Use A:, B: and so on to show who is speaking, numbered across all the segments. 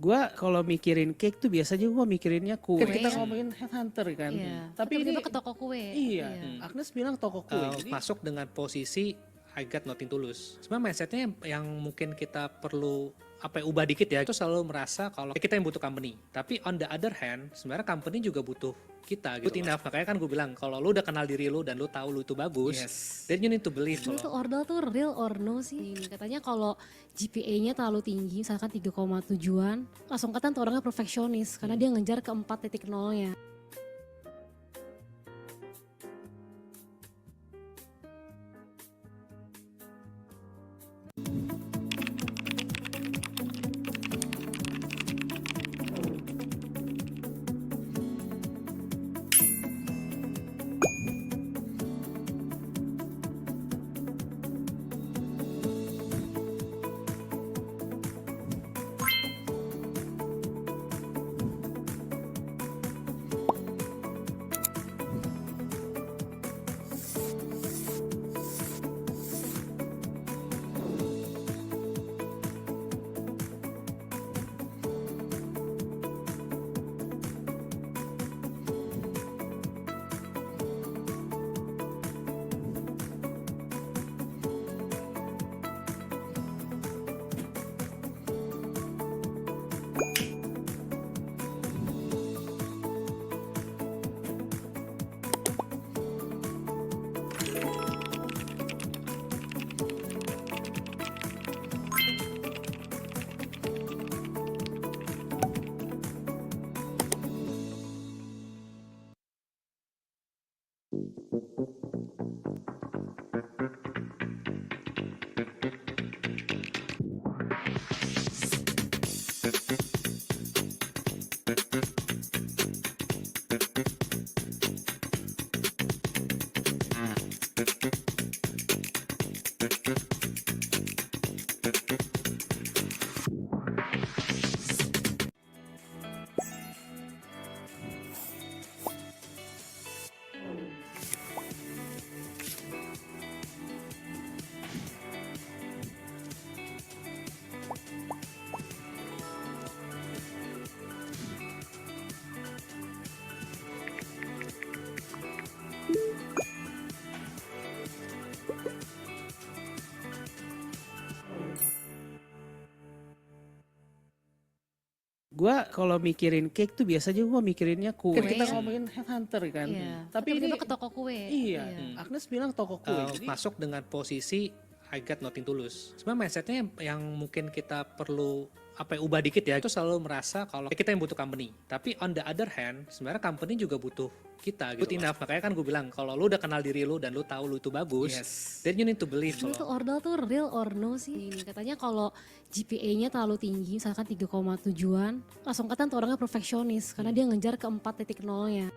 A: Gua kalau mikirin cake tuh biasanya gua mikirinnya kue. Kan
B: Kue
A: kita
B: ya?
A: ngomongin headhunter kan.
B: Iya.
A: Tapi ini
B: Tiba-tiba ke toko kue.
A: iya, Agnes bilang toko kue. Jadi
C: Masuk dengan posisi I got nothing to lose. Sebenarnya mindsetnya yang mungkin kita perlu ubah dikit ya, itu selalu merasa kalau kita yang butuh company. Tapi on the other hand, sebenarnya company juga butuh kita gitu. Good enough. Makanya kan gue bilang kalau lu udah kenal diri lu dan lu tahu lu itu bagus, then you need to believe.
B: Itu tuh ordal tuh real or no sih? Katanya kalau GPA-nya terlalu tinggi, misalkan 3,7-an, langsung kata tuh orangnya perfeksionis karena dia ngejar ke 4.0-nya.
A: gua kalau mikirin cake tuh biasanya gua mikirinnya kue. Kan kita
B: ya?
A: ngomongin headhunter kan.
B: Iya.
A: Tapi ini
B: Tiba-tiba ke toko kue.
A: iya, Agnes bilang toko kue. Jadi
C: Masuk dengan posisi I got nothing to lose. Sebenarnya mindsetnya yang mungkin kita perlu ubah dikit ya, itu selalu merasa kalau kita yang butuh company. Tapi on the other hand, sebenarnya company juga butuh kita gitu. Good enough. Makanya kan gue bilang kalau lu udah kenal diri lu dan lu tahu lu itu bagus, then you need to believe.
B: Itu tuh ordal tuh real or no sih? Katanya kalau GPA-nya terlalu tinggi, misalkan 3,7-an, langsung kata tuh orangnya perfeksionis karena dia ngejar ke 4.0-nya.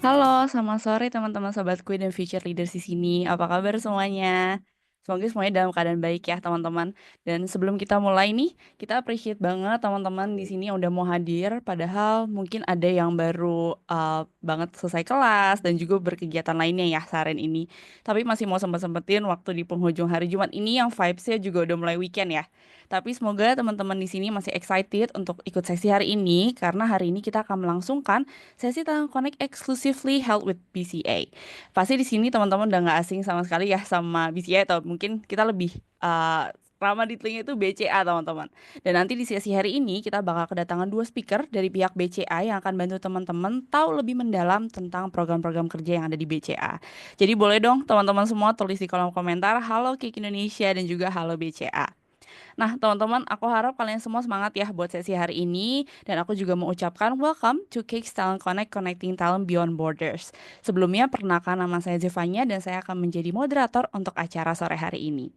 D: Halo, selamat sore teman-teman sobatku dan future leaders di sini. Apa kabar semuanya? Semoga semuanya dalam keadaan baik ya teman-teman. Dan sebelum kita mulai nih, kita appreciate banget teman-teman di sini yang udah mau hadir. Padahal mungkin ada yang baru banget selesai kelas dan juga berkegiatan lainnya ya seharian ini. Tapi masih mau sempetin waktu di penghujung hari Jumat ini yang vibes-nya juga udah mulai weekend ya. Tapi semoga teman-teman di sini masih excited untuk ikut sesi hari ini karena hari ini kita akan melangsungkan sesi Talent Connect exclusively held with BCA. Pasti di sini teman-teman udah nggak asing sama sekali ya sama BCA atau mungkin kita lebih ramah di telinga itu BCA teman-teman. Dan nanti di sesi hari ini kita bakal kedatangan 2 speaker dari pihak BCA yang akan bantu teman-teman tahu lebih mendalam tentang program-program kerja yang ada di BCA. Jadi boleh dong teman-teman semua tulis di kolom komentar halo Cake Indonesia dan juga halo BCA. Nah, teman-teman, aku harap kalian semua semangat ya buat sesi hari ini. Dan aku juga mau ucapkan welcome to Cakes Talent Connect Connecting Talent Beyond Borders. Sebelumnya, perkenalkan nama saya Zevanya dan saya akan menjadi moderator untuk acara sore hari ini.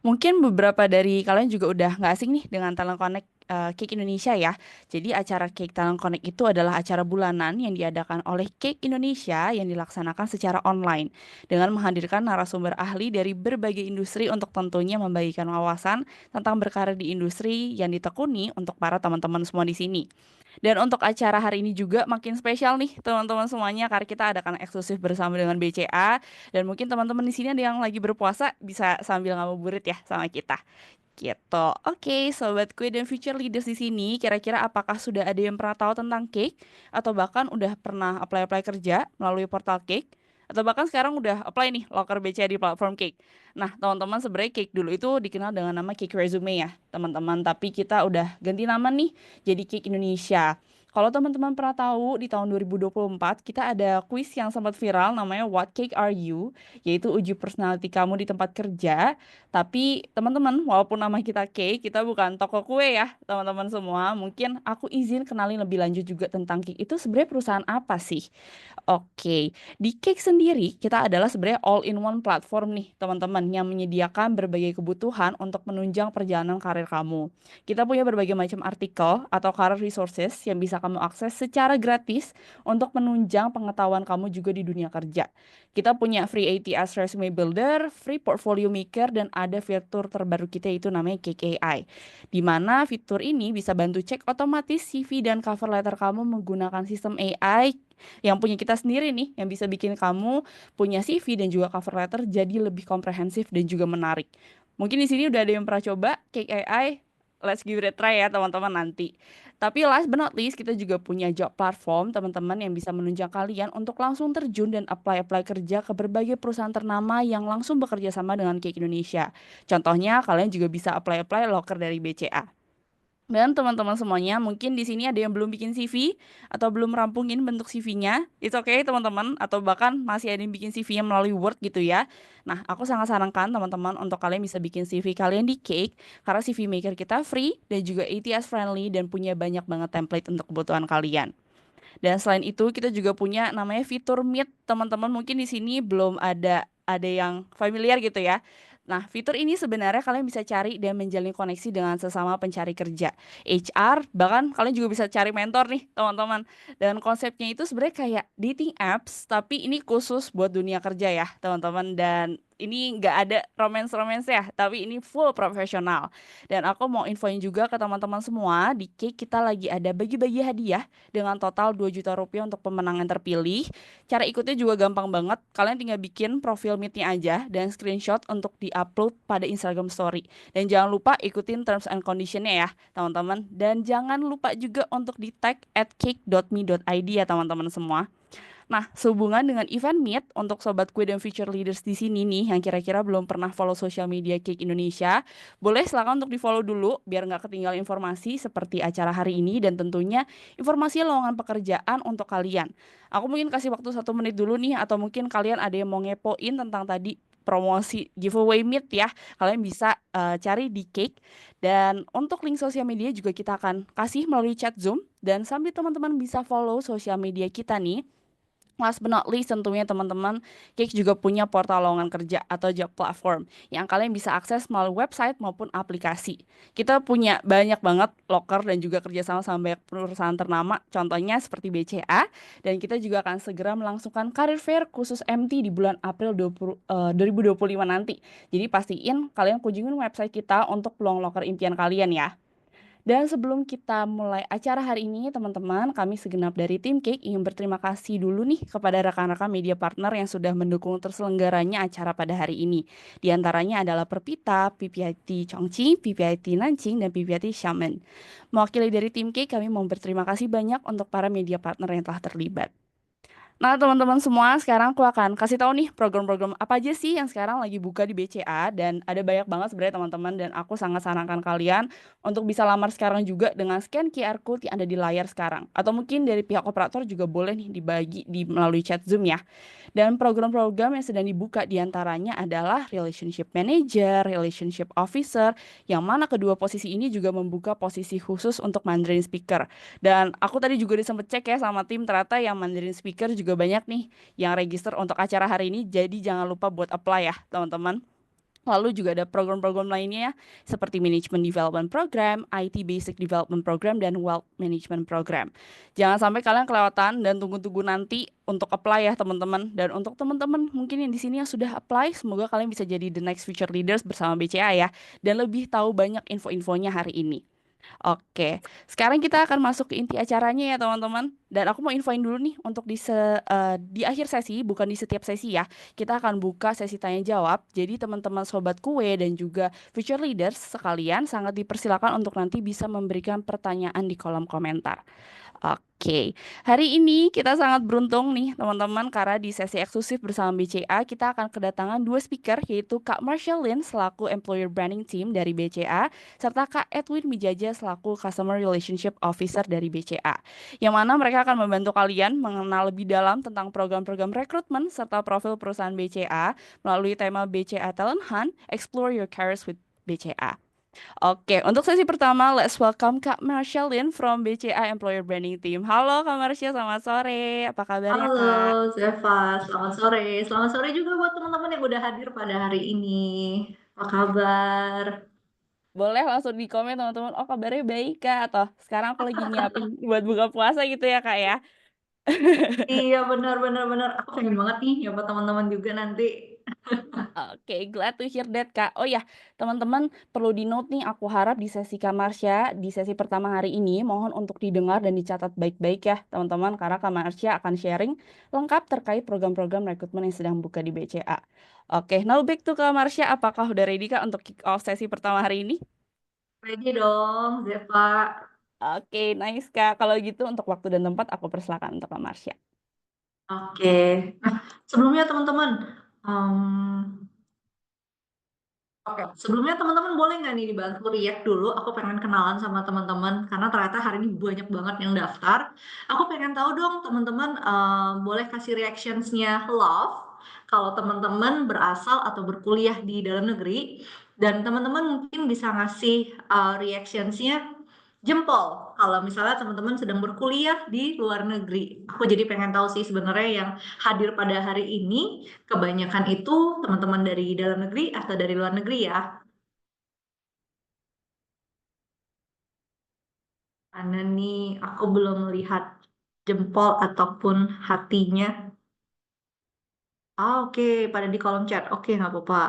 D: Mungkin beberapa dari kalian juga udah nggak asing nih dengan Talent Connect Cake Indonesia ya. Jadi acara Cake Talent Connect itu adalah acara bulanan yang diadakan oleh Cake Indonesia yang dilaksanakan secara online dengan menghadirkan narasumber ahli dari berbagai industri untuk tentunya membagikan wawasan tentang berkarir di industri yang ditekuni untuk para teman-teman semua di sini. Dan untuk acara hari ini juga makin spesial nih teman-teman semuanya karena kita adakan eksklusif bersama dengan BCA dan mungkin teman-teman di sini ada yang lagi berpuasa bisa sambil ngabuburit ya sama kita. Gitu. Oke, sobat kue dan future leaders di sini, kira-kira apakah sudah ada yang pernah tahu tentang Cake atau bahkan udah pernah apply kerja melalui portal Cake? Atau bahkan sekarang udah apply nih loker BCA di platform Cake. Nah, teman-teman sebenarnya Cake dulu itu dikenal dengan nama Cake Resume ya, teman-teman. Tapi kita udah ganti nama nih jadi Cake Indonesia. Kalau teman-teman pernah tahu di tahun 2024 kita ada kuis yang sempat viral namanya What Cake Are You? Yaitu uji personality kamu di tempat kerja. Tapi teman-teman, walaupun nama kita Cake, kita bukan toko kue ya, teman-teman semua. Mungkin aku izin kenalin lebih lanjut juga tentang Cake itu sebenarnya perusahaan apa sih? Oke, di Cake sendiri kita adalah sebenarnya all-in-one platform nih, teman-teman, yang menyediakan berbagai kebutuhan untuk menunjang perjalanan karir kamu. Kita punya berbagai macam artikel atau career resources yang bisa kamu akses secara gratis untuk menunjang pengetahuan kamu juga di dunia kerja. Kita punya free ATS Resume Builder, free Portfolio Maker, dan ada fitur terbaru kita itu namanya Cake AI. Di mana fitur ini bisa bantu cek otomatis CV dan cover letter kamu menggunakan sistem AI yang punya kita sendiri nih, yang bisa bikin kamu punya CV dan juga cover letter jadi lebih komprehensif dan juga menarik. Mungkin di sini udah ada yang pernah coba Cake AI, let's give it a try ya teman-teman nanti. Tapi last but not least kita juga punya job platform teman-teman yang bisa menunjang kalian untuk langsung terjun dan apply kerja ke berbagai perusahaan ternama yang langsung bekerja sama dengan Cake Indonesia. Contohnya kalian juga bisa apply loker dari BCA. Dan teman-teman semuanya, mungkin di sini ada yang belum bikin CV atau belum rampungin bentuk CV-nya. It's okay teman-teman, atau bahkan masih ada yang bikin CV-nya melalui Word gitu ya. Nah, aku sangat sarankan teman-teman untuk kalian bisa bikin CV kalian di Cake karena CV Maker kita free dan juga ATS friendly dan punya banyak banget template untuk kebutuhan kalian. Dan selain itu kita juga punya namanya fitur Meet. Teman-teman mungkin di sini belum ada yang familiar gitu ya. Nah, fitur ini sebenarnya kalian bisa cari dan menjalin koneksi dengan sesama pencari kerja, HR, bahkan kalian juga bisa cari mentor nih, teman-teman. Dan konsepnya itu sebenarnya kayak dating apps, tapi ini khusus buat dunia kerja ya, teman-teman. Dan ini nggak ada romance-romance ya, tapi ini full profesional. Dan aku mau infoin juga ke teman-teman semua, di Cake kita lagi ada bagi-bagi hadiah dengan total 2 juta rupiah untuk pemenang yang terpilih. Cara ikutnya juga gampang banget. Kalian tinggal bikin profil Meet-nya aja dan screenshot untuk di-upload pada Instagram Story. Dan jangan lupa ikutin terms and condition-nya ya, teman-teman. Dan jangan lupa juga untuk di-tag @cake.me.id ya, teman-teman semua. Nah, sehubungan dengan event Meet untuk sobat kue dan future leaders di sini nih yang kira-kira belum pernah follow sosial media Cake Indonesia, boleh silakan untuk di-follow dulu biar nggak ketinggalan informasi seperti acara hari ini dan tentunya informasi lowongan pekerjaan untuk kalian. Aku mungkin kasih waktu 1 menit dulu nih atau mungkin kalian ada yang mau ngepoin tentang tadi promosi giveaway Meet ya. Kalian bisa cari di Cake dan untuk link sosial media juga kita akan kasih melalui chat Zoom dan sambil teman-teman bisa follow sosial media kita nih. Last but not least tentunya teman-teman, Cake juga punya portal lowongan kerja atau job platform yang kalian bisa akses melalui website maupun aplikasi. Kita punya banyak banget loker dan juga kerjasama sama banyak perusahaan ternama, contohnya seperti BCA, dan kita juga akan segera melangsungkan career fair khusus MT di bulan April 2025 nanti. Jadi pastiin kalian kunjungin website kita untuk peluang loker impian kalian ya. Dan sebelum kita mulai acara hari ini, teman-teman, kami segenap dari tim Cake ingin berterima kasih dulu nih kepada rekan-rekan media partner yang sudah mendukung terselenggaranya acara pada hari ini. Di antaranya adalah Perpita, PPIT Chongqing, PPIT Nanjing, dan PPIT Xiamen. Mewakili dari tim Cake, kami mau berterima kasih banyak untuk para media partner yang telah terlibat. Nah, teman-teman semua, sekarang aku akan kasih tahu nih program-program apa aja sih yang sekarang lagi buka di BCA, dan ada banyak banget sebenarnya teman-teman, dan aku sangat sarankan kalian untuk bisa lamar sekarang juga dengan scan QR code yang ada di layar sekarang. Atau mungkin dari pihak operator juga boleh nih dibagi melalui chat Zoom ya. Dan program-program yang sedang dibuka diantaranya adalah Relationship Manager, Relationship Officer, yang mana kedua posisi ini juga membuka posisi khusus untuk Mandarin Speaker. Dan aku tadi juga udah sempet cek ya sama tim, ternyata yang Mandarin Speaker juga banyak nih yang register untuk acara hari ini, jadi jangan lupa buat apply ya teman-teman. Lalu juga ada program-program lainnya ya, seperti Management Development Program, IT Basic Development Program, dan Wealth Management Program. Jangan sampai kalian kelewatan dan tunggu-tunggu nanti untuk apply ya teman-teman. Dan untuk teman-teman mungkin yang di sini yang sudah apply, semoga kalian bisa jadi the next future leaders bersama BCA ya, dan lebih tahu banyak info-infonya hari ini. Oke, sekarang kita akan masuk ke inti acaranya ya teman-teman. Dan aku mau infoin dulu nih untuk di akhir sesi, bukan di setiap sesi ya. Kita akan buka sesi tanya jawab. Jadi teman-teman sobat kue dan juga future leaders sekalian sangat dipersilakan untuk nanti bisa memberikan pertanyaan di kolom komentar. Oke, hari ini kita sangat beruntung nih teman-teman karena di sesi eksklusif bersama BCA kita akan kedatangan dua speaker, yaitu Kak Marcia Lin selaku Employer Branding Team dari BCA serta Kak Edwin Mijaja selaku Customer Relationship Officer dari BCA. Yang mana mereka akan membantu kalian mengenal lebih dalam tentang program-program rekrutmen serta profil perusahaan BCA melalui tema BCA Talent Hunt, Explore Your Careers with BCA. Oke, untuk sesi pertama, let's welcome Kak Marcia Lin from BCA Employer Branding Team. Halo Kak Marcia, selamat sore. Apa kabarnya
E: Halo
D: Kak?
E: Zeva, selamat sore. Selamat sore juga buat teman-teman yang udah hadir pada hari ini. Apa kabar?
D: Boleh langsung di komen teman-teman, oh kabarnya baik Kak, atau sekarang aku lagi nyiapin buat buka puasa gitu ya Kak ya.
E: Iya benar. Aku pengen banget nih nyapa teman-teman juga nanti.
D: Oke, glad to hear that Kak. Oh ya, teman-teman perlu di-note nih, aku harap di sesi Kak Marsha, di sesi pertama hari ini, mohon untuk didengar dan dicatat baik-baik ya teman-teman, karena Kak Marsha akan sharing lengkap terkait program-program rekrutmen yang sedang buka di BCA. Oke, now back to Kak Marsha, apakah udah ready Kak untuk kick off sesi pertama hari ini?
E: Ready dong, Zeva.
D: Oke, nice Kak. Kalau gitu untuk waktu dan tempat aku persilakan untuk Kak Marsha.
E: Oke. Nah, sebelumnya teman-teman, sebelumnya teman-teman boleh nggak nih dibantu react dulu? Aku pengen kenalan sama teman-teman karena ternyata hari ini banyak banget yang daftar. Aku pengen tahu dong teman-teman boleh kasih reactionsnya love kalau teman-teman berasal atau berkuliah di dalam negeri, dan teman-teman mungkin bisa ngasih reactionsnya jempol kalau misalnya teman-teman sedang berkuliah di luar negeri. Aku jadi pengen tahu sih sebenarnya yang hadir pada hari ini kebanyakan itu teman-teman dari dalam negeri atau dari luar negeri ya. Karena nih aku belum melihat jempol ataupun hatinya. Ah, oke, pada di kolom chat. Oke, nggak apa-apa.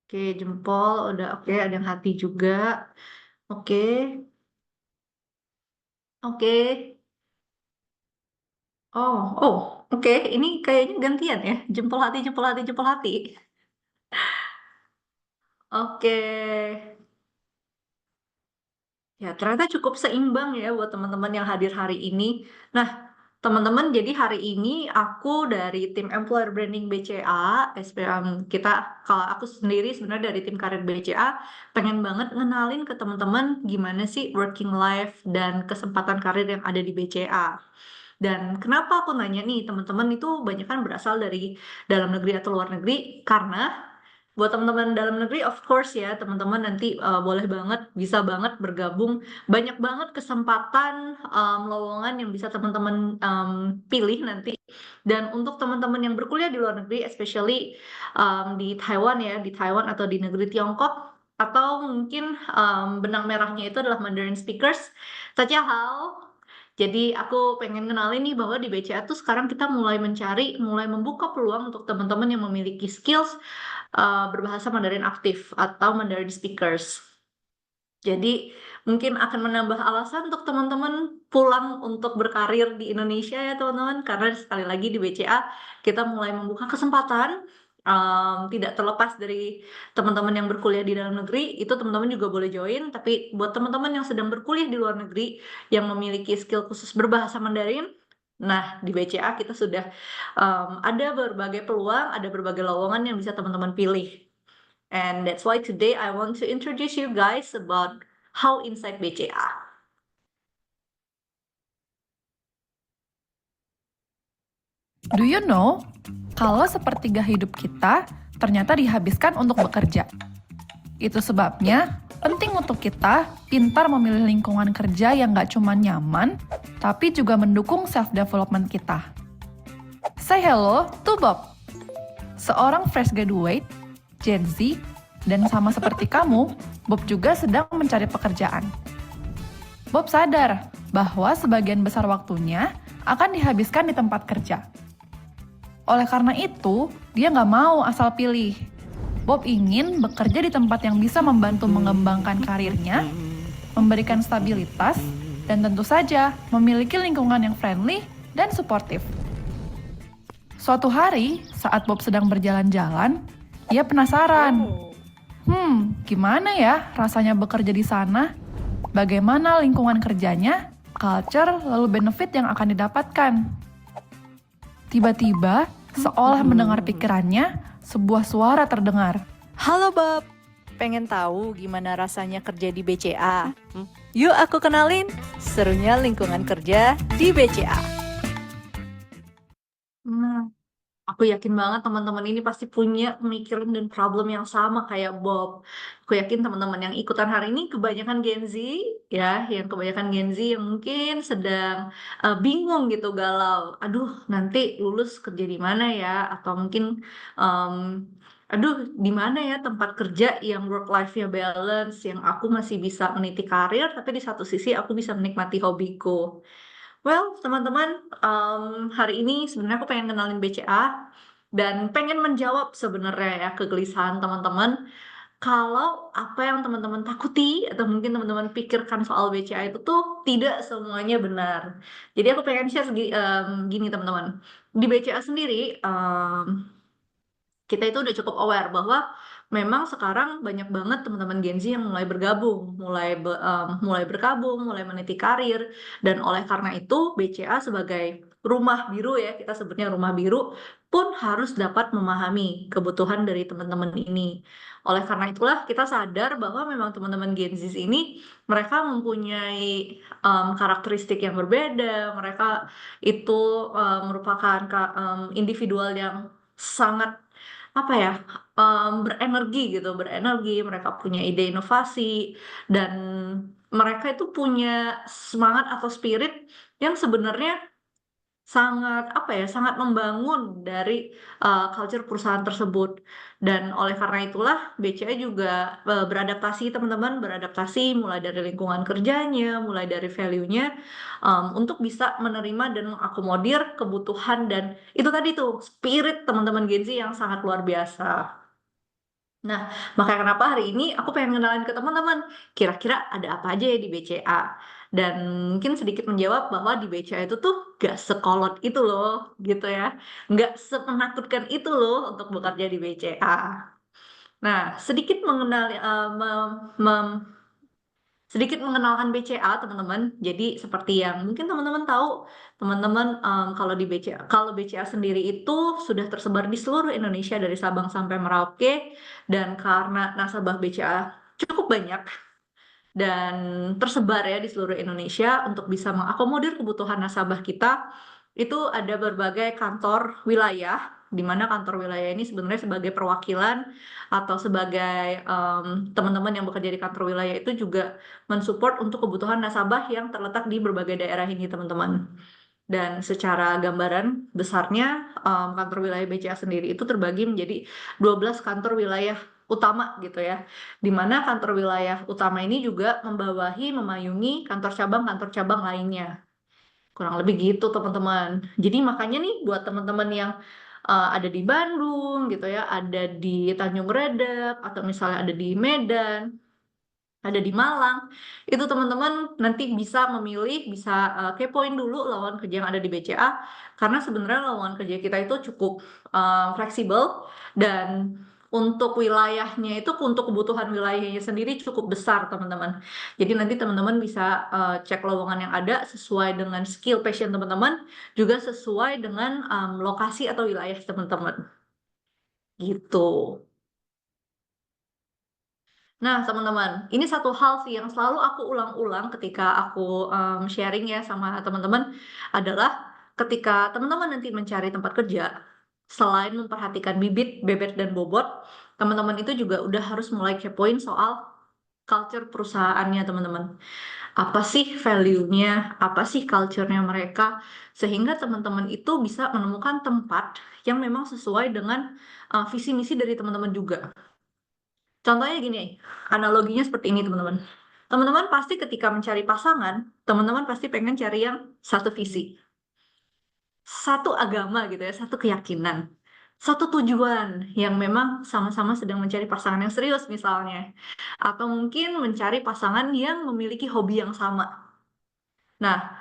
E: Oke, jempol udah oke, ada yang hati juga. Oke, oke. Oh, oke. Ini kayaknya gantian ya. Jempol hati, jempol hati, jempol hati. Oke. Ya, ternyata cukup seimbang ya buat teman-teman yang hadir hari ini. Nah, teman-teman, jadi hari ini aku dari tim Employer Branding BCA, SPM kita, kalau aku sendiri sebenarnya dari tim karir BCA, pengen banget ngenalin ke teman-teman gimana sih working life dan kesempatan karir yang ada di BCA. Dan kenapa aku nanya nih, teman-teman itu banyak kan berasal dari dalam negeri atau luar negeri, karena buat teman-teman dalam negeri, of course ya, teman-teman nanti boleh banget, bisa banget bergabung. Banyak banget kesempatan lowongan yang bisa teman-teman pilih nanti. Dan untuk teman-teman yang berkuliah di luar negeri, especially di Taiwan ya, di Taiwan atau di negeri Tiongkok, atau mungkin benang merahnya itu adalah Mandarin speakers. Hao. Jadi aku pengen kenalin nih bahwa di BCA tuh sekarang kita mulai membuka peluang untuk teman-teman yang memiliki skills berbahasa Mandarin aktif atau Mandarin speakers. Jadi mungkin akan menambah alasan untuk teman-teman pulang untuk berkarir di Indonesia ya teman-teman, karena sekali lagi di BCA kita mulai membuka kesempatan, tidak terlepas dari teman-teman yang berkuliah di dalam negeri, itu teman-teman juga boleh join, tapi buat teman-teman yang sedang berkuliah di luar negeri yang memiliki skill khusus berbahasa Mandarin, nah di BCA kita sudah ada berbagai peluang, ada berbagai lowongan yang bisa teman-teman pilih. And that's why today I want to introduce you guys about how inside BCA.
F: Do you know, kalau sepertiga hidup kita ternyata dihabiskan untuk bekerja. Itu sebabnya penting untuk kita pintar memilih lingkungan kerja yang gak cuma nyaman, tapi juga mendukung self-development kita. Say hello to Bob, seorang fresh graduate, Gen Z, dan sama seperti kamu, Bob juga sedang mencari pekerjaan. Bob sadar bahwa sebagian besar waktunya akan dihabiskan di tempat kerja. Oleh karena itu, dia nggak mau asal pilih. Bob ingin bekerja di tempat yang bisa membantu mengembangkan karirnya, memberikan stabilitas, dan tentu saja memiliki lingkungan yang friendly dan suportif. Suatu hari, saat Bob sedang berjalan-jalan, dia penasaran. Gimana ya rasanya bekerja di sana? Bagaimana lingkungan kerjanya, culture, lalu benefit yang akan didapatkan? Tiba-tiba, seolah mendengar pikirannya, sebuah suara terdengar.
G: Halo Bob, pengen tahu gimana rasanya kerja di BCA? Yuk aku kenalin, serunya lingkungan kerja di BCA.
E: Nah, aku yakin banget teman-teman ini pasti punya pemikiran dan problem yang sama kayak Bob. Aku yakin teman-teman yang ikutan hari ini kebanyakan Gen Z ya, yang kebanyakan Gen Z yang mungkin sedang bingung gitu, galau. Aduh, nanti lulus kerja di mana ya? Atau mungkin aduh, di mana ya tempat kerja yang work life-nya balance, yang aku masih bisa meniti karir, tapi di satu sisi aku bisa menikmati hobiku. Well, teman-teman, hari ini sebenarnya aku pengen kenalin BCA dan pengen menjawab sebenarnya ya kegelisahan teman-teman kalau apa yang teman-teman takuti atau mungkin teman-teman pikirkan soal BCA itu tuh tidak semuanya benar. Jadi aku pengen share gini teman-teman. Di BCA sendiri, kita itu udah cukup aware bahwa memang sekarang banyak banget teman-teman Gen Z yang mulai bergabung, mulai berkabung, mulai meniti karir, dan oleh karena itu BCA sebagai rumah biru ya, kita sebutnya rumah biru, pun harus dapat memahami kebutuhan dari teman-teman ini. Oleh karena itulah kita sadar bahwa memang teman-teman Gen Z ini mereka mempunyai karakteristik yang berbeda, mereka itu merupakan individual yang sangat apa ya, berenergi, mereka punya ide inovasi, dan mereka itu punya semangat atau spirit yang sebenarnya sangat, apa ya, sangat membangun dari culture perusahaan tersebut. Dan oleh karena itulah BCA juga beradaptasi teman-teman, beradaptasi mulai dari lingkungan kerjanya, mulai dari value-nya, untuk bisa menerima dan mengakomodir kebutuhan dan itu tadi tuh spirit teman-teman Gen Z yang sangat luar biasa. Nah, makanya kenapa hari ini aku pengen kenalin ke teman-teman, kira-kira ada apa aja ya di BCA. Dan mungkin sedikit menjawab bahwa di BCA itu tuh gak sekolot itu loh, gitu ya. Gak semenakutkan itu loh untuk bekerja di BCA. Nah, sedikit mengenalkan BCA teman-teman. Jadi seperti yang mungkin teman-teman tahu, teman-teman kalau BCA sendiri itu sudah tersebar di seluruh Indonesia dari Sabang sampai Merauke, dan karena nasabah BCA cukup banyak dan tersebar ya di seluruh Indonesia, untuk bisa mengakomodir kebutuhan nasabah kita itu ada berbagai kantor wilayah di mana kantor wilayah ini sebenarnya sebagai perwakilan atau sebagai teman-teman yang bekerja di kantor wilayah itu juga mensupport untuk kebutuhan nasabah yang terletak di berbagai daerah ini, teman-teman. Dan secara gambaran besarnya kantor wilayah BCA sendiri itu terbagi menjadi 12 kantor wilayah utama gitu ya. Di mana kantor wilayah utama ini juga memayungi kantor cabang lainnya. Kurang lebih gitu teman-teman. Jadi makanya nih buat teman-teman yang ada di Bandung gitu ya, ada di Tanjung Redep atau misalnya ada di Medan, ada di Malang, itu teman-teman nanti bisa memilih, bisa kepoin dulu lowongan kerja yang ada di BCA, karena sebenarnya lowongan kerja kita itu cukup fleksibel, dan untuk wilayahnya itu, untuk kebutuhan wilayahnya sendiri cukup besar teman-teman. Jadi nanti teman-teman bisa cek lowongan yang ada sesuai dengan skill passion teman-teman, juga sesuai dengan lokasi atau wilayah teman-teman. Gitu. Nah, teman-teman, ini satu hal sih yang selalu aku ulang-ulang ketika aku sharing ya sama teman-teman, adalah ketika teman-teman nanti mencari tempat kerja, selain memperhatikan bibit, bebet, dan bobot, teman-teman itu juga udah harus mulai kepoin soal culture perusahaannya, teman-teman. Apa sih value-nya, apa sih culture-nya mereka, sehingga teman-teman itu bisa menemukan tempat yang memang sesuai dengan visi misi dari teman-teman juga. Contohnya gini, analoginya seperti ini teman-teman. Teman-teman pasti ketika mencari pasangan, teman-teman pasti pengen cari yang satu visi, satu agama gitu ya, satu keyakinan, satu tujuan yang memang sama-sama sedang mencari pasangan yang serius misalnya. Atau mungkin mencari pasangan yang memiliki hobi yang sama. Nah,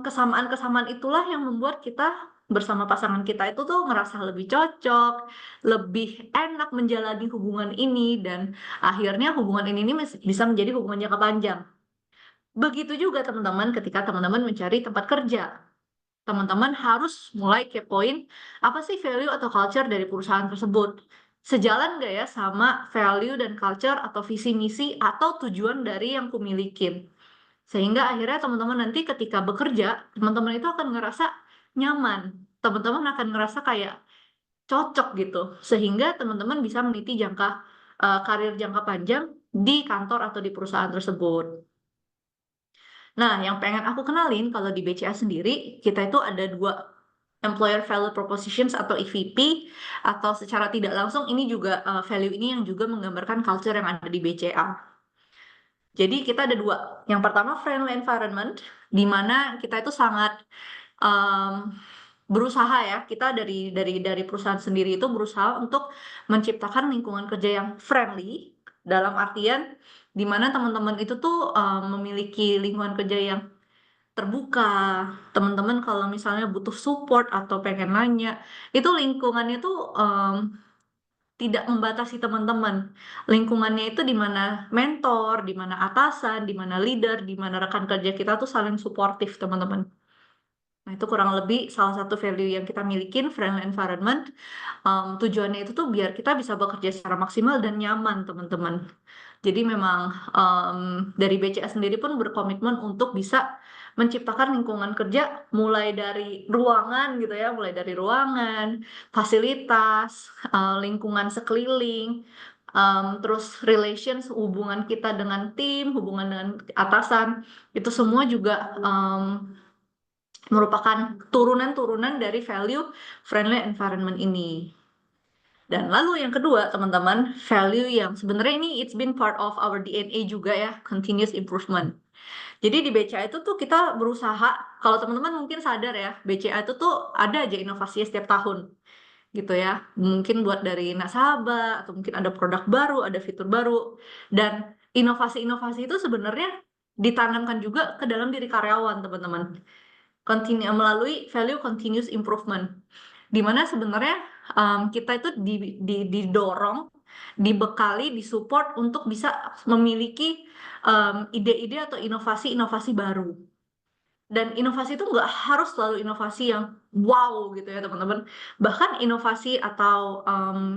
E: kesamaan-kesamaan itulah yang membuat kita bersama pasangan kita itu tuh ngerasa lebih cocok, lebih enak menjalani hubungan ini, dan akhirnya hubungan ini bisa menjadi hubungan jangka panjang. Begitu juga teman-teman ketika teman-teman mencari tempat kerja. Teman-teman harus mulai kepoin apa sih value atau culture dari perusahaan tersebut. Sejalan nggak ya sama value dan culture atau visi misi atau tujuan dari yang kumilikin. Sehingga akhirnya teman-teman nanti ketika bekerja, teman-teman itu akan ngerasa nyaman. Teman-teman akan ngerasa kayak cocok gitu. Sehingga teman-teman bisa meniti karir jangka panjang di kantor atau di perusahaan tersebut. Nah, yang pengen aku kenalin kalau di BCA sendiri, kita itu ada 2 Employer Value Propositions atau EVP, atau secara tidak langsung ini juga value ini yang juga menggambarkan culture yang ada di BCA. Jadi kita ada 2. Yang pertama friendly environment, di mana kita itu sangat berusaha ya, kita dari perusahaan sendiri itu berusaha untuk menciptakan lingkungan kerja yang friendly, dalam artian di mana teman-teman itu tuh memiliki lingkungan kerja yang terbuka. Teman-teman kalau misalnya butuh support atau pengen nanya, itu lingkungannya tuh tidak membatasi teman-teman. Lingkungannya itu di mana mentor, di mana atasan, di mana leader, di mana rekan kerja kita tuh saling suportif, teman-teman. Nah, itu kurang lebih salah satu value yang kita milikin, friendly environment. Tujuannya itu tuh biar kita bisa bekerja secara maksimal dan nyaman, teman-teman. Jadi memang dari BCA sendiri pun berkomitmen untuk bisa menciptakan lingkungan kerja mulai dari ruangan gitu ya, mulai dari ruangan, fasilitas, lingkungan sekeliling, terus relations, hubungan kita dengan tim, hubungan dengan atasan, itu semua juga merupakan turunan-turunan dari value friendly environment ini. Dan lalu yang kedua, teman-teman, value yang sebenarnya ini it's been part of our DNA juga ya, continuous improvement. Jadi di BCA itu tuh kita berusaha, kalau teman-teman mungkin sadar ya, BCA itu tuh ada aja inovasinya setiap tahun gitu ya. Mungkin buat dari nasabah, atau mungkin ada produk baru, ada fitur baru. Dan inovasi-inovasi itu sebenarnya ditanamkan juga ke dalam diri karyawan, teman-teman. Melalui value continuous improvement. Di mana sebenarnya kita itu didorong, dibekali, disupport untuk bisa memiliki ide-ide atau inovasi-inovasi baru. Dan inovasi itu nggak harus selalu inovasi yang wow gitu ya teman-teman. Bahkan inovasi atau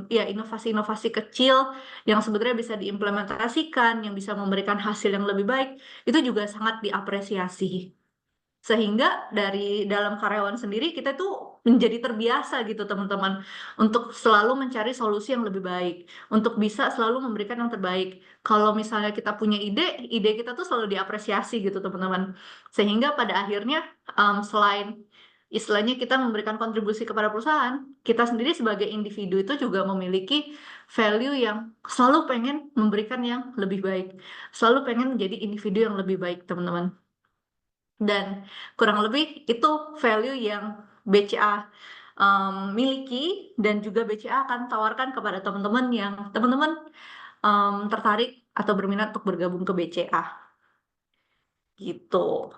E: inovasi-inovasi kecil yang sebenarnya bisa diimplementasikan, yang bisa memberikan hasil yang lebih baik, itu juga sangat diapresiasi. Sehingga dari dalam karyawan sendiri kita tuh menjadi terbiasa gitu teman-teman untuk selalu mencari solusi yang lebih baik, untuk bisa selalu memberikan yang terbaik. Kalau misalnya kita punya ide kita tuh selalu diapresiasi gitu teman-teman. Sehingga pada akhirnya selain istilahnya kita memberikan kontribusi kepada perusahaan, kita sendiri sebagai individu itu juga memiliki value yang selalu pengen memberikan yang lebih baik, selalu pengen menjadi individu yang lebih baik teman-teman. Dan kurang lebih itu value yang BCA miliki dan juga BCA akan tawarkan kepada teman-teman yang teman-teman tertarik atau berminat untuk bergabung ke BCA gitu.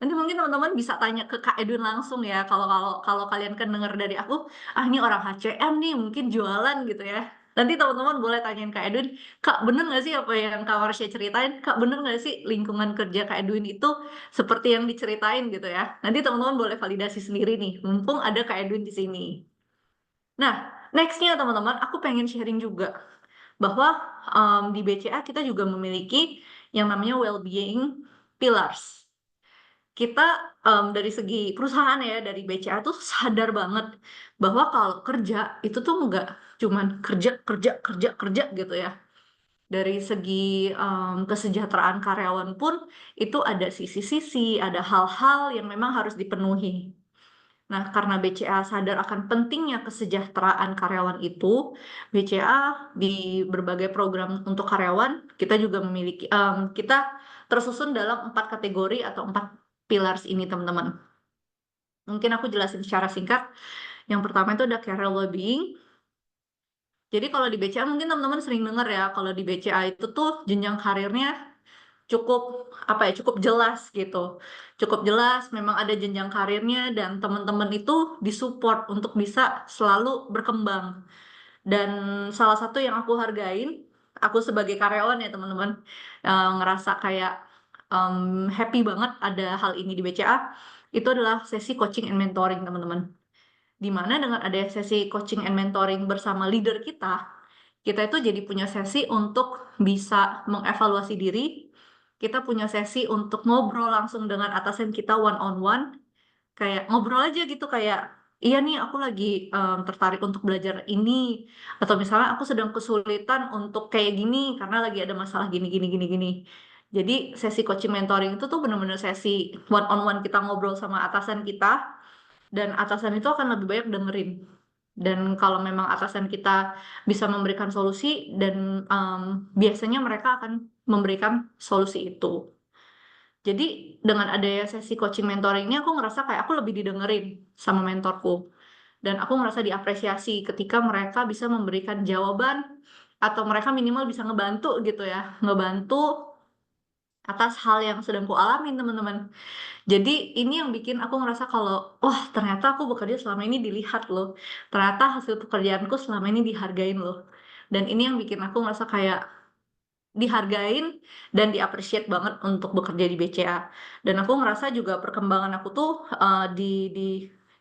E: Nanti mungkin teman-teman bisa tanya ke Kak Edwin langsung ya kalau kalau kalau kalian kan dengar dari aku, ah ini orang HCM nih mungkin jualan gitu ya. Nanti teman-teman boleh tanyain Kak Edwin, Kak bener nggak sih apa yang Kak Marsha ceritain? Kak bener nggak sih lingkungan kerja Kak Edwin itu seperti yang diceritain gitu ya? Nanti teman-teman boleh validasi sendiri nih, mumpung ada Kak Edwin di sini. Nah, nextnya teman-teman, aku pengen sharing juga bahwa di BCA kita juga memiliki yang namanya well-being pillars. Kita dari segi perusahaan ya, dari BCA tuh sadar banget bahwa kalau kerja itu tuh nggak cuman kerja gitu ya. Dari segi kesejahteraan karyawan pun itu ada sisi-sisi, ada hal-hal yang memang harus dipenuhi. Nah, karena BCA sadar akan pentingnya kesejahteraan karyawan itu, BCA di berbagai program untuk karyawan, kita juga memiliki, kita tersusun dalam 4 kategori atau 4 pillars ini, teman-teman. Mungkin aku jelasin secara singkat. Yang pertama itu ada career well-being. Jadi kalau di BCA mungkin teman-teman sering dengar ya, kalau di BCA itu tuh jenjang karirnya cukup cukup jelas gitu. Cukup jelas memang ada jenjang karirnya dan teman-teman itu disupport untuk bisa selalu berkembang. Dan salah satu yang aku hargain, aku sebagai karyawan ya teman-teman, ngerasa kayak happy banget ada hal ini di BCA, itu adalah sesi coaching and mentoring teman-teman. Dimana dengan ada sesi coaching and mentoring bersama leader kita itu jadi punya sesi untuk bisa mengevaluasi diri, kita punya sesi untuk ngobrol langsung dengan atasan kita one on one, kayak ngobrol aja gitu kayak, iya nih aku lagi tertarik untuk belajar ini, atau misalnya aku sedang kesulitan untuk kayak gini karena lagi ada masalah gini gini gini gini. Jadi sesi coaching mentoring itu tuh bener-bener sesi one on one kita ngobrol sama atasan kita, dan atasan itu akan lebih banyak dengerin. Dan kalau memang atasan kita bisa memberikan solusi dan biasanya mereka akan memberikan solusi itu. Jadi dengan adanya sesi coaching mentoring ini aku ngerasa kayak aku lebih didengerin sama mentorku. Dan aku ngerasa diapresiasi ketika mereka bisa memberikan jawaban atau mereka minimal bisa ngebantu gitu ya. Ngebantu atas hal yang sedang ku alamin teman-teman. Jadi ini yang bikin aku ngerasa kalau, wah ternyata aku bekerja selama ini dilihat loh. Ternyata hasil pekerjaanku selama ini dihargain loh. Dan ini yang bikin aku ngerasa kayak dihargain dan di-appreciate banget untuk bekerja di BCA. Dan aku ngerasa juga perkembangan aku tuh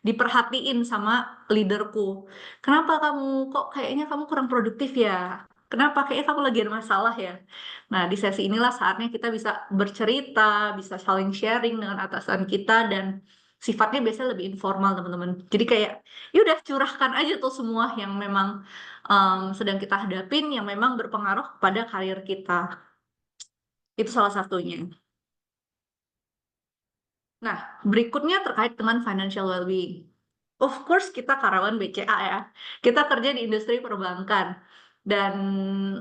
E: diperhatiin sama leaderku. Kenapa kamu kok kayaknya kamu kurang produktif ya? Kenapa kayaknya kamu lagi ada masalah ya? Nah, di sesi inilah saatnya kita bisa bercerita, bisa saling sharing dengan atasan kita dan sifatnya biasanya lebih informal, teman-teman. Jadi kayak, ya udah curahkan aja tuh semua yang memang sedang kita hadapin, yang memang berpengaruh pada karir kita. Itu salah satunya. Nah, berikutnya terkait dengan financial well-being. Of course, kita karyawan BCA ya. Kita kerja di industri perbankan. Dan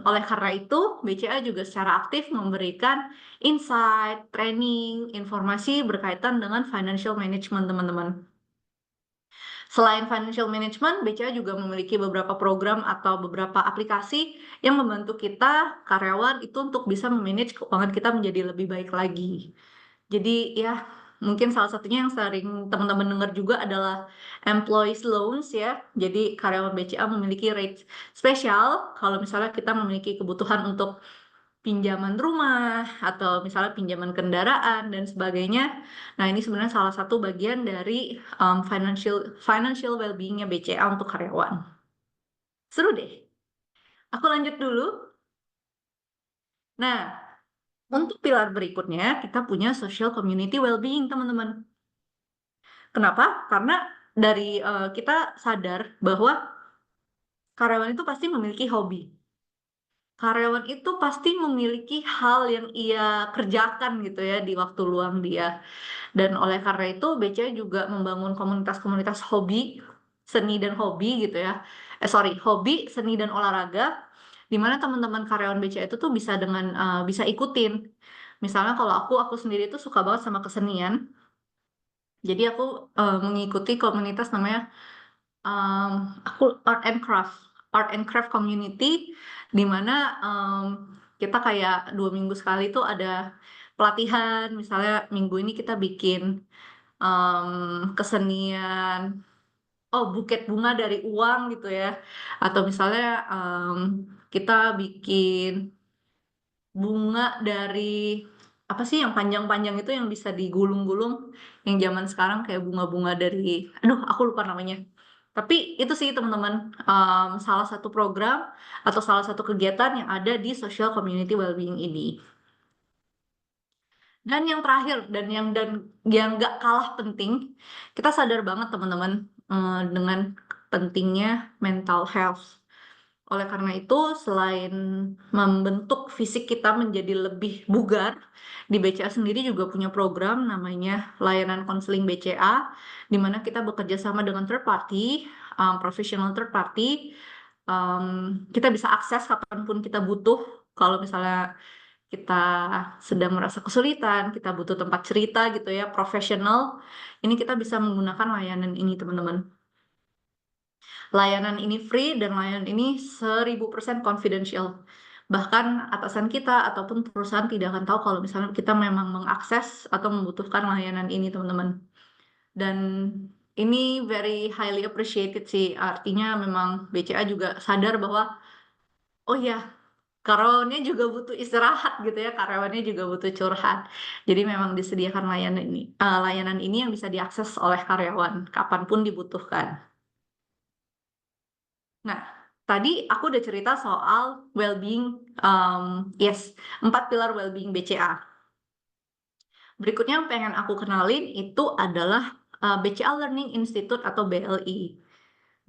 E: oleh karena itu, BCA juga secara aktif memberikan insight, training, informasi berkaitan dengan financial management, teman-teman. Selain financial management, BCA juga memiliki beberapa program atau beberapa aplikasi yang membantu kita, karyawan, itu untuk bisa memanage keuangan kita menjadi lebih baik lagi. Jadi ya, mungkin salah satunya yang sering teman-teman dengar juga adalah employees loans ya. Jadi karyawan BCA memiliki rate spesial kalau misalnya kita memiliki kebutuhan untuk pinjaman rumah atau misalnya pinjaman kendaraan dan sebagainya. Nah, ini sebenarnya salah satu bagian dari financial well-being-nya BCA untuk karyawan. Seru deh. Aku lanjut dulu. Nah, untuk pilar berikutnya kita punya social community well-being, teman-teman. Kenapa? Karena dari kita sadar bahwa karyawan itu pasti memiliki hobi. Karyawan itu pasti memiliki hal yang ia kerjakan gitu ya di waktu luang dia. Dan oleh karena itu BCA juga membangun komunitas-komunitas hobi, seni dan hobi gitu ya. Hobi, seni dan olahraga, di mana teman-teman karyawan BCA itu tuh bisa bisa ikutin. Misalnya kalau aku sendiri tuh suka banget sama kesenian. Jadi aku mengikuti komunitas namanya aku art and craft community, di mana kita kayak 2 minggu sekali tuh ada pelatihan. Misalnya minggu ini kita bikin kesenian buket bunga dari uang gitu ya, atau misalnya kita bikin bunga dari apa sih yang panjang-panjang itu yang bisa digulung-gulung, yang zaman sekarang kayak bunga-bunga dari aduh aku lupa namanya. Tapi itu sih teman-teman, salah satu program atau salah satu kegiatan yang ada di social community wellbeing ini. Dan yang terakhir dan yang nggak kalah penting, kita sadar banget teman-teman dengan pentingnya mental health. Oleh karena itu, selain membentuk fisik kita menjadi lebih bugar, di BCA sendiri juga punya program namanya layanan konseling BCA, di mana kita bekerja sama dengan third party, professional third party. Kita bisa akses kapanpun kita butuh. Kalau misalnya kita sedang merasa kesulitan, kita butuh tempat cerita gitu ya, profesional, ini kita bisa menggunakan layanan ini teman-teman. Layanan ini free dan layanan ini 1000% confidential. Bahkan atasan kita ataupun perusahaan tidak akan tahu kalau misalnya kita memang mengakses atau membutuhkan layanan ini teman-teman. Dan ini very highly appreciated sih, artinya memang BCA juga sadar bahwa oh ya, karyawannya juga butuh istirahat gitu ya, karyawannya juga butuh curhat. Jadi memang disediakan layanan ini yang bisa diakses oleh karyawan kapanpun dibutuhkan. Nah, tadi aku udah cerita soal well-being, 4 pilar well-being BCA. Berikutnya yang pengen aku kenalin itu adalah BCA Learning Institute atau BLI.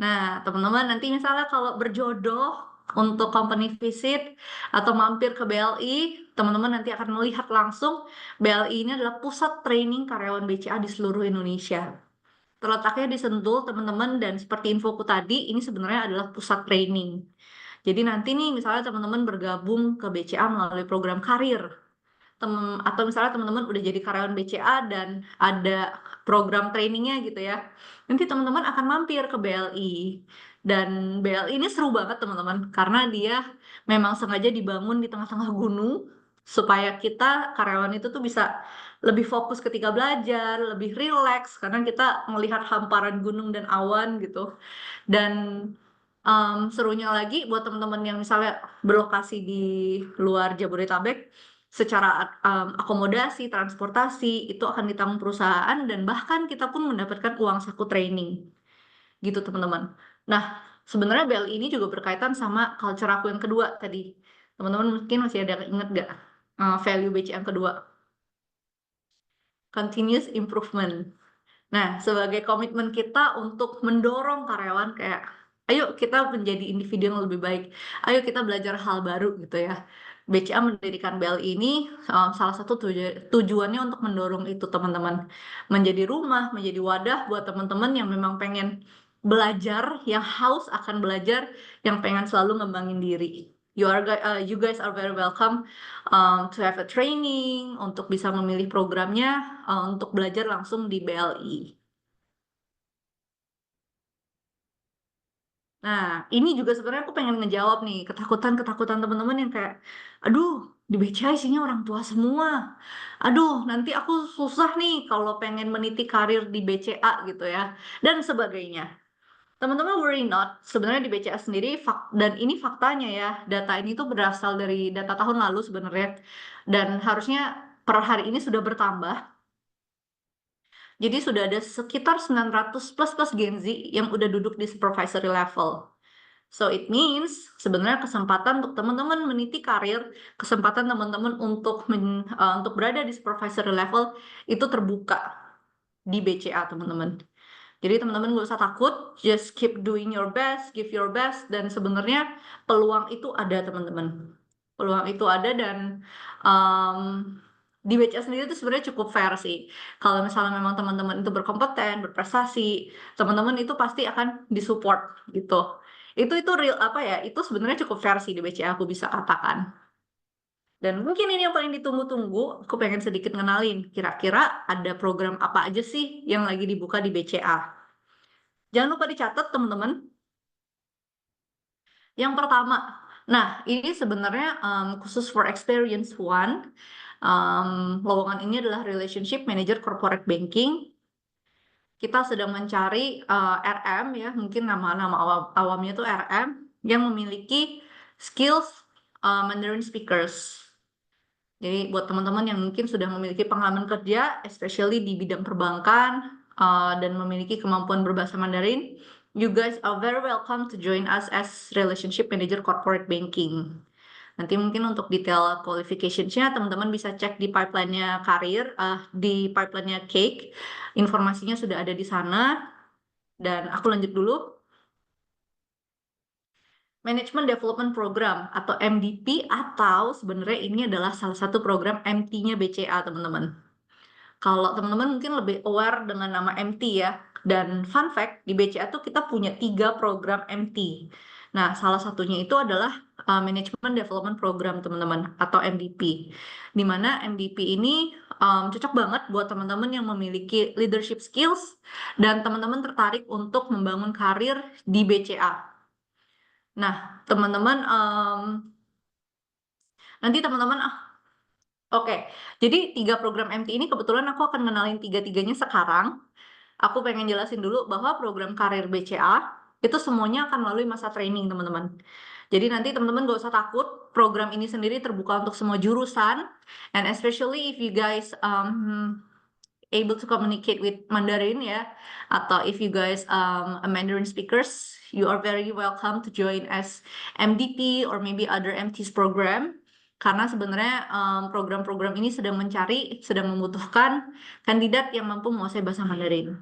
E: Nah, teman-teman nanti misalnya kalau berjodoh untuk company visit atau mampir ke BLI, teman-teman nanti akan melihat langsung BLI ini adalah pusat training karyawan BCA di seluruh Indonesia. Terletaknya di Sentul, teman-teman, dan seperti infoku tadi, ini sebenarnya adalah pusat training. Jadi nanti nih, misalnya teman-teman bergabung ke BCA melalui program karir, atau misalnya teman-teman udah jadi karyawan BCA dan ada program trainingnya gitu ya, nanti teman-teman akan mampir ke BLI. Dan BLI ini seru banget teman-teman, karena dia memang sengaja dibangun di tengah-tengah gunung, supaya kita karyawan itu tuh bisa lebih fokus ketika belajar, lebih rileks, karena kita melihat hamparan gunung dan awan gitu. Dan serunya lagi buat teman-teman yang misalnya berlokasi di luar Jabodetabek, secara akomodasi, transportasi itu akan ditanggung perusahaan, dan bahkan kita pun mendapatkan uang saku training gitu teman-teman. Nah, sebenarnya BLI ini juga berkaitan sama culture aku yang kedua tadi. Teman-teman mungkin masih ada inget gak value BCA yang kedua? Continuous improvement. Nah, sebagai komitmen kita untuk mendorong karyawan kayak, ayo kita menjadi individu yang lebih baik, ayo kita belajar hal baru gitu ya. BCA mendirikan BLI ini salah satu tujuannya untuk mendorong itu teman-teman. Menjadi rumah, menjadi wadah buat teman-teman yang memang pengen belajar, yang haus akan belajar, yang pengen selalu ngembangin diri. You guys are very welcome to have a training, untuk bisa memilih programnya, untuk belajar langsung di BLI. Nah, ini juga sebenarnya aku pengen ngejawab nih ketakutan-ketakutan teman-teman yang kayak, aduh, di BCA isinya orang tua semua. Aduh, nanti aku susah nih kalau pengen meniti karir di BCA gitu ya, dan sebagainya. Teman-teman worry not, sebenarnya di BCA sendiri, dan ini faktanya ya, data ini tuh berasal dari data tahun lalu sebenarnya, dan harusnya per hari ini sudah bertambah. Jadi sudah ada sekitar 900 plus Gen Z yang udah duduk di supervisory level. So it means sebenarnya kesempatan untuk teman-teman meniti karir, kesempatan teman-teman untuk berada di supervisory level itu terbuka. di BCA teman-teman. Jadi teman-teman nggak usah takut, just keep doing your best, give your best, dan sebenarnya peluang itu ada teman-teman. Peluang itu ada dan di BCA sendiri itu sebenarnya cukup fair sih. Kalau misalnya memang teman-teman itu berkompeten, berprestasi, teman-teman itu pasti akan disupport gitu. Itu real apa ya? Itu sebenarnya cukup fair sih di BCA aku bisa katakan. Dan mungkin ini yang paling ditunggu-tunggu, aku pengen sedikit ngenalin, kira-kira ada program apa aja sih yang lagi dibuka di BCA. Jangan lupa dicatat teman-teman. Yang pertama, nah ini sebenarnya khusus for experience one, lowongan ini adalah Relationship Manager Corporate Banking. Kita sedang mencari RM ya, mungkin nama awamnya itu RM, yang memiliki skills Mandarin speakers. Jadi buat teman-teman yang mungkin sudah memiliki pengalaman kerja, especially di bidang perbankan, dan memiliki kemampuan berbahasa Mandarin, you guys are very welcome to join us as Relationship Manager Corporate Banking. Nanti mungkin untuk detail qualifications-nya teman-teman bisa cek di pipeline-nya karir, di pipeline-nya Cake. Informasinya sudah ada di sana. Dan aku lanjut dulu. Management Development Program atau MDP, atau sebenarnya ini adalah salah satu program MT-nya BCA teman-teman. Kalau teman-teman mungkin lebih aware dengan nama MT ya. Dan fun fact, di BCA tuh kita punya 3 program MT. Nah, salah satunya itu adalah Management Development Program teman-teman, atau MDP. Dimana MDP ini cocok banget buat teman-teman yang memiliki leadership skills dan teman-teman tertarik untuk membangun karir di BCA. Nah, teman-teman, nanti teman-teman, oke. Jadi 3 program MT ini kebetulan aku akan kenalin 3-tiganya sekarang. Aku pengen jelasin dulu bahwa program karir BCA itu semuanya akan melalui masa training, teman-teman. Jadi nanti teman-teman gak usah takut, program ini sendiri terbuka untuk semua jurusan, and especially if you guys able to communicate with Mandarin ya, atau if you guys a Mandarin speakers, you are very welcome to join as MDP or maybe other MTs program. Karena sebenarnya program-program ini sedang membutuhkan kandidat yang mampu menguasai bahasa Mandarin.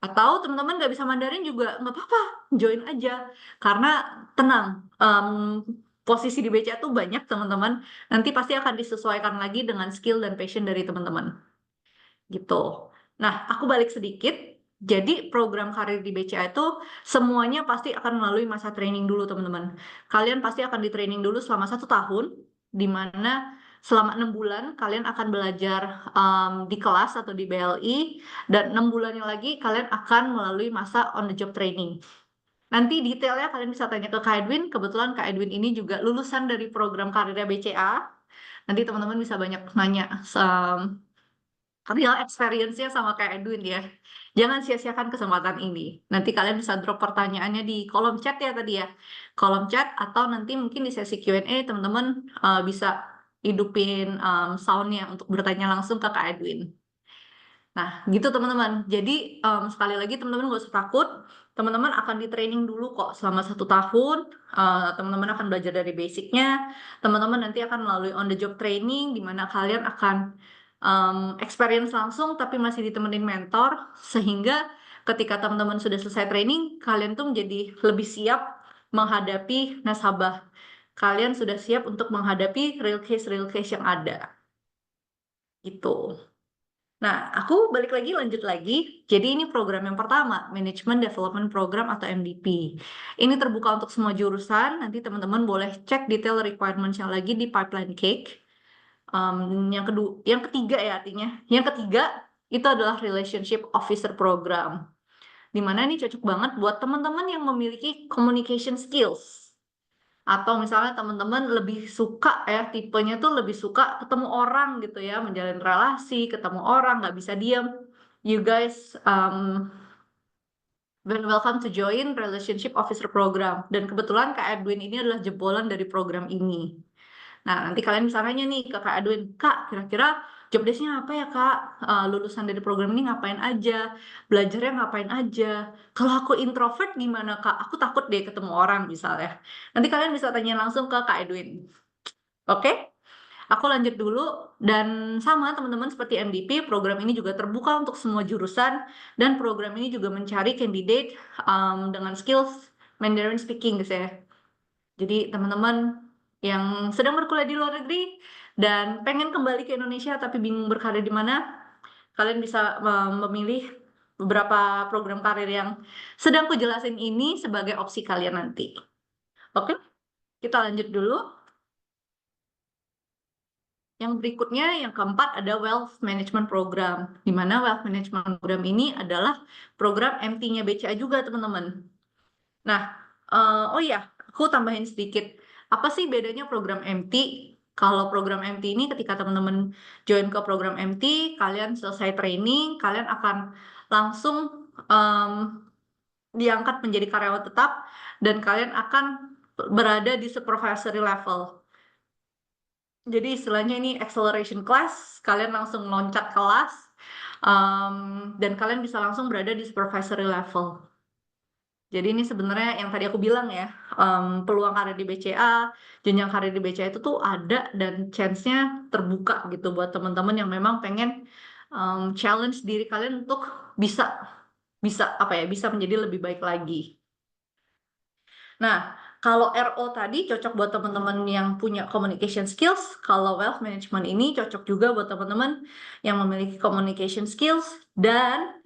E: Atau teman-teman nggak bisa Mandarin juga nggak apa-apa, join aja. Karena tenang, posisi di BCA tuh banyak teman-teman. Nanti pasti akan disesuaikan lagi dengan skill dan passion dari teman-teman. Gitu. Nah, aku balik sedikit. Jadi program karir di BCA itu semuanya pasti akan melalui masa training dulu teman-teman. Kalian pasti akan di training dulu selama 1 tahun, di mana selama 6 bulan kalian akan belajar di kelas atau di BLI, dan 6 bulannya lagi kalian akan melalui masa on the job training. Nanti detailnya kalian bisa tanya ke Kak Edwin. Kebetulan Kak Edwin ini juga lulusan dari program karirnya BCA. Nanti teman-teman bisa banyak nanya real experience-nya sama Kak Edwin ya. Jangan sia-siakan kesempatan ini. Nanti kalian bisa drop pertanyaannya di kolom chat ya tadi ya. Kolom chat, atau nanti mungkin di sesi Q&A teman-teman bisa hidupin sound-nya untuk bertanya langsung ke Kak Edwin. Nah, gitu teman-teman. Jadi sekali lagi teman-teman gak usah takut. Teman-teman akan di training dulu kok selama 1 tahun. Teman-teman akan belajar dari basicnya. Teman-teman nanti akan melalui on the job training, di mana kalian akan experience langsung tapi masih ditemenin mentor, sehingga ketika teman-teman sudah selesai training, kalian tuh menjadi lebih siap menghadapi nasabah. Kalian sudah siap untuk menghadapi real case yang ada. Gitu. Nah, aku lanjut lagi. Jadi ini program yang pertama, Management Development Program atau MDP. Ini terbuka untuk semua jurusan. Nanti teman-teman boleh cek detail requirements yang lagi di pipeline Cake. Yang ketiga ya artinya. Yang ketiga itu adalah Relationship Officer Program. Dimana ini cocok banget buat teman-teman yang memiliki communication skills. Atau misalnya teman-teman lebih suka ya, tipenya tuh lebih suka ketemu orang gitu ya, menjalin relasi, ketemu orang, nggak bisa diam. You guys very welcome to join Relationship Officer Program. Dan kebetulan Kak Edwin ini adalah jebolan dari program ini. Nah, nanti kalian bisa nanya nih ke Kak Edwin, Kak, kira-kira job desk-nya apa ya, Kak? Lulusan dari program ini ngapain aja? Belajarnya ngapain aja? Kalau aku introvert gimana, Kak? Aku takut deh ketemu orang misalnya. Nanti kalian bisa tanya langsung ke Kak Edwin. Oke? Aku lanjut dulu, dan sama teman-teman seperti MDP, program ini juga terbuka untuk semua jurusan, dan program ini juga mencari candidate dengan skills Mandarin speaking guys ya. Jadi teman-teman yang sedang berkuliah di luar negeri dan pengen kembali ke Indonesia tapi bingung berkarir di mana, kalian bisa memilih beberapa program karir yang sedang kujelasin ini sebagai opsi kalian nanti. Oke, kita lanjut dulu. Yang berikutnya, yang keempat, ada Wealth Management Program. Di mana Wealth Management Program ini adalah program MT-nya BCA juga, teman-teman. Nah, oh iya, aku tambahin sedikit. Apa sih bedanya program MT? Kalau program MT ini ketika teman-teman join ke program MT, kalian selesai training, kalian akan langsung diangkat menjadi karyawan tetap, dan kalian akan berada di supervisory level. Jadi istilahnya ini acceleration class, kalian langsung loncat kelas, dan kalian bisa langsung berada di supervisory level. Jadi ini sebenarnya yang tadi aku bilang ya, peluang karir di BCA, jenjang karir di BCA itu tuh ada dan chance-nya terbuka gitu buat teman-teman yang memang pengen challenge diri kalian untuk bisa bisa menjadi lebih baik lagi. Nah, kalau RO tadi cocok buat teman-teman yang punya communication skills, kalau wealth management ini cocok juga buat teman-teman yang memiliki communication skills dan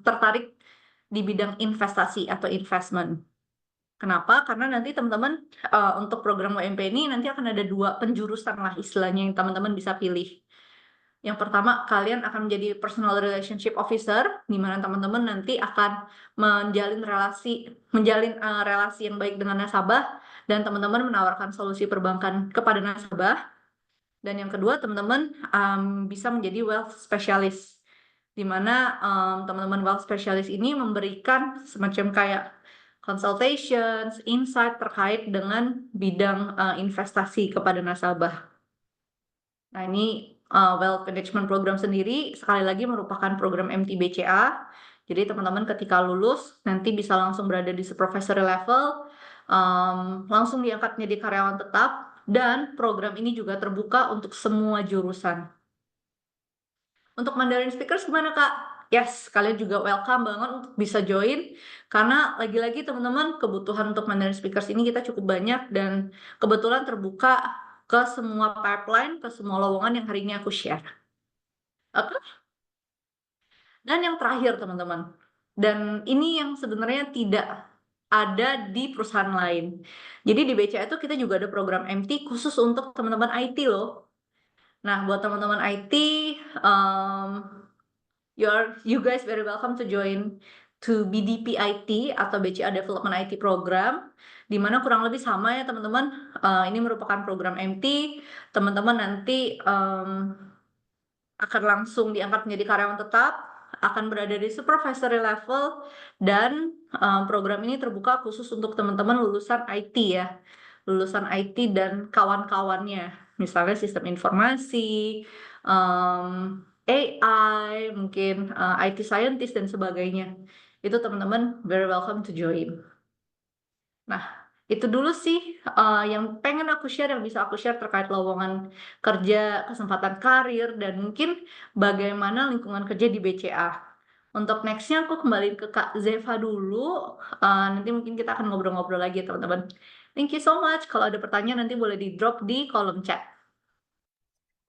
E: tertarik di bidang investasi atau investment. Kenapa? Karena nanti teman-teman untuk program WMP ini nanti akan ada 2 penjurusan lah istilahnya yang teman-teman bisa pilih. Yang pertama, kalian akan menjadi personal relationship officer, di mana teman-teman nanti akan menjalin relasi yang baik dengan nasabah, dan teman-teman menawarkan solusi perbankan kepada nasabah. Dan yang kedua, teman-teman bisa menjadi wealth specialist, di mana teman-teman wealth specialist ini memberikan semacam kayak consultations, insight terkait dengan bidang investasi kepada nasabah. Nah, ini Wealth Management Program sendiri sekali lagi merupakan program MT-BCA. Jadi teman-teman ketika lulus nanti bisa langsung berada di supervisory level, langsung diangkat menjadi karyawan tetap, dan program ini juga terbuka untuk semua jurusan. Untuk Mandarin Speakers gimana Kak? Yes, kalian juga welcome banget untuk bisa join, karena lagi-lagi teman-teman kebutuhan untuk Mandarin Speakers ini kita cukup banyak dan kebetulan terbuka ke semua pipeline, ke semua lowongan yang hari ini aku share. Oke? Dan yang terakhir teman-teman, dan ini yang sebenarnya tidak ada di perusahaan lain. Jadi di BCA itu kita juga ada program MT khusus untuk teman-teman IT loh. Nah, buat teman-teman IT, you guys very welcome to join to BDP IT atau BCA Development IT Program, di mana kurang lebih sama ya teman-teman. Ini merupakan program MT, teman-teman nanti akan langsung diangkat menjadi karyawan tetap, akan berada di supervisory level, dan program ini terbuka khusus untuk teman-teman lulusan IT ya, lulusan IT dan kawan-kawannya, misalnya sistem informasi, AI, mungkin IT scientist dan sebagainya. Itu teman-teman very welcome to join. Nah, itu dulu sih yang pengen aku share, yang bisa aku share terkait lowongan kerja, kesempatan karir, dan mungkin bagaimana lingkungan kerja di BCA. Untuk nextnya aku kembali ke Kak Zeva dulu, nanti mungkin kita akan ngobrol-ngobrol lagi ya teman-teman. Thank you so much, kalau ada pertanyaan nanti boleh di drop di kolom chat.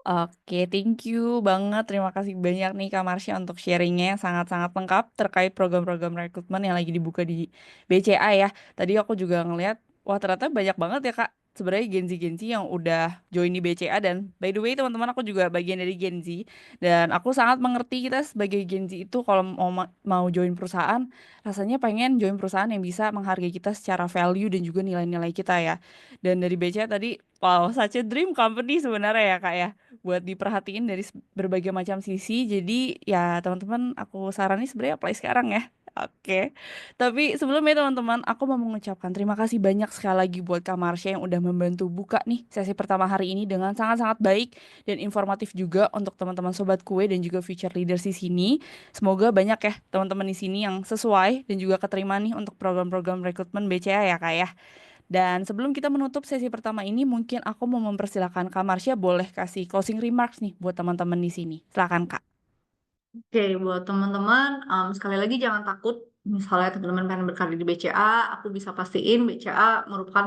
D: Oke, thank you banget. Terima kasih banyak nih Kak Marsha untuk sharingnya yang sangat-sangat lengkap terkait program-program rekrutmen yang lagi dibuka di BCA ya. Tadi aku juga ngeliat, wah ternyata banyak banget ya Kak. Sebenarnya Gen Z yang udah join di BCA, dan by the way teman-teman aku juga bagian dari Gen Z, dan aku sangat mengerti kita sebagai Gen Z itu kalau mau join perusahaan rasanya pengen join perusahaan yang bisa menghargai kita secara value dan juga nilai-nilai kita ya. Dan dari BCA tadi, wow, such a dream company sebenarnya ya Kak ya, buat diperhatiin dari berbagai macam sisi. Jadi ya teman-teman aku saranin sebenarnya apply sekarang ya. Oke. Tapi sebelumnya teman-teman, aku mau mengucapkan terima kasih banyak sekali lagi buat Kak Marsha yang udah membantu buka nih sesi pertama hari ini dengan sangat-sangat baik dan informatif juga untuk teman-teman sobat kue dan juga future leaders di sini. Semoga banyak ya teman-teman di sini yang sesuai dan juga keterima nih untuk program-program rekrutmen BCA ya Kak ya. Dan sebelum kita menutup sesi pertama ini, mungkin aku mau mempersilahkan Kak Marsha boleh kasih closing remarks nih buat teman-teman di sini. Silakan Kak.
E: Oke, buat teman-teman, sekali lagi jangan takut. Misalnya teman-teman pengen berkarir di BCA, aku bisa pastiin BCA merupakan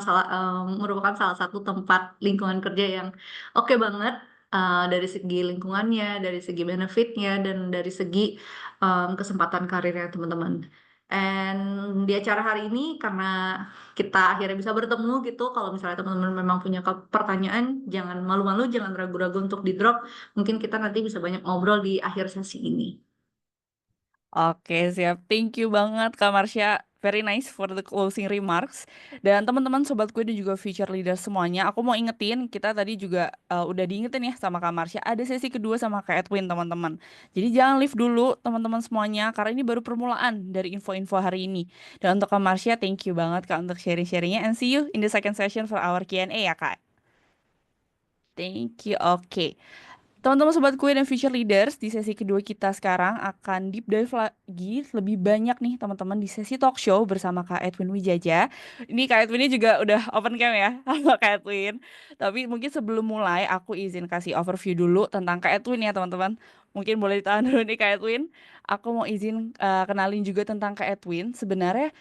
E: salah satu tempat lingkungan kerja yang oke banget dari segi lingkungannya, dari segi benefitnya, dan dari segi kesempatan karirnya teman-teman. And di acara hari ini karena kita akhirnya bisa bertemu gitu, kalau misalnya teman-teman memang punya pertanyaan, jangan malu-malu, jangan ragu-ragu untuk di-drop. Mungkin kita nanti bisa banyak ngobrol di akhir sesi ini.
D: Oke, siap. Thank you banget Kak Marsha. Very nice for the closing remarks. Dan teman-teman sobatku dan juga future leader semuanya, aku mau ingetin, kita tadi juga udah diingetin ya sama Kak Marsha, ada sesi kedua sama Kak Edwin teman-teman. Jadi jangan leave dulu teman-teman semuanya, karena ini baru permulaan dari info-info hari ini. Dan untuk Kak Marsha, thank you banget Kak untuk sharing-sharingnya. And see you in the second session for our Q&A ya Kak. Thank you. Oke. Teman-teman sobat kue dan future leaders, di sesi kedua kita sekarang akan deep dive lagi lebih banyak nih teman-teman di sesi talk show bersama Kak Edwin Wijaja. Ini Kak Edwin ini juga udah open cam ya sama Kak Edwin. Tapi mungkin sebelum mulai aku izin kasih overview dulu tentang Kak Edwin ya teman-teman. Mungkin boleh ditahan dulu nih Kak Edwin. Aku mau izin kenalin juga tentang Kak Edwin. Sebenarnya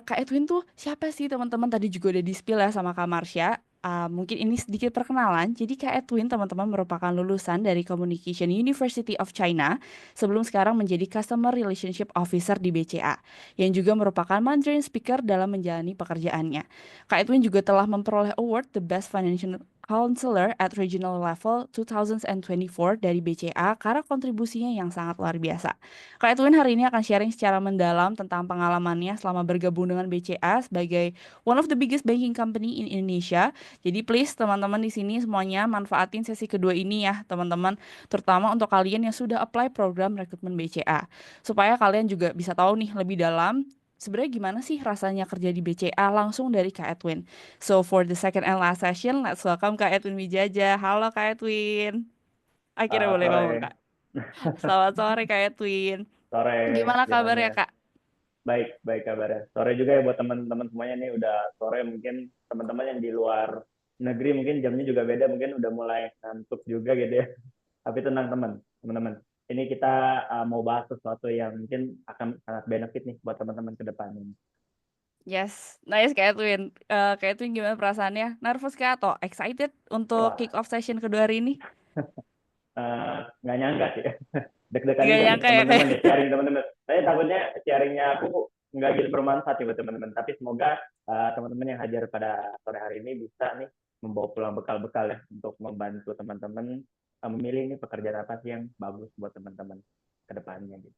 D: Kak Edwin tuh siapa sih teman-teman? Tadi juga udah di-spill ya sama Kak Marsha. Mungkin ini sedikit perkenalan. Jadi Kak Edwin teman-teman merupakan lulusan dari Communication University of China sebelum sekarang menjadi Customer Relationship Officer di BCA yang juga merupakan Mandarin speaker dalam menjalani pekerjaannya. Kak Edwin juga telah memperoleh award The Best Financial Counselor at Regional Level 2024 dari BCA karena kontribusinya yang sangat luar biasa. Kak Edwin hari ini akan sharing secara mendalam tentang pengalamannya selama bergabung dengan BCA sebagai one of the biggest banking company in Indonesia. Jadi please teman-teman di sini semuanya manfaatin sesi kedua ini ya teman-teman, terutama untuk kalian yang sudah apply program rekrutmen BCA supaya kalian juga bisa tahu nih lebih dalam sebenarnya gimana sih rasanya kerja di BCA langsung dari Kak Edwin. So for the second and last session, let's welcome Kak Edwin Wijaja. Halo Kak Edwin. Akhirnya boleh ngomong
H: Sore,
D: Kak. Selamat sore Kak Edwin.
H: sore
D: Gimana kabarnya
H: semuanya.
D: Kak?
H: Baik, baik kabarnya. Sore juga ya buat teman-teman semuanya nih udah sore, mungkin teman-teman yang di luar negeri mungkin jamnya juga beda, mungkin udah mulai ngantuk juga gitu ya. Tapi tenang teman-teman. Ini kita mau bahas sesuatu yang mungkin akan sangat benefit nih buat teman-teman ke depan ini.
D: Yes, nice Kak Edwin. Kak Edwin gimana perasaannya? Nervous kah atau excited untuk
H: Wah,
D: kick off session kedua hari ini?
H: nggak nyangka sih. Deg-degan
D: Gak
H: juga nih
D: nyangka ya
H: teman-teman
D: kayak.
H: nih, sharing teman-teman. Saya takutnya sharingnya aku nggak gitu bermanfaat nih buat teman-teman. Tapi semoga teman-teman yang hadir pada sore hari ini bisa nih membawa pulang bekal-bekal ya untuk membantu teman-teman memilih nih pekerjaan apa sih yang bagus buat teman-teman ke depannya gitu.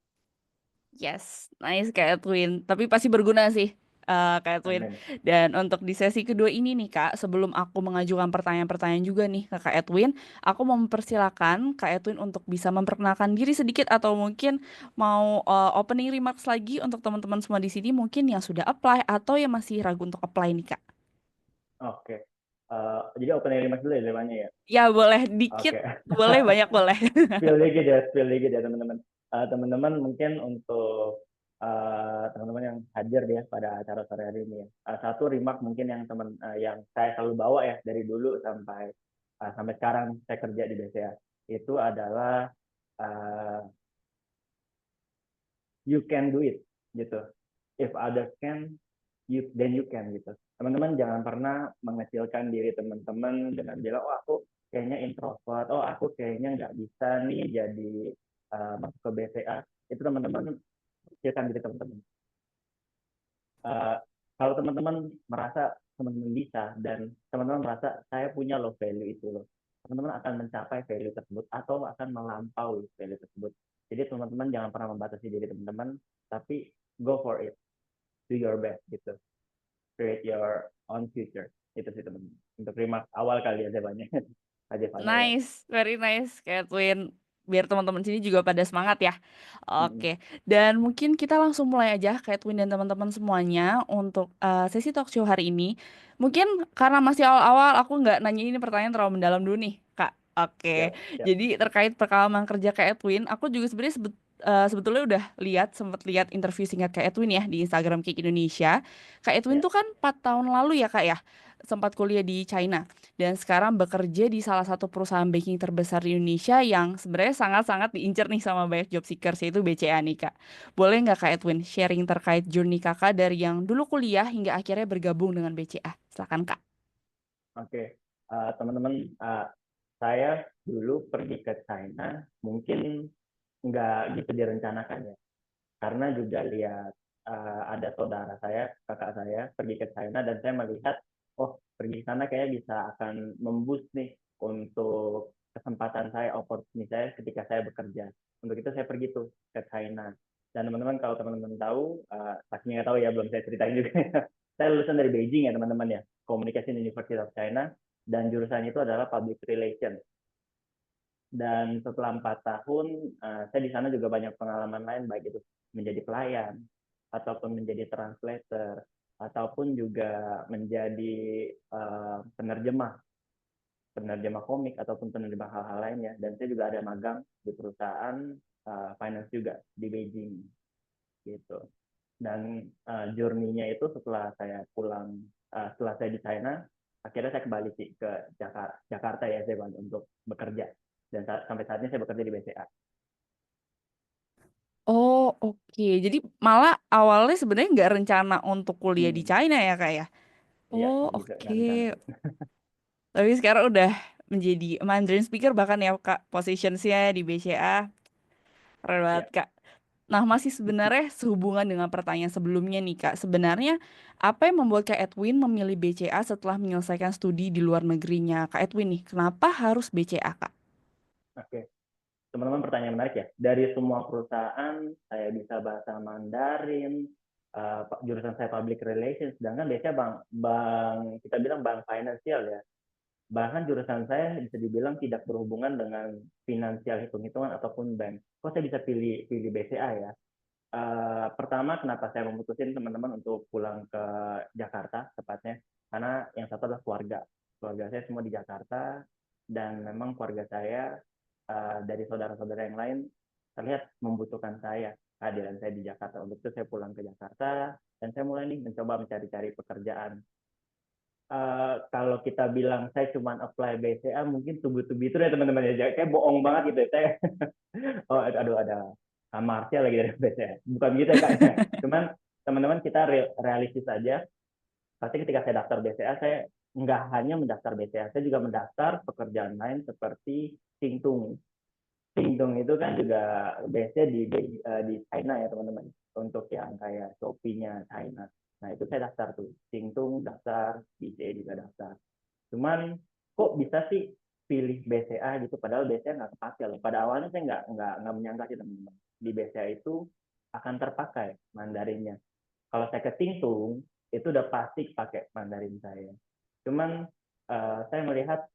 D: Yes, nice Kak Edwin. Tapi pasti berguna sih Kak Edwin.
H: Amin.
D: Dan untuk di sesi kedua ini nih Kak, sebelum aku mengajukan pertanyaan-pertanyaan juga nih ke Kak Edwin, aku mau mempersilakan Kak Edwin untuk bisa memperkenalkan diri sedikit atau mungkin mau opening remarks lagi untuk teman-teman semua di sini mungkin yang sudah apply atau yang masih ragu untuk apply nih Kak.
H: Oke. Jadi opening remarks dulu ya temanya ya.
D: Ya boleh dikit,
H: Oke.
D: boleh banyak boleh.
H: Spill dikit ya teman-teman. Teman-teman mungkin untuk teman-teman yang hadir ya pada acara sore hari ini ya. Satu remark mungkin yang yang saya selalu bawa ya dari dulu sampai sekarang saya kerja di BCA itu adalah you can do it gitu. If others can, then you can gitu. Teman-teman jangan pernah mengecilkan diri teman-teman dengan bilang, oh aku kayaknya introvert, oh aku kayaknya nggak bisa nih jadi masuk ke BCA. Itu teman-teman kecilkan diri teman-teman. Kalau teman-teman merasa teman-teman bisa dan teman-teman merasa saya punya low value itu loh, teman-teman akan mencapai value tersebut atau akan melampaui value tersebut. Jadi teman-teman jangan pernah membatasi diri teman-teman, tapi go for it, do your best gitu, create your own future. Itu sih teman-teman. Untuk remark awal kali aja banyak aja Pak.
D: Nice, very nice Kak Edwin. Biar teman-teman sini juga pada semangat ya. Oke, dan mungkin kita langsung mulai aja Kak Edwin dan teman-teman semuanya untuk sesi talk show hari ini. Mungkin karena masih awal-awal aku nggak nanya ini pertanyaan terlalu mendalam dulu nih Kak. Oke,
H: Siap.
D: jadi terkait pengalaman kerja Kak Edwin, aku juga sebenarnya sebetulnya udah sempat lihat interview singkat Kak Edwin ya di Instagram Cake Indonesia. Kak Edwin
H: Ya.
D: tuh kan 4 tahun lalu ya Kak ya, sempat kuliah di China. Dan sekarang bekerja di salah satu perusahaan banking terbesar di Indonesia yang sebenarnya sangat-sangat diincar nih sama banyak job seekers, yaitu BCA nih Kak. Boleh nggak Kak Edwin sharing terkait journey Kakak dari yang dulu kuliah hingga akhirnya bergabung dengan BCA? Silakan Kak.
H: Oke, teman-teman, saya dulu pergi ke China mungkin nggak gitu direncanakan ya, karena juga lihat ada saudara saya, kakak saya pergi ke China dan saya melihat, oh pergi ke sana kayak bisa akan memboost nih untuk kesempatan saya, opportunity saya ketika saya bekerja. Untuk itu saya pergi tuh ke China. Dan teman-teman kalau teman-teman tahu, pasti nggak tahu ya, belum saya ceritain juga. Saya lulusan dari Beijing ya teman-teman ya, Communication University of China, dan jurusannya itu adalah Public Relations. Dan setelah 4 tahun, saya di sana juga banyak pengalaman lain, baik itu menjadi pelayan, ataupun menjadi translator, ataupun juga menjadi penerjemah komik, ataupun penerjemah hal-hal lainnya. Dan saya juga ada magang di perusahaan finance juga di Beijing, gitu. Dan journey-nya itu setelah saya pulang, setelah saya di China, akhirnya saya kembali sih ke Jakarta ya, saya untuk bekerja. Dan sampai saat ini saya bekerja di BCA.
D: Oh oke, jadi malah awalnya sebenarnya nggak rencana untuk kuliah di
H: Hmm,
D: China ya Kak ya?
H: iya,
D: Oh
H: gitu, nggak rencana.
D: oke, tapi sekarang udah menjadi Mandarin speaker bahkan ya Kak, posisionsnya di BCA. Keren banget
H: Ya,
D: Kak. Nah masih sebenarnya sehubungan dengan pertanyaan sebelumnya nih Kak, sebenarnya apa yang membuat Kak Edwin memilih BCA setelah menyelesaikan studi di luar negerinya? Kak Edwin nih, kenapa harus BCA Kak?
H: oke. Teman-teman, pertanyaan menarik ya. Dari semua perusahaan, saya bisa bahasa Mandarin, jurusan saya public relations, sedangkan biasanya kita bilang bank finansial ya. Bahkan jurusan saya bisa dibilang tidak berhubungan dengan finansial hitung-hitungan ataupun bank. Kok saya bisa pilih pilih BCA ya? Pertama, kenapa saya memutusin teman-teman untuk pulang ke Jakarta tepatnya? Karena yang satu adalah keluarga. Keluarga saya semua di Jakarta, dan memang keluarga saya dari saudara-saudara yang lain terlihat membutuhkan saya, kehadiran saya di Jakarta. Untuk itu saya pulang ke Jakarta dan saya mulai nih mencoba mencari-cari pekerjaan. Kalau kita bilang saya cuma apply BCA, mungkin tubuh-tubuh itu ya teman-teman ya, kayak bohong banget gitu ya. Saya oh aduh, ada Marsha lagi dari BCA, bukan gitu ya Kak. Cuman teman-teman, kita realistis saja. Pasti ketika saya daftar BCA, saya nggak hanya mendaftar BCA, saya juga mendaftar pekerjaan lain seperti Singtung. Singtung itu kan juga base-nya di China ya teman-teman, untuk yang kayak Shopee-nya China. Nah itu saya daftar tuh, Singtung daftar, BCA juga daftar. Cuman kok bisa sih pilih BCA gitu, padahal BCA nggak kepake loh. Pada awalnya saya nggak menyangka sih teman-teman, di BCA itu akan terpakai Mandarinnya. Kalau saya ke Singtung, itu udah pasti pakai Mandarin saya. Cuman saya melihat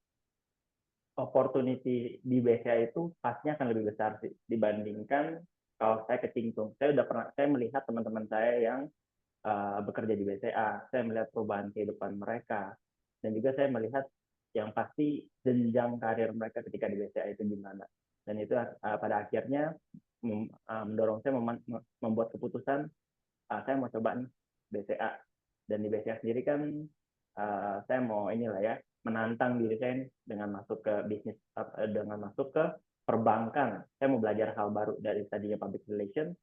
H: opportunity di BCA itu pastinya akan lebih besar sih dibandingkan kalau saya ke Singtung. Saya melihat teman-teman saya yang bekerja di BCA, saya melihat perubahan kehidupan mereka, dan juga saya melihat yang pasti jenjang karir mereka ketika di BCA itu gimana. Dan itu pada akhirnya mendorong saya membuat keputusan, saya mau coba nih BCA. Dan di BCA sendiri kan saya mau inilah ya, menantang diri saya dengan masuk ke bisnis, dengan masuk ke perbankan. Saya mau belajar hal baru dari tadinya public relation,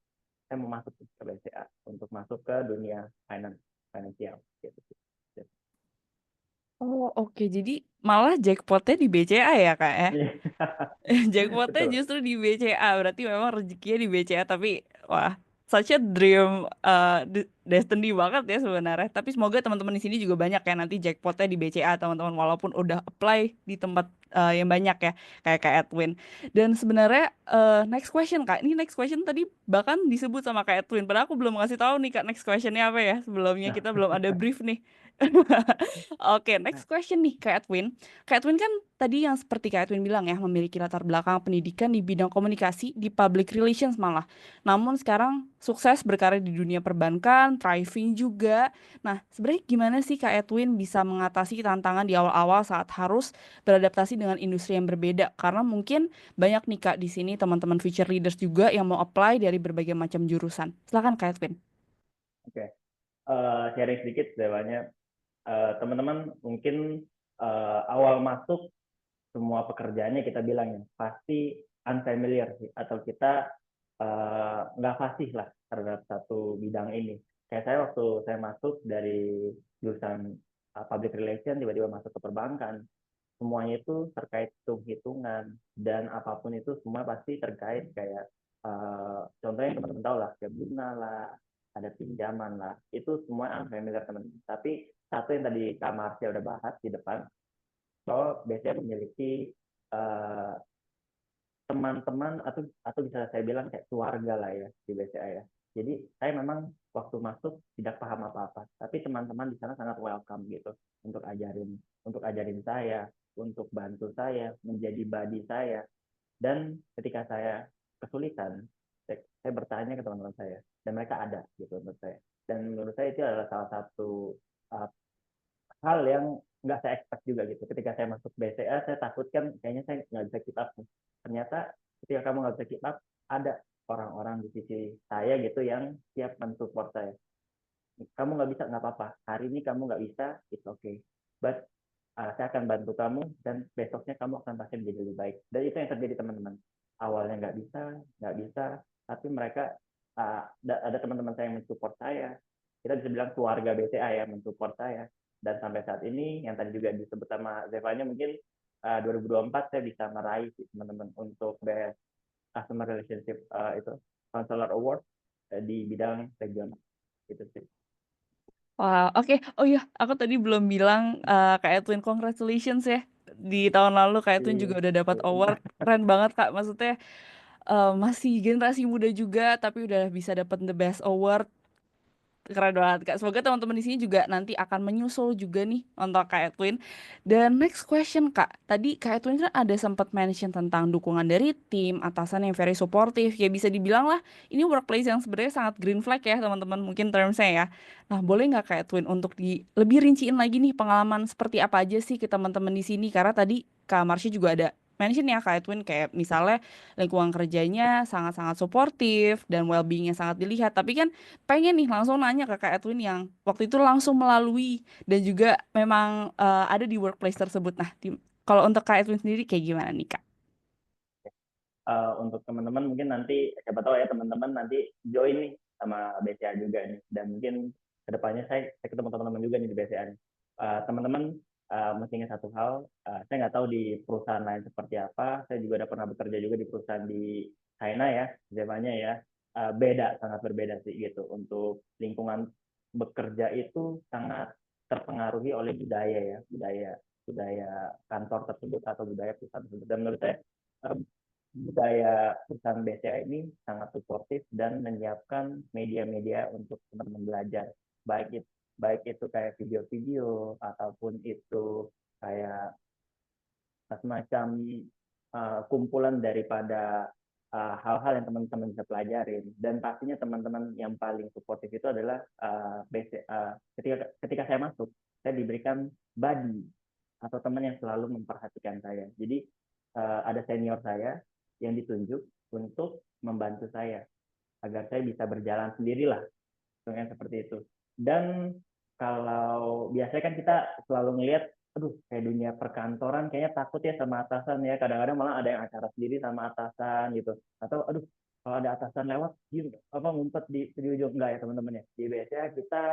H: saya mau masuk ke BCA untuk masuk ke dunia finansial. Gitu.
D: Oh oke, jadi malah jackpotnya di BCA ya Kak ya? Jackpotnya
H: Betul.
D: justru di BCA, berarti memang rezekinya di BCA, tapi wah, such a dream, destiny banget ya sebenarnya. Tapi semoga teman-teman di sini juga banyak ya nanti jackpotnya di BCA teman-teman, walaupun udah apply di tempat yang banyak ya, kayak Kak Edwin. Dan sebenarnya next question Kak, ini next question tadi bahkan disebut sama Kak Edwin, padahal aku belum ngasih tahu nih Kak next questionnya apa ya. Sebelumnya kita belum ada brief nih. Oke, next question nih Kak Edwin. Kak Edwin kan tadi yang seperti Kak Edwin bilang ya, memiliki latar belakang pendidikan di bidang komunikasi, di public relations malah. Namun sekarang sukses berkarir di dunia perbankan, thriving juga. Nah, sebenarnya gimana sih Kak Edwin bisa mengatasi tantangan di awal-awal saat harus beradaptasi dengan industri yang berbeda? Karena mungkin banyak nih Kak di sini teman-teman future leaders juga yang mau apply dari berbagai macam jurusan. Silakan Kak Edwin.
H: Oke, sharing sedikit sebenarnya. Teman-teman mungkin awal masuk semua pekerjaannya kita bilang ya pasti unfamiliar sih, atau kita nggak fasih lah terhadap satu bidang ini. Kayak saya waktu saya masuk dari jurusan public relation tiba-tiba masuk ke perbankan, semuanya itu terkait hitung-hitungan, dan apapun itu semua pasti terkait kayak contohnya teman-teman tahu lah kayak bunga lah, ada pinjaman lah, itu semua unfamiliar teman-teman. Tapi satu yang tadi Kak Marsha udah bahas di depan, bahwa BCA memiliki teman-teman atau bisa saya bilang kayak keluarga lah ya di BCA ya. Jadi saya memang waktu masuk tidak paham apa-apa, tapi teman-teman di sana sangat welcome gitu untuk ajarin saya, untuk bantu saya, menjadi buddy saya. Dan ketika saya kesulitan, saya bertanya ke teman-teman saya, dan mereka ada gitu menurut saya. Dan menurut saya itu adalah salah satu hal yang nggak saya expect juga gitu. Ketika saya masuk BCA, saya takutkan kayaknya saya nggak bisa keep up. Ternyata ketika kamu nggak bisa keep up, ada orang-orang di sisi saya gitu yang siap mensupport saya. Kamu nggak bisa, nggak apa-apa. Hari ini kamu nggak bisa, it's okay. But saya akan bantu kamu, dan besoknya kamu akan pasti menjadi lebih baik. Dan itu yang terjadi teman-teman. Awalnya nggak bisa, tapi mereka ada teman-teman saya yang mensupport saya. Kita bisa bilang keluarga BCA ya mensupport saya. Dan sampai saat ini yang tadi juga disebut sama Zevanya, mungkin 2024 saya bisa meraih teman-teman untuk Best Customer Relationship itu Counselor Award di bidang regional itu sih.
D: Wah, oke. Oh iya, aku tadi belum bilang Kak Edwin congratulations ya. Di tahun lalu Kak Edwin juga udah dapat award. Keren banget Kak. Maksudnya masih generasi muda juga tapi udah bisa dapat the best award. Keren banget Kak. Semoga teman-teman di sini juga nanti akan menyusul juga nih untuk Kak Edwin. Dan next question Kak. Tadi Kak Edwin kan ada sempat mention tentang dukungan dari tim, atasan yang very supportive. Ya bisa dibilang lah ini workplace yang sebenarnya sangat green flag ya teman-teman mungkin termsnya ya. Nah boleh nggak Kak Edwin untuk lebih rinciin lagi nih pengalaman seperti apa aja sih ke teman-teman di sini. Karena tadi Kak Marsha juga ada mention ya Kak Edwin kayak misalnya lingkungan kerjanya sangat-sangat suportif dan well-beingnya sangat dilihat. Tapi kan pengen nih langsung nanya ke Kak Edwin yang waktu itu langsung melalui dan juga memang ada di workplace tersebut. Nah, kalau untuk Kak Edwin sendiri kayak gimana nih Kak?
H: Untuk teman-teman mungkin nanti siapa tahu ya teman-teman nanti join nih sama BCA juga nih, dan mungkin kedepannya saya ketemu teman-teman juga nih di BCA nih. Teman-teman mesti ingat satu hal, saya nggak tahu di perusahaan lain seperti apa, saya juga udah pernah bekerja juga di perusahaan di China ya, Jepangnya ya, beda, sangat berbeda sih gitu. Untuk lingkungan bekerja itu sangat terpengaruhi oleh budaya ya, budaya kantor tersebut atau budaya perusahaan tersebut. Dan menurut saya budaya perusahaan BCA ini sangat suportif dan menyiapkan media-media untuk teman-teman belajar, baik itu kayak video-video ataupun itu kayak semacam kumpulan daripada hal-hal yang teman-teman bisa pelajarin. Dan pastinya teman-teman yang paling suportif itu adalah ketika saya masuk, saya diberikan buddy atau teman yang selalu memperhatikan saya. Jadi ada senior saya yang ditunjuk untuk membantu saya agar saya bisa berjalan sendirilah dengan seperti itu. Dan kalau biasanya kan kita selalu ngelihat, aduh kayak dunia perkantoran kayaknya takut ya sama atasan ya, kadang-kadang malah ada yang acara sendiri sama atasan gitu, atau aduh kalau ada atasan lewat ngumpet di ujung. Enggak ya teman-teman ya, di BCA kita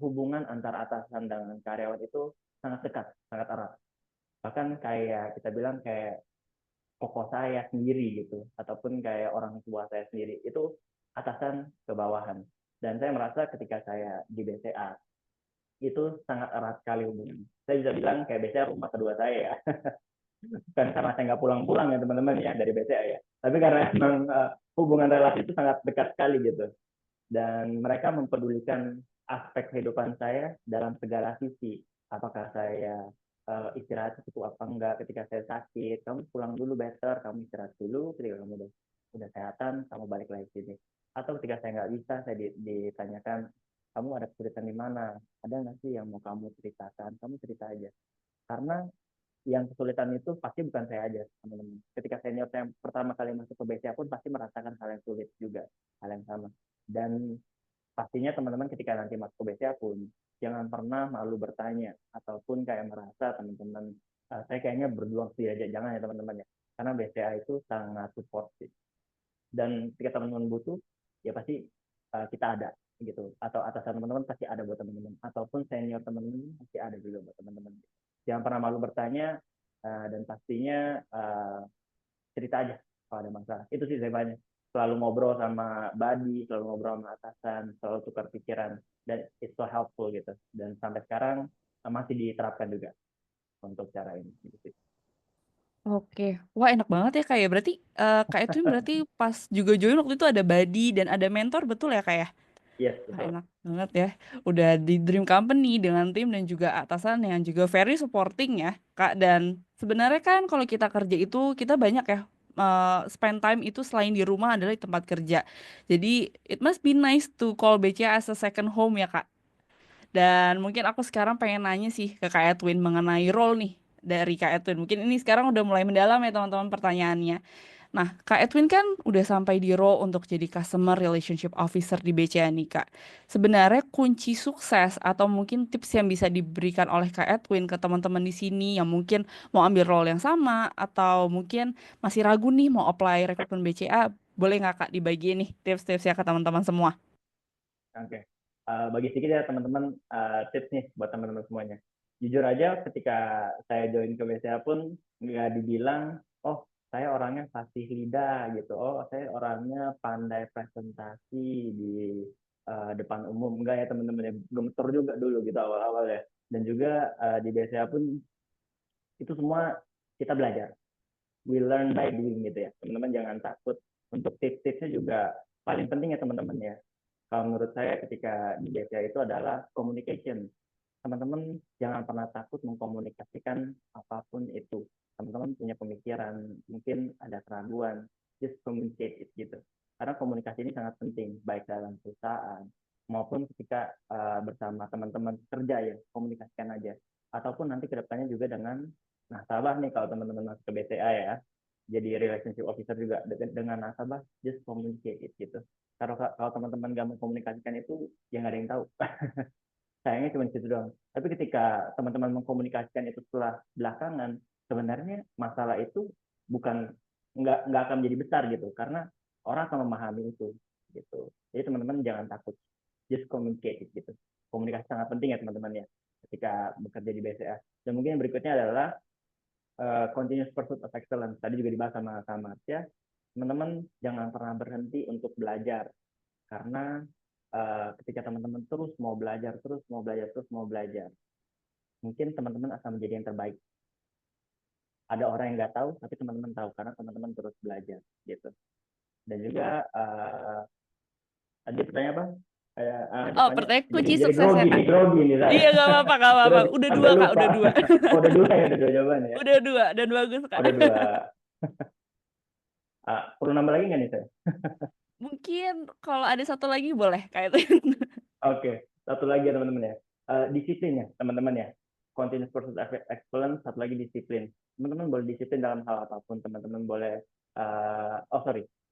H: hubungan antara atasan dengan karyawan itu sangat dekat, sangat erat, bahkan kayak kita bilang kayak koko saya sendiri gitu, ataupun kayak orang tua saya sendiri, itu atasan ke bawahan. Dan saya merasa ketika saya di BCA itu sangat erat sekali hubungan. Saya bisa bilang kayak BCA rumah kedua saya ya. Bukan karena saya nggak pulang-pulang ya teman-teman ya dari BCA ya, tapi karena memang hubungan relasi itu sangat dekat sekali gitu. Dan mereka mempedulikan aspek kehidupan saya dalam segala sisi. Apakah saya istirahat cukup apa enggak ketika saya sakit, kamu pulang dulu better, kamu istirahat dulu, ketika kamu udah sehatan, kamu balik lagi sini. Atau ketika saya nggak bisa, saya ditanyakan, kamu ada kesulitan di mana? Ada nggak sih yang mau kamu ceritakan? Kamu cerita aja. Karena yang kesulitan itu pasti bukan saya aja, teman-teman. Ketika senior saya yang pertama kali masuk ke BCA pun pasti merasakan hal yang sulit juga, hal yang sama. Dan pastinya teman-teman ketika nanti masuk ke BCA pun jangan pernah malu bertanya ataupun kayak merasa teman-teman saya kayaknya berjuang sendiri aja, jangan ya teman-teman ya, karena BCA itu sangat supportif dan ketika teman-teman butuh ya pasti kita ada gitu, atau atasan teman-teman pasti ada buat teman-teman, ataupun senior teman-teman pasti ada juga buat teman-teman. Jangan pernah malu bertanya dan pastinya cerita aja kalau ada masalah. Itu sih saya banyak. Selalu ngobrol sama buddy, selalu ngobrol sama atasan, selalu tukar pikiran, dan it's so helpful gitu. Dan sampai sekarang masih diterapkan juga untuk cara ini. Gitu.
D: Oke, wah enak banget ya Kak ya. Berarti Kak Edwin berarti pas juga join waktu itu ada buddy dan ada mentor, betul ya Kak ya?
H: Yes,
D: Wah,
H: betul.
D: enak banget ya. Udah di Dream Company dengan tim dan juga atasan yang juga very supporting ya, Kak. Dan sebenarnya kan kalau kita kerja itu kita banyak ya spend time itu selain di rumah adalah di tempat kerja. Jadi it must be nice to call BCA as a second home ya, Kak. Dan mungkin aku sekarang pengen nanya sih ke Kak Edwin mengenai role nih dari Kak Edwin. Mungkin ini sekarang udah mulai mendalam ya teman-teman pertanyaannya. Nah, Kak Edwin kan udah sampai di role untuk jadi Customer Relationship Officer di BCA nih, Kak. Sebenarnya kunci sukses atau mungkin tips yang bisa diberikan oleh Kak Edwin ke teman-teman di sini yang mungkin mau ambil role yang sama atau mungkin masih ragu nih mau apply rekrutmen BCA, boleh nggak Kak dibagiin nih tips-tipsnya ke teman-teman semua?
H: Oke. Bagi sedikit ya teman-teman tips nih buat teman-teman semuanya. Jujur aja ketika saya join ke BCA pun nggak dibilang, oh saya orangnya fasih lidah gitu, oh saya orangnya pandai presentasi di depan umum. Enggak ya teman-teman ya, gemeter juga dulu gitu awal-awal ya. Dan juga di BCA pun itu semua kita belajar. We learn by doing gitu ya. Teman-teman jangan takut. Untuk tips-tipsnya juga paling penting ya teman-teman ya. Kalau menurut saya ketika di BCA itu adalah communication. Teman-teman jangan pernah takut mengkomunikasikan apapun itu. Teman-teman punya pemikiran, mungkin ada keraguan, just communicate it gitu. Karena komunikasi ini sangat penting, baik dalam perusahaan maupun ketika bersama teman-teman kerja ya, komunikasikan aja. Ataupun nanti kedepannya juga dengan nasabah nih kalau teman-teman masuk ke BCA ya, jadi relationship officer juga dengan nasabah, just communicate it gitu. Kalau teman-teman nggak mengkomunikasikan itu, ya nggak ada yang tahu. Sayangnya cuma situ doang. Tapi ketika teman-teman mengkomunikasikan itu setelah belakangan, sebenarnya masalah itu bukan nggak akan menjadi besar gitu, karena orang akan memahami itu gitu. Jadi teman-teman jangan takut, just communicate it, gitu. Komunikasi sangat penting ya teman-teman ya, ketika bekerja di BCA. Dan mungkin yang berikutnya adalah continuous pursuit of excellence. Tadi juga dibahas sama Marsha. Teman-teman jangan pernah berhenti untuk belajar, karena ketika teman-teman terus mau belajar, mungkin teman-teman akan menjadi yang terbaik. Ada orang yang nggak tahu, tapi teman-teman tahu karena teman-teman terus belajar, gitu. Dan juga tadi pertanyaan apa?
D: Oh, pertanyaan kunci
H: Jadi
D: suksesnya Kak.
H: grogi nih saya.
D: Iya nggak apa-apa, nggak apa-apa. Udah dua Kak, udah dua.
H: Oh, udah dua ya, udah dua jawaban ya.
D: Udah dua dan bagus Kak.
H: Udah dua. Perlu nambah lagi nggak nih saya?
D: Mungkin kalau ada satu lagi boleh Kak itu.
H: Oke, satu lagi ya teman-teman ya. Disiplin ya teman-teman ya. Continuous pursuit of excellence, satu lagi disiplin. Teman-teman boleh disiplin dalam hal apapun. Teman-teman boleh,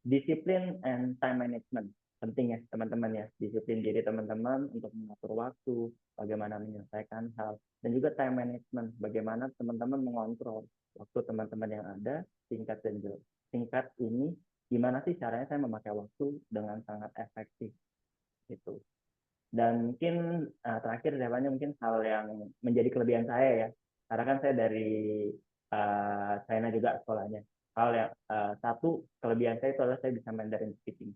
H: disiplin and time management. Penting ya teman-teman ya. Disiplin diri teman-teman untuk mengatur waktu, bagaimana menyelesaikan hal. Dan juga time management, bagaimana teman-teman mengontrol waktu teman-teman yang ada, singkat dan jelas. Singkat ini, gimana sih caranya saya memakai waktu dengan sangat efektif. Gitu. Dan mungkin terakhir jawabannya mungkin hal yang menjadi kelebihan saya ya, karena kan saya dari China juga sekolahnya. Hal yang satu kelebihan saya itu adalah saya bisa Mandarin speaking,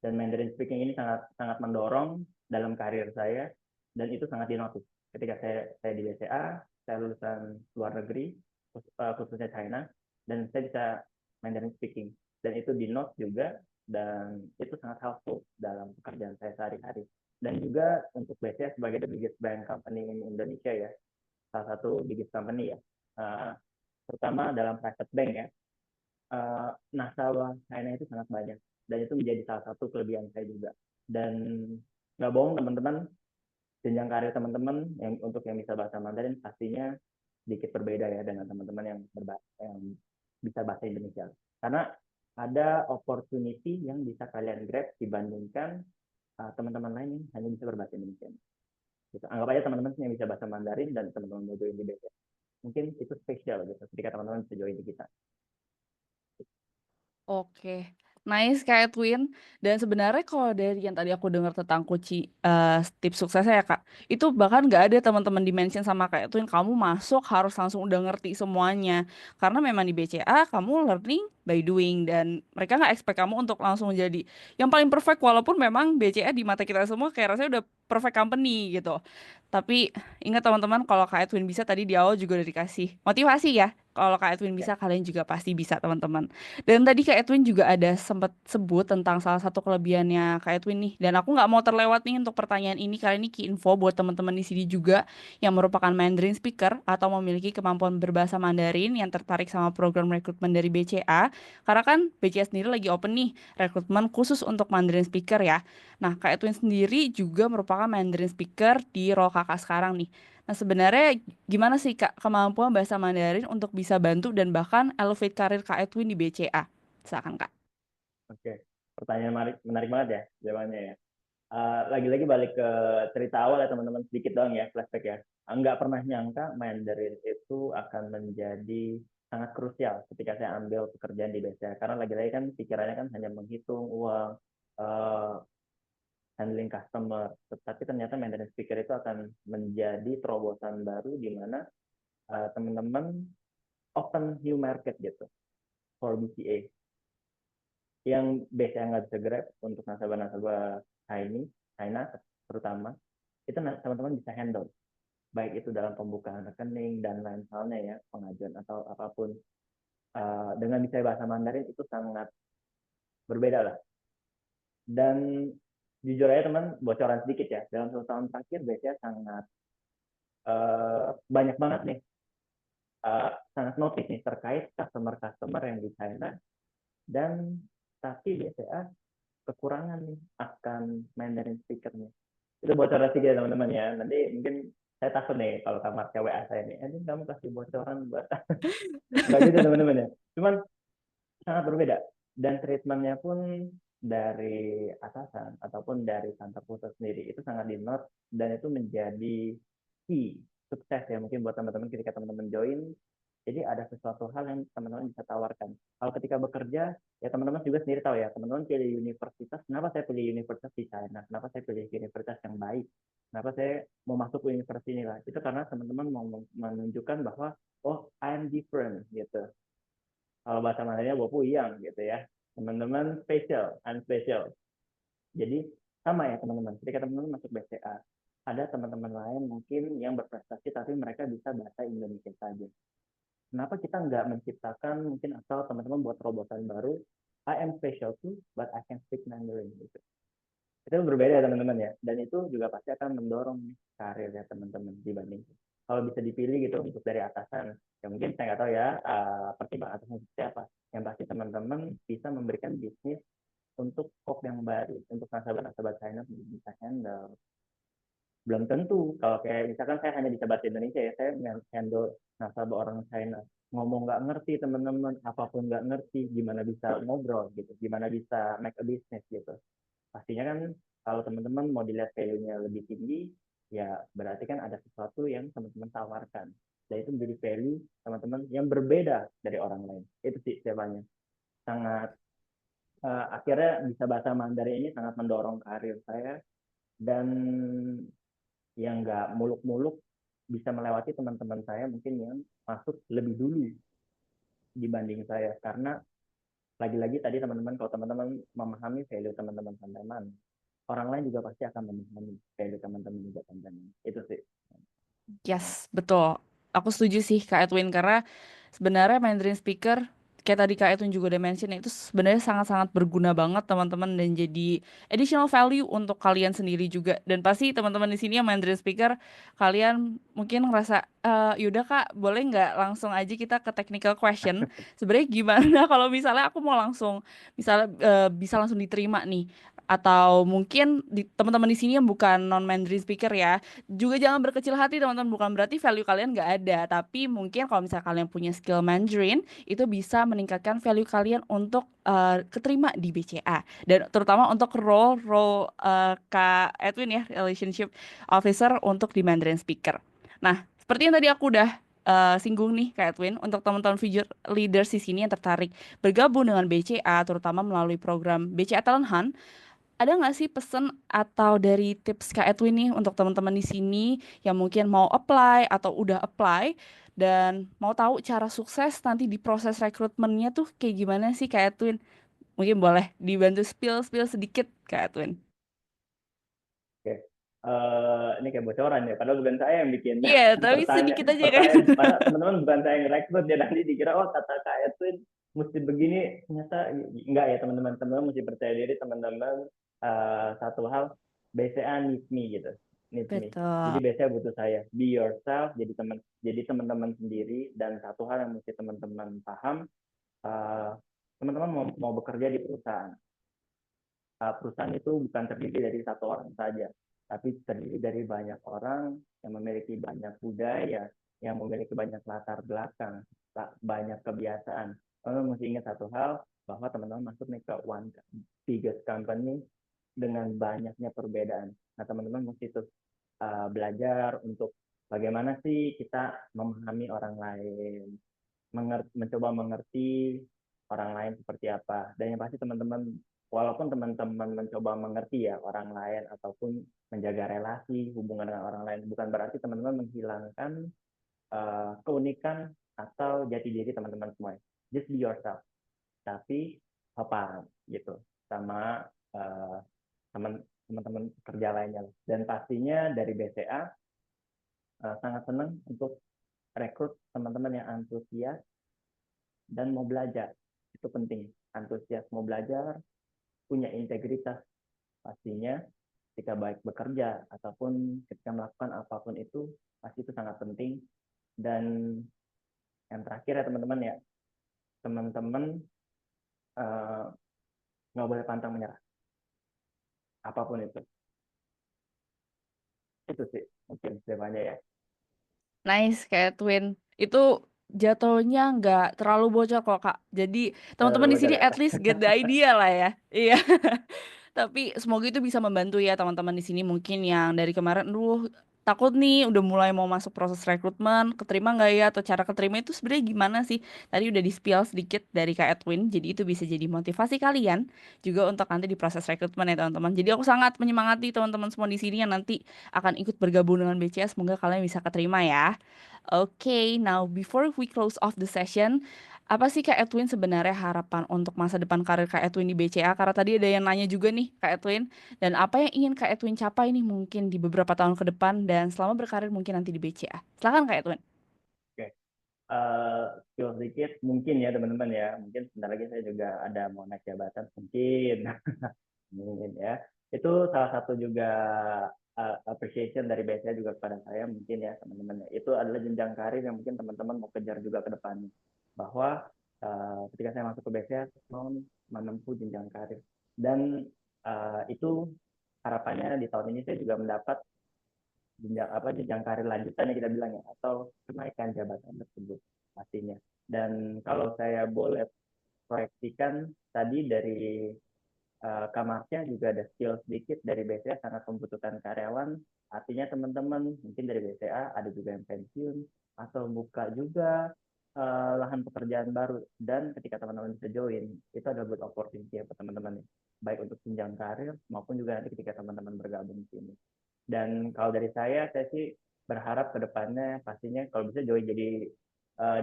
H: dan Mandarin speaking ini sangat sangat mendorong dalam karir saya, dan itu sangat dinotis ketika saya di BCA. Saya lulusan luar negeri, khususnya China, dan saya bisa Mandarin speaking, dan itu di note juga, dan itu sangat helpful dalam pekerjaan saya sehari-hari. Dan juga untuk BCA sebagai the biggest bank company in Indonesia ya, salah satu biggest company ya, terutama dalam private bank ya, nasabah China itu sangat banyak, dan itu menjadi salah satu kelebihan saya juga. Dan nggak bohong teman-teman, jenjang karir teman-teman yang untuk yang bisa bahasa Mandarin pastinya sedikit berbeda ya dengan teman-teman yang bisa bahasa Indonesia. Karena ada opportunity yang bisa kalian grab dibandingkan teman-teman lain yang hanya bisa berbahasa Indonesia. Gitu. Anggap aja teman-teman yang bisa bahasa Mandarin dan teman-teman mau join di BCA. Mungkin itu spesial gitu ketika teman-teman bisa join di kita.
D: Oke, nice Kak Edwin. Dan sebenarnya kalau dari yang tadi aku dengar tentang kunci tips suksesnya ya Kak, itu bahkan nggak ada teman-teman di-mention sama Kak Edwin, kamu masuk harus langsung udah ngerti semuanya. Karena memang di BCA kamu learning by doing, dan mereka nggak expect kamu untuk langsung jadi yang paling perfect, walaupun memang BCA di mata kita semua kayak rasanya udah perfect company gitu. Tapi ingat teman-teman, kalau Kak Edwin bisa, tadi di awal juga udah dikasih motivasi ya. Kalau Kak Edwin bisa, kalian juga pasti bisa teman-teman. Dan tadi Kak Edwin juga ada sempat sebut tentang salah satu kelebihannya Kak Edwin nih. Dan aku nggak mau terlewat nih untuk pertanyaan ini, karena ini key info buat teman-teman di sini juga yang merupakan Mandarin speaker atau memiliki kemampuan berbahasa Mandarin yang tertarik sama program rekrutmen dari BCA. Karena kan BCA sendiri lagi open nih rekrutmen khusus untuk Mandarin speaker ya. Nah, Kak Edwin sendiri juga merupakan Mandarin speaker di role kakak sekarang nih. Nah, sebenarnya gimana sih Kak kemampuan bahasa Mandarin untuk bisa bantu dan bahkan elevate karir Kak Edwin di BCA? Silakan Kak.
H: Oke, pertanyaan menarik banget ya jawabannya ya. Lagi-lagi balik ke cerita awal ya teman-teman, sedikit doang ya flashback ya. Nggak pernah nyangka Mandarin itu akan menjadi sangat krusial ketika saya ambil pekerjaan di BCA. Karena lagi-lagi kan pikirannya kan hanya menghitung uang, handling customer. Tetapi ternyata Mandarin speaker itu akan menjadi terobosan baru di mana teman-teman open new market gitu for BCA. Yang BCA nggak bisa grab untuk nasabah-nasabah China terutama, itu teman-teman bisa handle, baik itu dalam pembukaan rekening dan lain halnya ya, pengajuan atau apapun. Dengan bisa bahasa Mandarin itu sangat berbeda lah. Dan jujur aja teman, bocoran sedikit ya, dalam 1 tahun terakhir BCA sangat banyak banget nih, sangat notice nih terkait customer yang di China, dan tapi BCA kekurangan nih akan Mandarin speaker-nya. Itu bocoran sedikit ya teman-teman ya. Nanti mungkin saya takut nih kalau kamar WA saya nih, ini kamu kasih bocoran buat nggak gitu teman-teman ya. Cuman sangat berbeda, dan treatmentnya pun dari atasan ataupun dari kantor pusat sendiri itu sangat di note, dan itu menjadi key sukses ya mungkin buat teman-teman ketika teman-teman join. Jadi ada sesuatu hal yang teman-teman bisa tawarkan. Kalau ketika bekerja, ya teman-teman juga sendiri tahu ya, teman-teman pilih universitas, kenapa saya pilih universitas di China, kenapa saya pilih universitas yang baik, kenapa saya mau masuk ke universitas inilah, itu karena teman-teman mau menunjukkan bahwa, oh, I'm different, gitu. Kalau bahasa Mandarinnya, Wopu Yang, gitu ya. Teman-teman special, I'm special. Jadi, sama ya teman-teman, ketika teman-teman masuk BCA, ada teman-teman lain mungkin yang berprestasi, tapi mereka bisa bahasa Indonesia saja. Kenapa kita nggak menciptakan mungkin, atau teman-teman buat terobosan baru, I am special too, but I can speak Mandarin gitu. Itu berbeda ya teman-teman ya, dan itu juga pasti akan mendorong karir ya teman-teman dibanding kalau bisa dipilih gitu untuk dari atasan. Ya mungkin saya nggak tahu ya pertimbangan atasan seperti apa. Yang pasti teman-teman bisa memberikan bisnis untuk scope yang baru, untuk nasabah-nasabah China bisa handle. Belum tentu kalau kayak misalkan saya hanya bisa bahasa Indonesia ya, saya handle nasabah orang China, ngomong nggak ngerti teman-teman, apapun nggak ngerti, gimana bisa ngobrol gitu, gimana bisa make a business gitu. Pastinya kan kalau teman-teman mau dilihat value-nya lebih tinggi, ya berarti kan ada sesuatu yang teman-teman tawarkan, dan itu menjadi value teman-teman yang berbeda dari orang lain. Itu sih jawabannya. Sangat akhirnya bisa bahasa Mandarin ini sangat mendorong karir saya, dan yang nggak muluk-muluk bisa melewati teman-teman saya mungkin yang masuk lebih dulu dibanding saya. Karena lagi-lagi tadi teman-teman, kalau teman-teman memahami value teman-teman, orang lain juga pasti akan memahami value teman-teman juga teman-teman. Itu sih.
D: Yes, betul. Aku setuju sih Kak Edwin, karena sebenarnya Mandarin speaker kayak tadi Kak Edwin juga udah mention itu sebenarnya sangat-sangat berguna banget teman-teman dan jadi additional value untuk kalian sendiri juga. Dan pasti teman-teman di sini yang Mandarin speaker kalian mungkin ngerasa yaudah Kak, boleh nggak langsung aja kita ke technical question. Sebenarnya gimana kalau misalnya aku mau langsung misalnya bisa langsung diterima nih, atau mungkin teman-teman di sini yang bukan non Mandarin speaker ya, juga jangan berkecil hati teman-teman, bukan berarti value kalian nggak ada, tapi mungkin kalau misalnya kalian punya skill Mandarin itu bisa meningkatkan value kalian untuk keterima di BCA, dan terutama untuk role Kak Edwin ya, relationship officer untuk di Mandarin speaker. Nah, seperti yang tadi aku udah singgung nih Kak Edwin, untuk teman-teman future leaders di sini yang tertarik bergabung dengan BCA terutama melalui program BCA Talent Hunt, ada nggak sih pesan atau dari tips Kak Edwin nih untuk teman-teman di sini yang mungkin mau apply atau udah apply dan mau tahu cara sukses nanti di proses rekrutmennya tuh kayak gimana sih Kak Edwin? Mungkin boleh dibantu spill sedikit Kak Edwin.
H: Oke. Ini kayak bocoran ya, padahal bukan saya yang bikin
D: Iya, tapi sedikit aja kan.
H: pertanyaan, padahal teman-teman bukan saya yang rekrut ya, nanti dikira oh kata Kak Edwin mesti begini, ternyata enggak ya teman-teman. Teman-teman mesti percaya diri teman-teman. Satu hal, BCA needs me gitu, needs me. Jadi
D: Betul.
H: BCA butuh saya. Be yourself, jadi teman-teman sendiri. Dan satu hal yang mesti teman-teman paham, teman-teman mau bekerja di perusahaan. Perusahaan itu bukan terdiri dari satu orang saja, tapi terdiri dari banyak orang yang memiliki banyak budaya, yang memiliki banyak latar belakang, banyak kebiasaan. Teman-teman mesti ingat satu hal, bahwa teman-teman masuk nih ke one biggest company dengan banyaknya perbedaan. Nah, teman-teman mesti tuh belajar untuk bagaimana sih kita memahami orang lain, mencoba mengerti orang lain seperti apa. Dan yang pasti teman-teman, walaupun teman-teman mencoba mengerti ya orang lain ataupun menjaga relasi hubungan dengan orang lain, bukan berarti teman-teman menghilangkan keunikan atau jati diri teman-teman semua. Just be yourself, tapi apa gitu sama teman-teman kerja lainnya. Dan pastinya dari BCA sangat senang untuk rekrut teman-teman yang antusias dan mau belajar. Itu penting, antusias mau belajar, punya integritas pastinya ketika baik bekerja ataupun ketika melakukan apapun itu, pasti itu sangat penting. Dan yang terakhir ya teman-teman ya, teman-teman nggak boleh pantang menyerah apapun itu sih mungkin semuanya ya.
D: Nice Kak Edwin. Itu jatuhnya nggak terlalu bocor kok Kak. Jadi teman-teman di
H: Belajar
D: sini
H: ya.
D: at least get the idea lah ya. Iya. Tapi semoga itu bisa membantu ya teman-teman di sini mungkin yang dari kemarin, takut nih udah mulai mau masuk proses rekrutmen, keterima nggak ya, atau cara keterima itu sebenarnya gimana sih? Tadi udah di-spill sedikit dari Kak Edwin, jadi itu bisa jadi motivasi kalian juga untuk nanti di proses rekrutmen ya teman-teman. Jadi aku sangat menyemangati teman-teman semua di sini yang nanti akan ikut bergabung dengan BCA, semoga kalian bisa keterima ya. Oke, now before we close off the session, apa sih Kak Edwin sebenarnya harapan untuk masa depan karir Kak Edwin di BCA? Karena tadi ada yang nanya juga nih Kak Edwin, dan apa yang ingin Kak Edwin capai nih mungkin di beberapa tahun ke depan dan selama berkarir mungkin nanti di BCA. Silakan Kak Edwin.
H: Oke. Skill sedikit mungkin ya teman-teman ya, mungkin sebentar lagi saya juga ada mau naik jabatan mungkin. Mungkin ya, itu salah satu juga appreciation dari BCA juga kepada saya mungkin ya teman-teman ya. Itu adalah jenjang karir yang mungkin teman-teman mau kejar juga ke depannya, bahwa ketika saya masuk ke BCA mau menempuh jenjang karir, dan itu harapannya di tahun ini saya juga mendapat jenjang karir lanjutan yang kita bilang ya, atau kenaikan jabatan tersebut pastinya. Dan kalau saya boleh proyeksikan tadi dari kamarnya juga ada skill sedikit dari BCA sangat membutuhkan karyawan. Artinya teman-teman mungkin dari BCA ada juga yang pensiun atau buka juga lahan pekerjaan baru, dan ketika teman-teman bisa join itu ada good opportunity ya buat teman-teman, baik untuk jenjang karir maupun juga nanti ketika teman-teman bergabung di sini. Dan kalau dari saya sih berharap ke depannya pastinya kalau bisa join jadi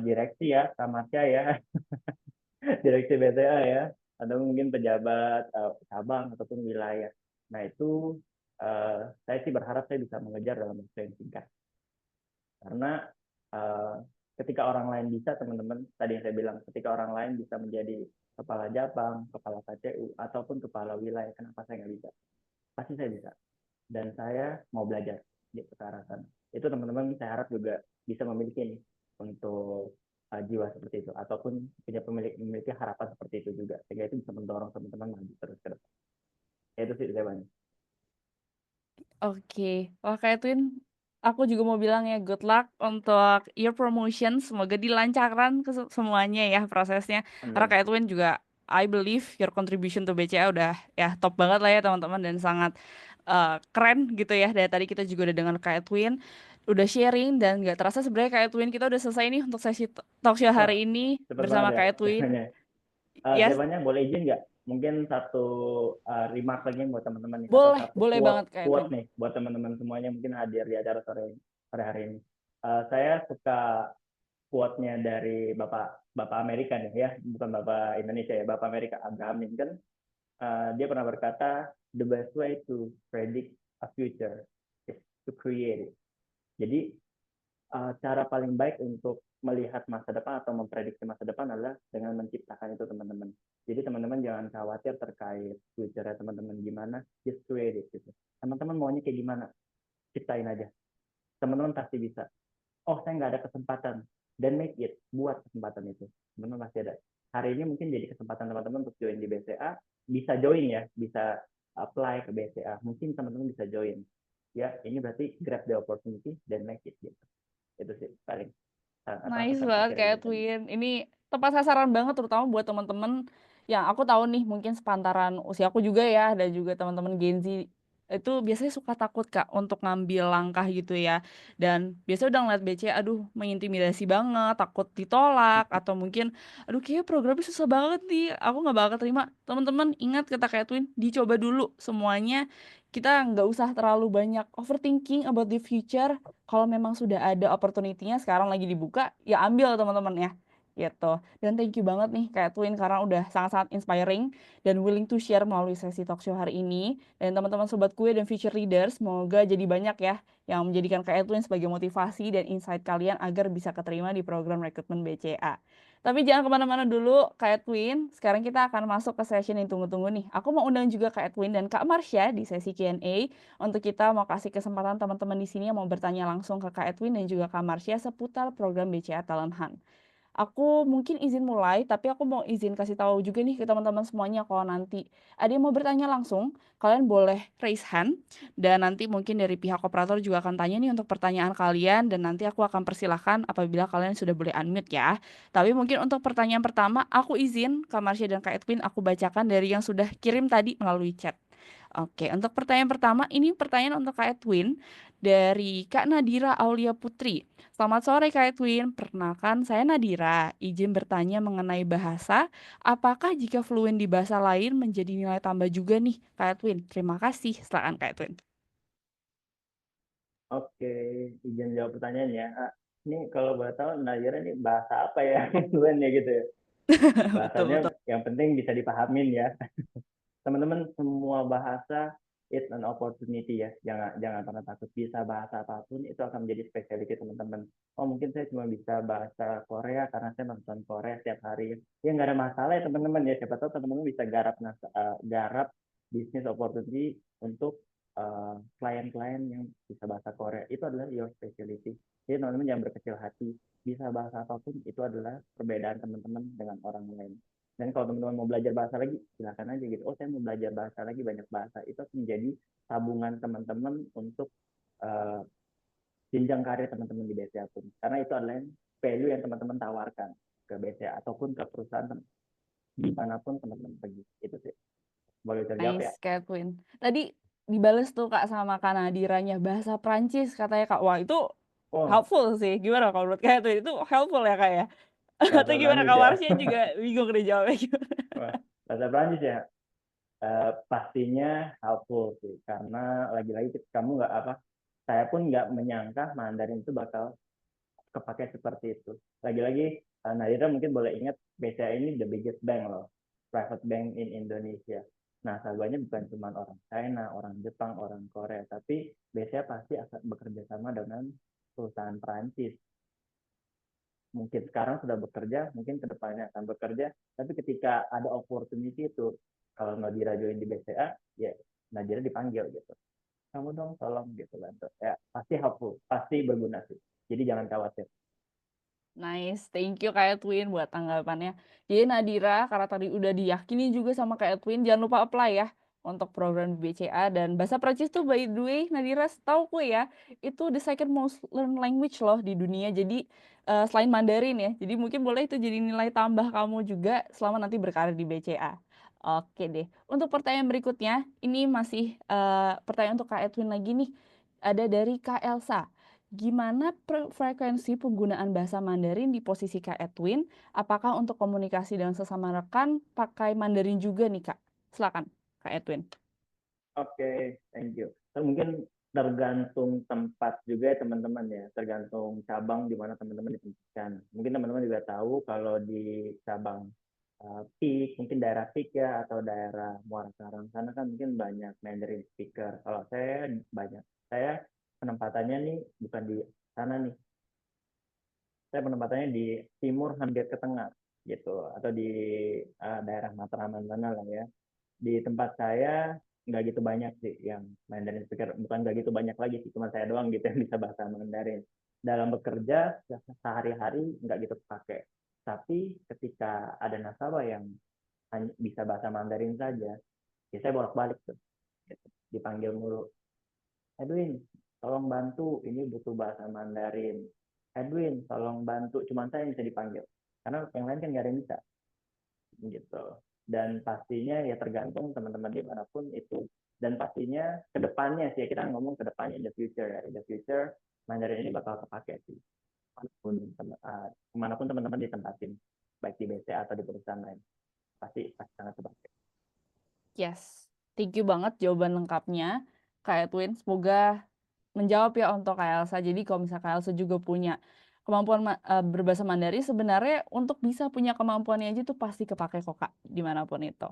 H: direksi ya kamarnya ya. Direksi BCA ya, atau mungkin pejabat cabang ataupun wilayah. Nah itu saya sih berharap saya bisa mengejar dalam waktu yang singkat, karena ketika orang lain bisa, teman-teman, tadi yang saya bilang, ketika orang lain bisa menjadi kepala Japang, kepala KCU, ataupun kepala wilayah, kenapa saya nggak bisa? Pasti saya bisa. Dan saya mau belajar gitu ke arah sana. Itu teman-teman saya harap juga bisa memiliki nih untuk jiwa seperti itu, ataupun punya memiliki harapan seperti itu juga, sehingga itu bisa mendorong teman-teman maju terus ke depan. Itu sih jawabannya.
D: Oke, wah Kak Edwin, aku juga mau bilang ya good luck untuk your promotion. Semoga dilancarkan ke semuanya ya prosesnya. Karena
H: Amin.
D: Kak Edwin juga, I believe your contribution to BCA udah ya top banget lah ya teman-teman dan sangat keren gitu ya. Dari tadi kita juga udah dengan Kak Edwin, udah sharing dan nggak terasa sebenarnya Kak Edwin kita udah selesai nih untuk sesi talk show
H: Wah,
D: hari ini
H: cepat banget
D: bersama
H: ya
D: Kak Edwin.
H: jawabannya.
D: Yes,
H: Jawabannya boleh izin nggak? Mungkin satu remark lagi buat teman-teman nih, atau
D: boleh,
H: satu
D: boleh banget Kak
H: quote
D: Edwin.
H: nih buat teman-teman semuanya mungkin hadir di acara sore hari ini. Saya suka quote-nya dari Bapak Amerika nih ya, bukan Bapak Indonesia ya, Bapak Amerika, Abraham Lincoln. Dia pernah berkata, the best way to predict a future is to create it. Jadi cara paling baik untuk melihat masa depan atau memprediksi masa depan adalah dengan menciptakan itu, teman-teman. Jadi teman-teman jangan khawatir terkait future teman-teman gimana, just create it gitu. Teman-teman maunya kayak gimana, ciptain aja. Teman-teman pasti bisa. Oh, saya nggak ada kesempatan, dan make it, buat kesempatan itu. Teman-teman pasti ada. Hari ini mungkin jadi kesempatan teman-teman untuk join di BCA, bisa join ya, bisa apply ke BCA. Mungkin teman-teman bisa join. Ya, ini berarti grab the opportunity dan make it gitu. Itu sih paling
D: Nice
H: pesan
D: banget
H: terakhir
D: kayak
H: dari tadi.
D: Twin. Ini tepat sasaran banget terutama buat teman-teman yang aku tahu nih mungkin sepantaran usiaku juga ya dan juga teman-teman Gen Z itu biasanya suka takut Kak untuk ngambil langkah gitu ya. Dan biasanya udah ngeliat BC aduh mengintimidasi banget, takut ditolak atau mungkin aduh kayak programnya susah banget nih, aku nggak bakal terima. Teman-teman ingat kata kayak Twin, dicoba dulu semuanya. Kita nggak usah terlalu banyak overthinking about the future. Kalau memang sudah ada opportunity-nya sekarang lagi dibuka, ya ambil teman-teman ya. Gitu. Dan thank you banget nih Kak Twin karena udah sangat-sangat inspiring dan willing to share melalui sesi talk show hari ini. Dan teman-teman sobat kue dan future leaders, semoga jadi banyak ya yang menjadikan Kak Twin sebagai motivasi dan insight kalian agar bisa keterima di program rekrutmen BCA. Tapi jangan kemana-mana dulu Kak Edwin. Sekarang kita akan masuk ke session yang tunggu-tunggu nih. Aku mau undang juga Kak Edwin dan Kak Marsha di sesi Q&A untuk kita mau kasih kesempatan teman-teman di sini yang mau bertanya langsung ke Kak Edwin dan juga Kak Marsha seputar program BCA Talent Hunt. Aku mungkin izin mulai, tapi aku mau izin kasih tahu juga nih ke teman-teman semuanya kalau nanti ada yang mau bertanya langsung, kalian boleh raise hand dan nanti mungkin dari pihak operator juga akan tanya nih untuk pertanyaan kalian dan nanti aku akan persilahkan apabila kalian sudah boleh unmute ya. Tapi mungkin untuk pertanyaan pertama, aku izin Kak Marsha dan Kak Edwin aku bacakan dari yang sudah kirim tadi melalui chat. Oke, untuk pertanyaan pertama, ini pertanyaan untuk Kak Edwin dari Kak Nadira Aulia Putri. Selamat sore Kak Edwin, perkenalkan saya Nadira, izin bertanya mengenai bahasa, apakah jika fluent di bahasa lain menjadi nilai tambah juga nih Kak Edwin? Terima kasih, silakan Kak Edwin.
H: Oke, izin jawab pertanyaannya. Ini kalau boleh tahu, Nadira ini bahasa apa ya? Fluent ya gitu ya. Bahasanya
D: Betul.
H: yang penting bisa dipahamin ya. Teman-teman, semua bahasa it's an opportunity ya. Jangan pernah takut, bisa bahasa apapun itu akan menjadi spesialty teman-teman. Oh, mungkin saya cuma bisa bahasa Korea karena saya nonton Korea setiap hari. Ya nggak ada masalah ya teman-teman ya. Siapa tahu teman-teman bisa garap bisnis opportunity untuk klien-klien yang bisa bahasa Korea. Itu adalah your specialty. Jadi teman-teman jangan berkecil hati. Bisa bahasa apapun itu adalah perbedaan teman-teman dengan orang lain. Dan kalau teman-teman mau belajar bahasa lagi, silakan aja gitu. Oh, saya mau belajar bahasa lagi, banyak bahasa. Itu akan menjadi tabungan teman-teman untuk jenjang karir teman-teman di BCA pun. Karena itu adalah value yang teman-teman tawarkan ke BCA ataupun ke perusahaan dimanapun teman-teman pergi. Itu sih. Boleh terjawab ya?
D: Nice Kak Edwin. Tadi dibales tuh Kak sama Kak Nadiranya, bahasa Prancis katanya Kak. Wah itu
H: Oh,
D: helpful sih. Gimana kalau menurut Kak Edwin? Itu helpful ya Kak ya? Atau
H: bahasa
D: gimana
H: Prancis
D: Kak
H: ya.
D: Marsha juga bingung deh jawabnya gimana?
H: Wah, bahasa Prancis ya. Pastinya helpful sih. Karena lagi-lagi kamu nggak apa, saya pun nggak menyangka Mandarin itu bakal kepake seperti itu. Lagi-lagi Nadira mungkin boleh ingat BCA ini the biggest bank loh, private bank in Indonesia. Nah, nasabahnya bukan cuma orang China, orang Jepang, orang Korea, tapi BCA pasti akan bekerja sama dengan perusahaan Perancis. mungkin sekarang sudah bekerja, mungkin kedepannya akan bekerja, tapi ketika ada opportunity itu, kalau Nadira join di BCA, ya Nadira dipanggil gitu. Kamu dong tolong gitu kan. Ya, pasti helpful, pasti berguna sih. Jadi jangan khawatir.
D: Nice, thank you Kak Edwin buat tanggapannya. Jadi Nadira, karena tadi udah diyakini juga sama Kak Edwin, jangan lupa apply ya untuk program BCA. Dan bahasa Prancis tuh by the way, Nadira setahu gue ya, itu the second most learned language loh di dunia. Jadi selain Mandarin ya, jadi mungkin boleh itu jadi nilai tambah kamu juga selama nanti berkarir di BCA. Oke deh, untuk pertanyaan berikutnya, ini masih pertanyaan untuk Kak Edwin lagi nih. Ada dari Kak Elsa. Gimana frekuensi penggunaan bahasa Mandarin di posisi Kak Edwin? Apakah untuk komunikasi dengan sesama rekan pakai Mandarin juga nih Kak? Silakan Kak Edwin.
H: Oke, thank you. Mungkin tergantung tempat juga ya teman-teman ya, tergantung cabang di mana teman-teman ditempatkan. Mungkin teman-teman juga tahu kalau di cabang PIK, mungkin daerah PIK ya, atau daerah Muara Karang sana kan mungkin banyak Mandarin speaker. Kalau saya banyak, saya penempatannya nih bukan di sana nih, saya penempatannya di timur hampir ke tengah gitu, atau di daerah Matraman mana lah ya. Di tempat saya nggak gitu banyak sih yang Mandarin speaker, bukan nggak gitu banyak lagi sih, cuma saya doang gitu yang bisa bahasa Mandarin. Dalam bekerja sehari-hari nggak gitu pakai, tapi ketika ada nasabah yang hanya bisa bahasa Mandarin saja, ya saya bolak-balik tuh, gitu. Dipanggil mulu, Edwin, tolong bantu, ini butuh bahasa Mandarin. Edwin, tolong bantu, cuma saya yang bisa dipanggil, karena yang lain kan nggak ada yang bisa, gitu. Dan pastinya ya tergantung teman-teman dimanapun itu. Dan pastinya kedepannya sih, kita ngomong kedepannya in the future ya, in the future Mandarin ini bakal kepake sih, kemanapun teman-teman ditempatin, baik di BCA atau di perusahaan lain, pasti sangat kepake.
D: Yes, thank you banget jawaban lengkapnya Kak Edwin. Semoga menjawab ya untuk Kak Elsa. Jadi kalau misalnya Kak Elsa juga punya kemampuan berbahasa Mandarin, sebenarnya untuk bisa punya kemampuannya aja tuh pasti kepake kok Kak, dimanapun itu.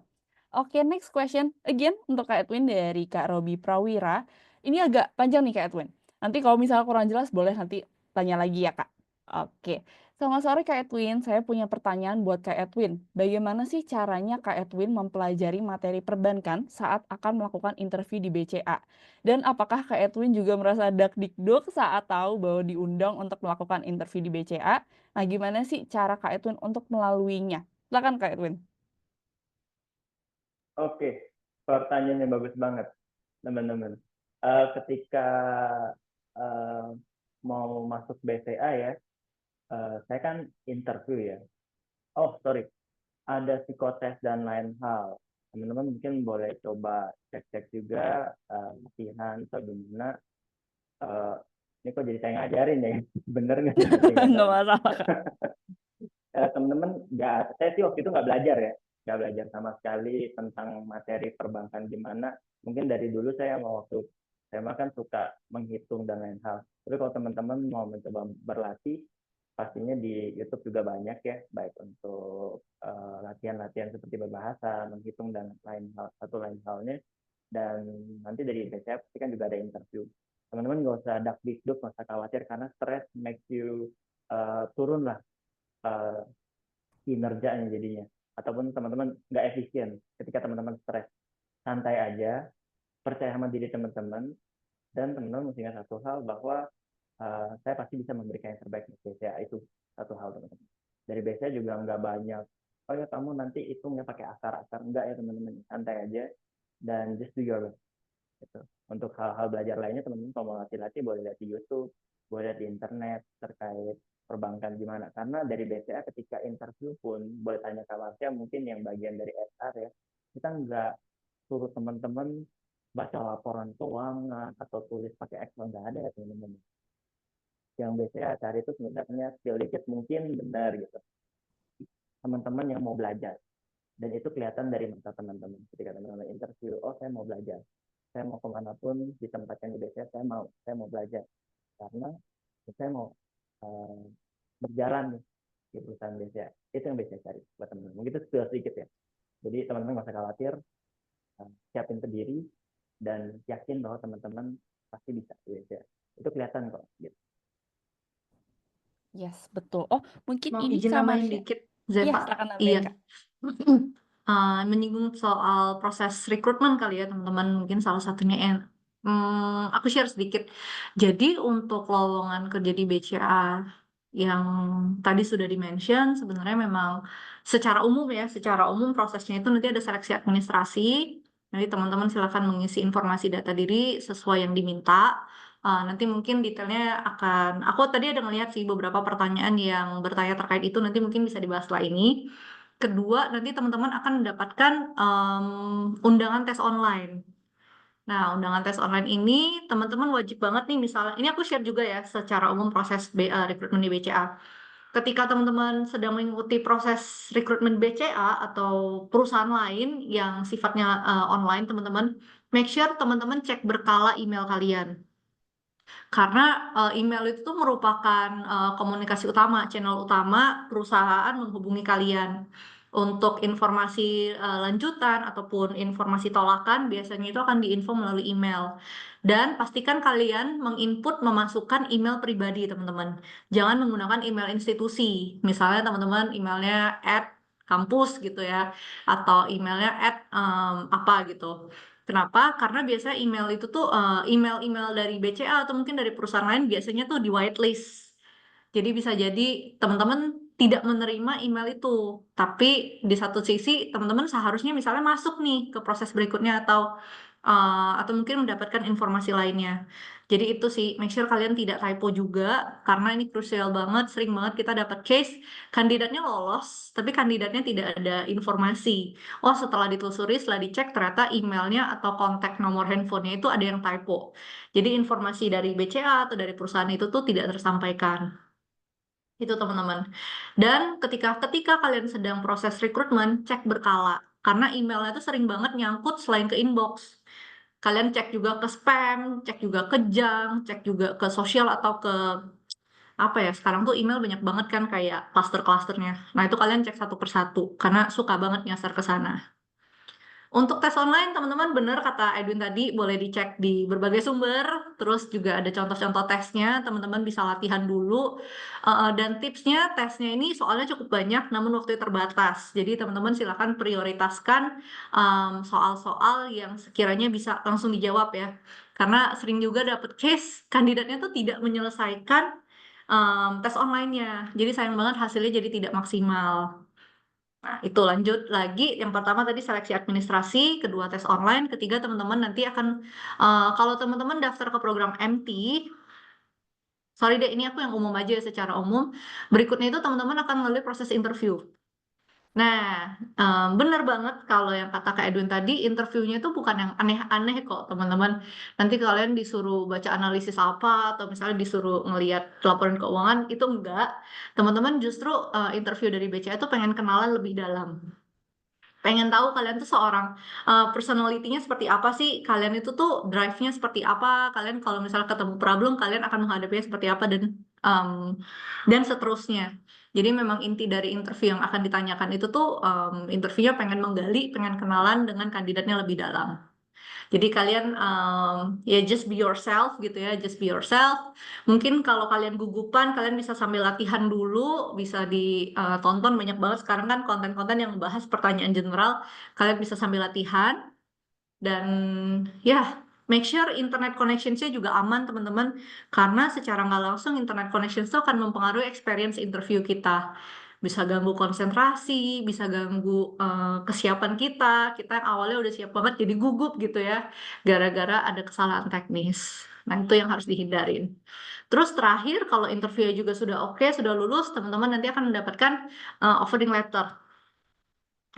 D: Oke, next question. Again, untuk Kak Edwin dari Kak Robi Prawira. Ini agak panjang nih Kak Edwin. Nanti kalau misalnya kurang jelas, boleh nanti tanya lagi ya Kak. Oke. Selamat sore Kak Edwin. Saya punya pertanyaan buat Kak Edwin. Bagaimana sih caranya Kak Edwin mempelajari materi perbankan saat akan melakukan interview di BCA? Dan apakah Kak Edwin juga merasa dakdikduk saat tahu bahwa diundang untuk melakukan interview di BCA? Nah, gimana sih cara Kak Edwin untuk melaluinya? Silakan Kak Edwin.
H: Oke, pertanyaannya bagus banget, teman-teman. Ketika mau masuk BCA ya, saya kan interview ya. Oh, sorry, ada psikotes dan lain hal. Teman-teman mungkin boleh coba cek-cek juga latihan atau gimana. Ini kok jadi saya ngajarin ya? Bener nggak?
D: Nggak masalah Kak.
H: Teman-teman saya sih waktu itu nggak belajar ya, nggak belajar sama sekali tentang materi perbankan gimana. Mungkin dari dulu saya mau waktu saya makan suka menghitung dan lain hal. Tapi kalau teman-teman mau mencoba berlatih, pastinya di YouTube juga banyak ya, baik untuk latihan-latihan seperti berbahasa, menghitung dan lain halnya. Dan nanti dari BCA pasti kan juga ada interview. Teman-teman nggak usah dakdikduk, nggak usah khawatir karena stress makes you turun lah kinerjanya jadinya, ataupun teman-teman nggak efisien ketika teman-teman stres. Santai aja, percaya sama diri teman-teman, dan teman-teman mesti ingat satu hal bahwa saya pasti bisa memberikan yang terbaik untuk BCA. Itu satu hal teman-teman. Dari BCA juga nggak banyak, oh ya kamu nanti hitungnya pakai akar-akar, enggak ya teman-teman, santai aja dan just do your best gitu. Untuk hal-hal belajar lainnya teman-teman kalau mau latih-latih boleh lihat di YouTube, boleh lihat di internet terkait perbankan gimana. Karena dari BCA ketika interview pun boleh tanya ke Marsha, mungkin yang bagian dari HR ya, kita nggak suruh teman-teman baca laporan keuangan atau tulis pakai Excel, nggak ada ya teman-teman. Yang BCA cari itu sebenarnya skill dikit mungkin benar gitu, teman-teman yang mau belajar. Dan itu kelihatan dari mata teman-teman ketika teman-teman interview, oh saya mau belajar, saya mau kemanapun ditempatkan di BCA, saya mau belajar karena saya mau berjalan nih di perusahaan BCA. Itu yang BCA cari buat teman-teman. Mungkin itu sudah sedikit ya. Jadi teman-teman nggak usah khawatir, siapin sendiri dan yakin bahwa teman-teman pasti bisa di BCA. Itu kelihatan kok. Gitu.
D: Yes, betul. Oh, mungkin
E: Mau
D: ini
E: izin
D: sama
E: nambahin
D: Sha
E: dikit,
D: iya,
E: Zepa.
D: silakan
E: Iya.
D: nambahin, Kak.
E: Menyinggung soal proses rekrutmen kali ya teman-teman, mungkin salah satunya yang aku share sedikit. Jadi untuk lowongan kerja di BCA yang tadi sudah di-mention, sebenarnya memang secara umum prosesnya itu nanti ada seleksi administrasi. Nanti teman-teman silakan mengisi informasi data diri sesuai yang diminta. Nanti mungkin detailnya aku tadi ada ngelihat sih beberapa pertanyaan yang bertanya terkait itu, nanti mungkin bisa dibahas setelah ini. Kedua, nanti teman-teman akan mendapatkan undangan tes online. Nah, undangan tes online ini teman-teman wajib banget nih, misalnya, ini aku share juga ya secara umum proses rekrutmen di BCA. Ketika teman-teman sedang mengikuti proses rekrutmen BCA atau perusahaan lain yang sifatnya online, teman-teman, make sure teman-teman cek berkala email kalian. Karena email itu tuh merupakan komunikasi utama, channel utama perusahaan menghubungi kalian. Untuk informasi lanjutan ataupun informasi tolakan biasanya itu akan diinfo melalui email. Dan pastikan kalian menginput memasukkan email pribadi teman-teman. Jangan menggunakan email institusi. Misalnya teman-teman emailnya @kampus gitu ya, atau emailnya apa gitu. Kenapa? Karena biasanya email itu tuh email-email dari BCA atau mungkin dari perusahaan lain biasanya tuh di whitelist. Jadi bisa jadi teman-teman tidak menerima email itu. Tapi di satu sisi teman-teman seharusnya misalnya masuk nih ke proses berikutnya atau mungkin mendapatkan informasi lainnya. Jadi itu sih, make sure kalian tidak typo juga karena ini krusial banget. Sering banget kita dapat case kandidatnya lolos, tapi kandidatnya tidak ada informasi. Oh, setelah ditelusuri, setelah dicek, ternyata emailnya atau kontak nomor handphonenya itu ada yang typo. Jadi informasi dari BCA atau dari perusahaan itu tuh tidak tersampaikan. Itu teman-teman. Dan ketika kalian sedang proses rekrutmen, cek berkala. Karena emailnya itu sering banget nyangkut selain ke inbox. Kalian cek juga ke spam, cek juga ke junk, cek juga ke sosial atau ke apa ya, sekarang tuh email banyak banget kan kayak cluster-clusternya. Nah itu kalian cek satu persatu, karena suka banget nyasar ke sana. Untuk tes online, teman-teman benar kata Edwin tadi, boleh dicek di berbagai sumber, terus juga ada contoh-contoh tesnya, teman-teman bisa latihan dulu. Dan tipsnya, tesnya ini soalnya cukup banyak, namun waktunya terbatas. Jadi teman-teman silakan prioritaskan soal-soal yang sekiranya bisa langsung dijawab ya. Karena sering juga dapet case, kandidatnya tuh tidak menyelesaikan tes online-nya. Jadi sayang banget hasilnya jadi tidak maksimal. Nah, itu lanjut lagi. Yang pertama tadi seleksi administrasi, kedua tes online, ketiga teman-teman nanti akan, kalau teman-teman daftar ke program MT, sorry deh, ini aku yang umum aja ya, secara umum. Berikutnya itu teman-teman akan melalui proses interview. Nah, benar banget kalau yang kata Kak Edwin tadi, interviewnya itu bukan yang aneh-aneh kok, teman-teman. Nanti kalian disuruh baca analisis apa, atau misalnya disuruh ngelihat laporan keuangan, itu enggak. Teman-teman justru interview dari BCA itu pengen kenalan lebih dalam. Pengen tahu kalian tuh seorang personality-nya seperti apa sih, kalian itu tuh drive-nya seperti apa, kalian kalau misalnya ketemu problem, kalian akan menghadapinya seperti apa, dan seterusnya. Jadi memang inti dari interview yang akan ditanyakan itu tuh interviewnya pengen menggali, pengen kenalan dengan kandidatnya lebih dalam. Jadi kalian ya just be yourself gitu ya, just be yourself. Mungkin kalau kalian gugupan, kalian bisa sambil latihan dulu, bisa ditonton banyak banget sekarang kan konten-konten yang membahas pertanyaan general, kalian bisa sambil latihan. Dan ya, make sure internet connections-nya juga aman teman-teman, karena secara nggak langsung internet connections itu akan mempengaruhi experience interview kita. Bisa ganggu konsentrasi, bisa ganggu kesiapan kita yang awalnya udah siap banget jadi gugup gitu ya, gara-gara ada kesalahan teknis. Nah itu yang harus dihindarin. Terus terakhir, kalau interview juga sudah oke, sudah lulus, teman-teman nanti akan mendapatkan offering letter.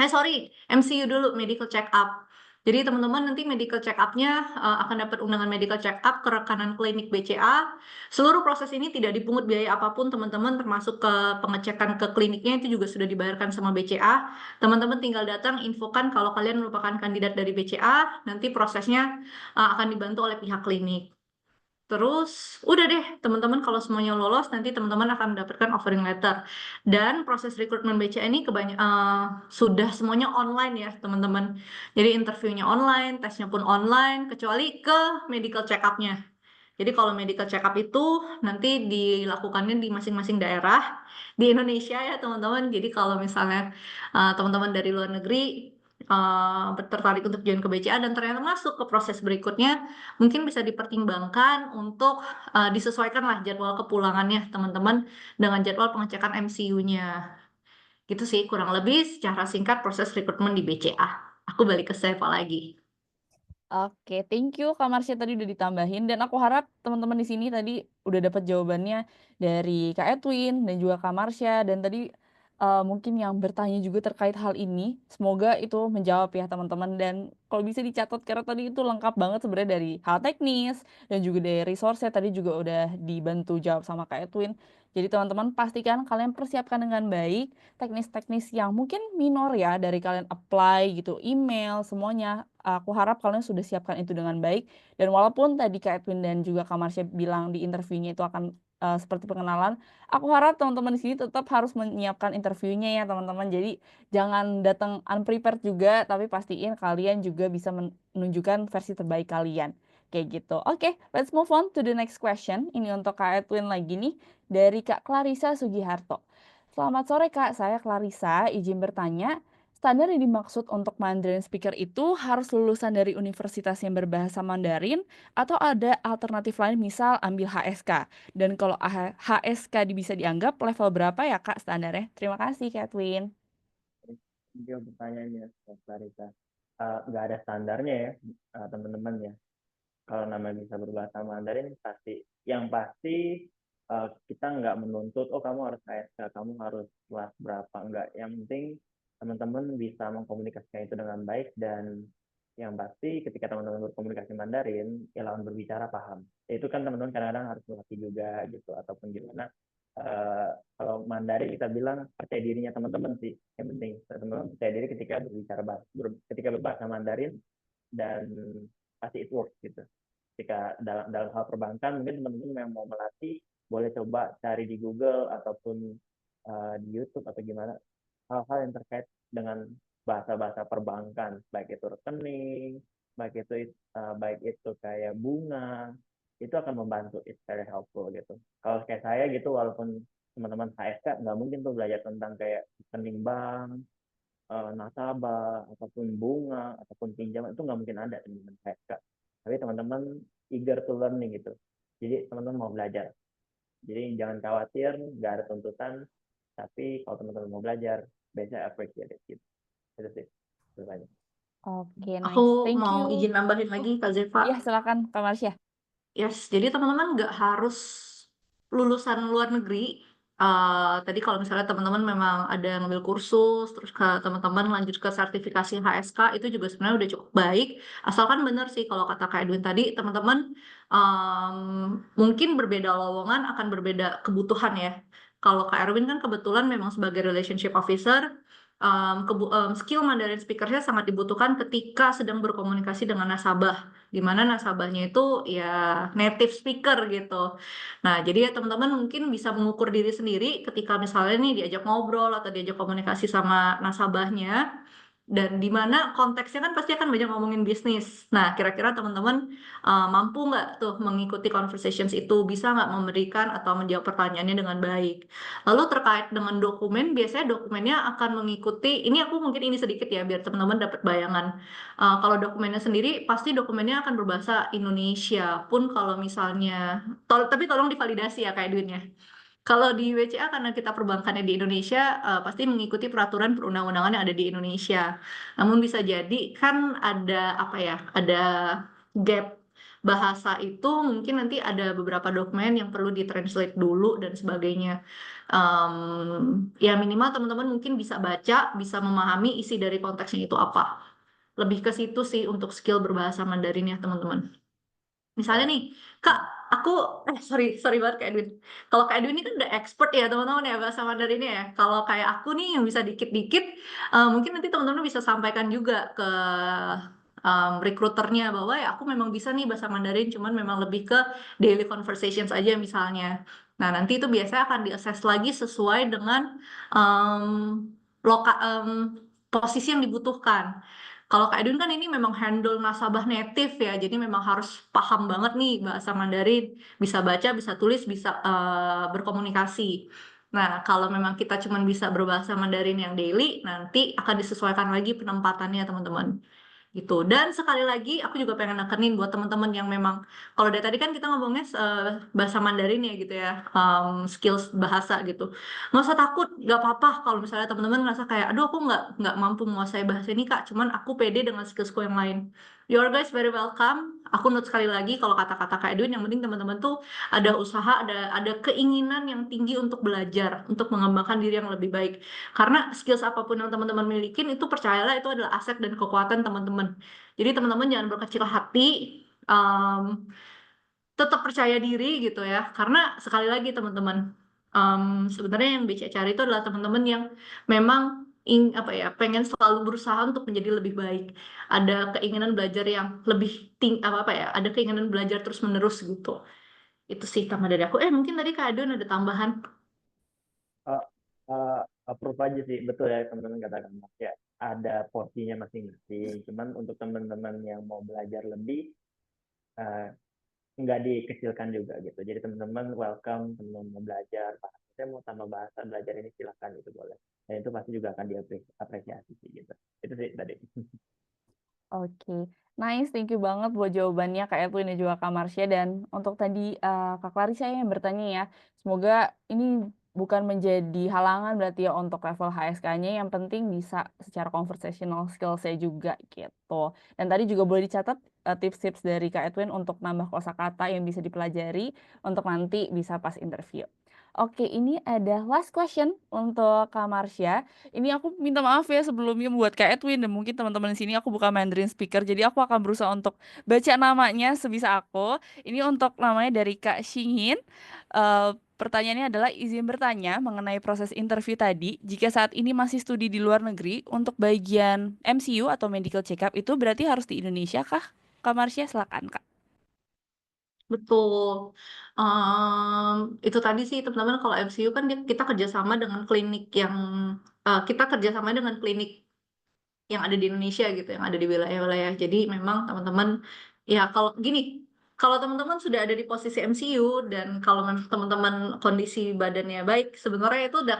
E: MCU dulu, medical check up. Jadi teman-teman nanti medical check up-nya akan dapat undangan medical check up ke rekanan klinik BCA. Seluruh proses ini tidak dipungut biaya apapun teman-teman, termasuk ke pengecekan ke kliniknya itu juga sudah dibayarkan sama BCA. Teman-teman tinggal datang infokan kalau kalian merupakan kandidat dari BCA, nanti prosesnya akan dibantu oleh pihak klinik. Terus udah deh teman-teman, kalau semuanya lolos nanti teman-teman akan mendapatkan offering letter. Dan proses rekrutmen BCA ini sudah semuanya online ya teman-teman. Jadi interviewnya online, tesnya pun online, kecuali ke medical check up-nya. Jadi kalau medical check up itu nanti dilakukannya di masing-masing daerah di Indonesia ya teman-teman. Jadi kalau misalnya teman-teman dari luar negeri tertarik untuk join ke BCA dan ternyata masuk ke proses berikutnya, mungkin bisa dipertimbangkan untuk disesuaikan lah jadwal kepulangannya teman-teman dengan jadwal pengecekan MCU-nya. Gitu sih kurang lebih secara singkat proses rekrutmen di BCA. Aku balik ke Seva lagi.
D: Oke, thank you Kak Marsha tadi udah ditambahin dan aku harap teman-teman di sini tadi udah dapat jawabannya dari Kak Edwin dan juga Kak Marsha dan tadi mungkin yang bertanya juga terkait hal ini, semoga itu menjawab ya teman-teman dan kalau bisa dicatat karena tadi itu lengkap banget sebenarnya dari hal teknis dan juga dari resource tadi juga udah dibantu jawab sama Kak Edwin. Jadi teman-teman pastikan kalian persiapkan dengan baik teknis-teknis yang mungkin minor ya dari kalian apply gitu, email semuanya. Aku harap kalian sudah siapkan itu dengan baik dan walaupun tadi Kak Edwin dan juga Kak Marsha bilang di interviewnya itu akan seperti pengenalan, aku harap teman-teman di sini tetap harus menyiapkan interviewnya ya teman-teman. Jadi jangan datang unprepared juga, tapi pastiin kalian juga bisa menunjukkan versi terbaik kalian. Kayak gitu. Oke, let's move on to the next question. Ini untuk Kak Edwin lagi nih dari Kak Clarissa Sugiharto. Selamat sore Kak, saya Clarissa, izin bertanya, standar yang dimaksud untuk Mandarin speaker itu harus lulusan dari universitas yang berbahasa Mandarin atau ada alternatif lain misal ambil HSK? Dan kalau HSK bisa dianggap level berapa ya Kak standarnya? Terima kasih Kak Edwin.
H: Dia pertanyaannya, Clarissa. Nggak ada standarnya ya, teman-teman ya. Kalau namanya bisa berbahasa Mandarin yang pasti kita nggak menuntut kamu harus HSK, kamu harus kelas berapa, enggak. Yang penting teman-teman bisa mengkomunikasikan itu dengan baik dan yang pasti ketika teman-teman berkomunikasi Mandarin ya lawan berbicara paham. Itu kan teman-teman kadang-kadang harus berlatih juga gitu ataupun gimana. Kalau Mandarin kita bilang percaya dirinya teman-teman sih yang penting. Teman-teman percaya diri ketika berbahasa Mandarin dan pasti it works gitu. Ketika dalam hal perbankan mungkin teman-teman yang mau melatih boleh coba cari di Google ataupun di YouTube atau gimana hal-hal yang terkait dengan bahasa-bahasa perbankan, baik itu rekening, baik itu kayak bunga, itu akan membantu, it's very helpful gitu. Kalau kayak saya gitu, walaupun teman-teman HSK nggak mungkin tuh belajar tentang kayak rekening bank, nasabah, ataupun bunga, ataupun pinjaman, itu nggak mungkin ada teman-teman HSK. Tapi teman-teman eager to learning gitu. Jadi teman-teman mau belajar. Jadi jangan khawatir, nggak ada tuntutan. Tapi kalau teman-teman mau belajar, biasanya appreciate it gitu. Itu sih. Terima.
D: Oke, nice.
E: Aku
D: Thank
E: mau
D: you.
E: izin nambahin lagi Kak Zeva.
D: Iya, silakan Kak Marsha.
E: Yes, jadi teman-teman nggak harus lulusan luar negeri. Tadi kalau misalnya teman-teman memang ada ngambil kursus, terus teman-teman lanjut ke sertifikasi HSK, itu juga sebenarnya udah cukup baik. Asalkan benar sih kalau kata Kak Edwin tadi, teman-teman mungkin berbeda lowongan akan berbeda kebutuhan ya. Kalau Kak Erwin kan kebetulan memang sebagai relationship officer, skill Mandarin speaker-nya sangat dibutuhkan ketika sedang berkomunikasi dengan nasabah, di mana nasabahnya itu ya native speaker gitu. Nah, jadi ya teman-teman mungkin bisa mengukur diri sendiri ketika misalnya nih diajak ngobrol atau diajak komunikasi sama nasabahnya, dan di mana konteksnya kan pasti akan banyak ngomongin bisnis. Nah, kira-kira teman-teman mampu nggak tuh mengikuti conversations itu, bisa nggak memberikan atau menjawab pertanyaannya dengan baik. Lalu terkait dengan dokumen, biasanya dokumennya akan mengikuti, ini aku mungkin ini sedikit ya biar teman-teman dapat bayangan. Kalau dokumennya sendiri, pasti dokumennya akan berbahasa Indonesia pun kalau misalnya, tapi tolong divalidasi ya kayak duitnya. Kalau di BCA karena kita perbankannya di Indonesia, pasti mengikuti peraturan perundang-undangan yang ada di Indonesia. Namun bisa jadi kan ada ada gap bahasa itu, mungkin nanti ada beberapa dokumen yang perlu ditranslate dulu dan sebagainya. Ya minimal teman-teman mungkin bisa baca, bisa memahami isi dari konteksnya itu apa. Lebih ke situ sih untuk skill berbahasa Mandarin ya teman-teman. Misalnya nih, Kak, sorry banget Kak Edwin. Kalau Kak Edwin ini kan udah expert ya teman-teman ya bahasa Mandarinnya ya. Kalau kayak aku nih yang bisa dikit-dikit, mungkin nanti teman-teman bisa sampaikan juga ke recruiternya bahwa ya aku memang bisa nih bahasa Mandarin, cuman memang lebih ke daily conversations aja misalnya. Nah, nanti itu biasanya akan di-assess lagi sesuai dengan posisi yang dibutuhkan. Kalau Kak Edwin kan ini memang handle nasabah native ya, jadi memang harus paham banget nih bahasa Mandarin, bisa baca, bisa tulis, bisa berkomunikasi. Nah, kalau memang kita cuma bisa berbahasa Mandarin yang daily, nanti akan disesuaikan lagi penempatannya teman-teman gitu. Dan sekali lagi aku juga pengen nekenin buat teman-teman yang memang kalau dari tadi kan kita ngomongnya bahasa Mandarin ya gitu ya, skills bahasa gitu. Nggak usah takut, nggak apa-apa kalau misalnya teman-teman ngerasa kayak aduh aku nggak mampu menguasai bahasa ini Kak, cuman aku pede dengan skillsku yang lain. You are guys very welcome. Aku note sekali lagi kalau kata-kata Kak Edwin, yang penting teman-teman tuh ada usaha, ada keinginan yang tinggi untuk belajar, untuk mengembangkan diri yang lebih baik. Karena skills apapun yang teman-teman milikin itu percayalah itu adalah aset dan kekuatan teman-teman. Jadi teman-teman jangan berkecil hati, tetap percaya diri gitu ya. Karena sekali lagi teman-teman, sebenarnya yang BCA cari itu adalah teman-teman yang memang pengen selalu berusaha untuk menjadi lebih baik. Ada keinginan belajar yang lebih ada keinginan belajar terus-menerus gitu. Itu sih tambah dari aku. Mungkin tadi Kak Adun ada tambahan.
H: Eh, approve aja sih, betul ya teman-teman katakan Mas ya, ada porsinya masing-masing. Cuman untuk teman-teman yang mau belajar lebih, nggak dikecilkan juga gitu. Jadi teman-teman welcome, teman-teman mau belajar, saya mau tambah bahasa belajar ini silakan, itu boleh. Dan itu pasti juga akan diapresiasi sih gitu. Itu sih tadi.
D: Oke, nice, thank you banget buat jawabannya Kak Edwin dan juga Kak Marsha. Dan untuk tadi Kak Clarissa yang bertanya ya, semoga ini bukan menjadi halangan berarti ya untuk level HSK-nya, yang penting bisa secara conversational skill saya juga gitu. Dan tadi juga boleh dicatat tips-tips dari Kak Edwin untuk nambah kosakata yang bisa dipelajari untuk nanti bisa pas interview. Oke, ini ada last question untuk Kak Marsha. Ini aku minta maaf ya sebelumnya buat Kak Edwin dan mungkin teman-teman di sini, aku bukan Mandarin speaker, jadi aku akan berusaha untuk baca namanya sebisa aku. Ini untuk namanya dari Kak Xingyin. Pertanyaannya adalah izin bertanya mengenai proses interview tadi. Jika saat ini masih studi di luar negeri, untuk bagian MCU atau medical check-up itu berarti harus di Indonesia kah? Kak Marsha, silakan Kak.
E: Betul. Itu tadi sih teman-teman, kalau MCU kan kita kerjasama dengan klinik yang ada di Indonesia gitu, yang ada di wilayah-wilayah. Jadi memang teman-teman ya kalau teman-teman sudah ada di posisi MCU dan kalau memang teman-teman kondisi badannya baik, sebenarnya itu udah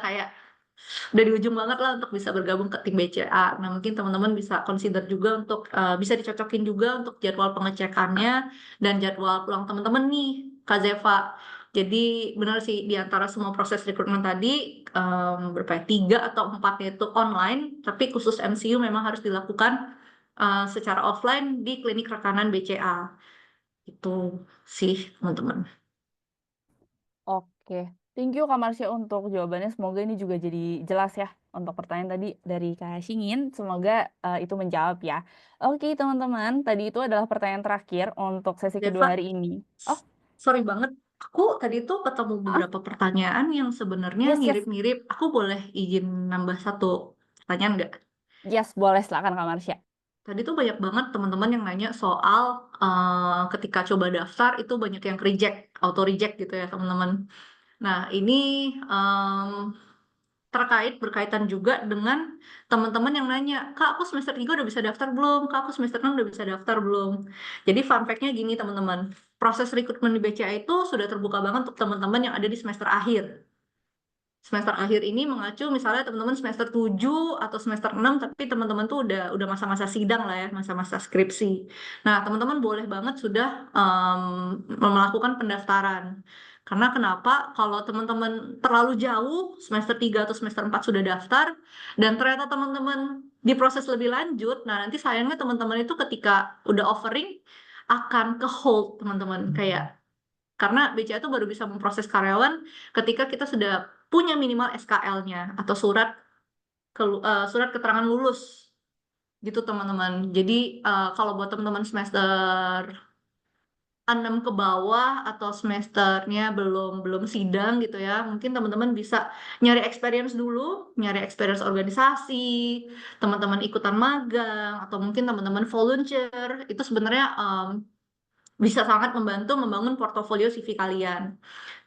E: di ujung banget lah untuk bisa bergabung ke tim BCA. Nah, mungkin teman-teman bisa consider juga untuk bisa dicocokin juga untuk jadwal pengecekannya dan jadwal pulang teman-teman nih, Kak Zeva. Jadi benar sih, di antara semua proses rekrutmen tadi, berapa ya, 3 atau 4 itu online, tapi khusus MCU memang harus dilakukan secara offline di klinik rekanan BCA. Itu sih teman-teman.
D: Oke, thank you Kak Marsha untuk jawabannya. Semoga ini juga jadi jelas ya untuk pertanyaan tadi dari Kak Xingyin. Semoga itu menjawab ya. Oke teman-teman, tadi itu adalah pertanyaan terakhir untuk sesi
E: Zeva,
D: kedua hari ini. Oh,
E: sorry banget. Aku tadi tuh ketemu beberapa pertanyaan yang sebenarnya
D: yes,
E: mirip-mirip. Aku boleh izin nambah satu pertanyaan nggak?
D: yes, boleh, silakan Kak Marsha.
E: Tadi tuh banyak banget teman-teman yang nanya soal ketika coba daftar itu banyak yang auto reject gitu ya teman-teman. Nah, ini berkaitan juga dengan teman-teman yang nanya, Kak, aku semester 3 udah bisa daftar belum? Kak, aku semester 6 udah bisa daftar belum? Jadi fun fact-nya gini teman-teman, proses rekrutmen di BCA itu sudah terbuka banget untuk teman-teman yang ada di semester akhir. Semester akhir ini mengacu misalnya teman-teman semester 7 atau semester 6, tapi teman-teman tuh udah masa-masa sidang lah ya, masa-masa skripsi. Nah, teman-teman boleh banget sudah melakukan pendaftaran. Karena kenapa? Kalau teman-teman terlalu jauh, semester 3 atau semester 4 sudah daftar, dan ternyata teman-teman di proses lebih lanjut, nah nanti sayangnya teman-teman itu ketika udah offering, akan ke hold teman-teman. Karena BCA itu baru bisa memproses karyawan ketika kita sudah punya minimal SKL-nya atau surat keterangan lulus gitu teman-teman. Jadi kalau buat teman-teman semester 6 ke bawah atau semesternya belum sidang gitu ya, mungkin teman-teman bisa nyari experience dulu, nyari experience organisasi, teman-teman ikutan magang, atau mungkin teman-teman volunteer. Itu sebenarnya bisa sangat membantu membangun portofolio CV kalian.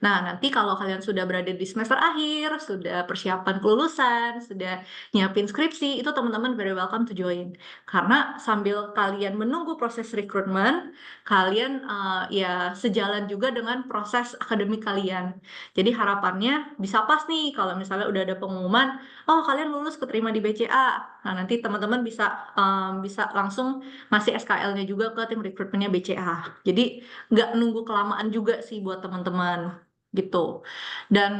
E: Nah, nanti kalau kalian sudah berada di semester akhir, sudah persiapan kelulusan, sudah nyiapin skripsi, itu teman-teman very welcome to join. Karena sambil kalian menunggu proses rekrutmen, kalian ya sejalan juga dengan proses akademik kalian. Jadi harapannya bisa pas nih kalau misalnya udah ada pengumuman, oh kalian lulus keterima di BCA. Nah, nanti teman-teman bisa langsung ngasih SKL-nya juga ke tim rekrutmennya BCA. Jadi nggak nunggu kelamaan juga sih buat teman-teman gitu. Dan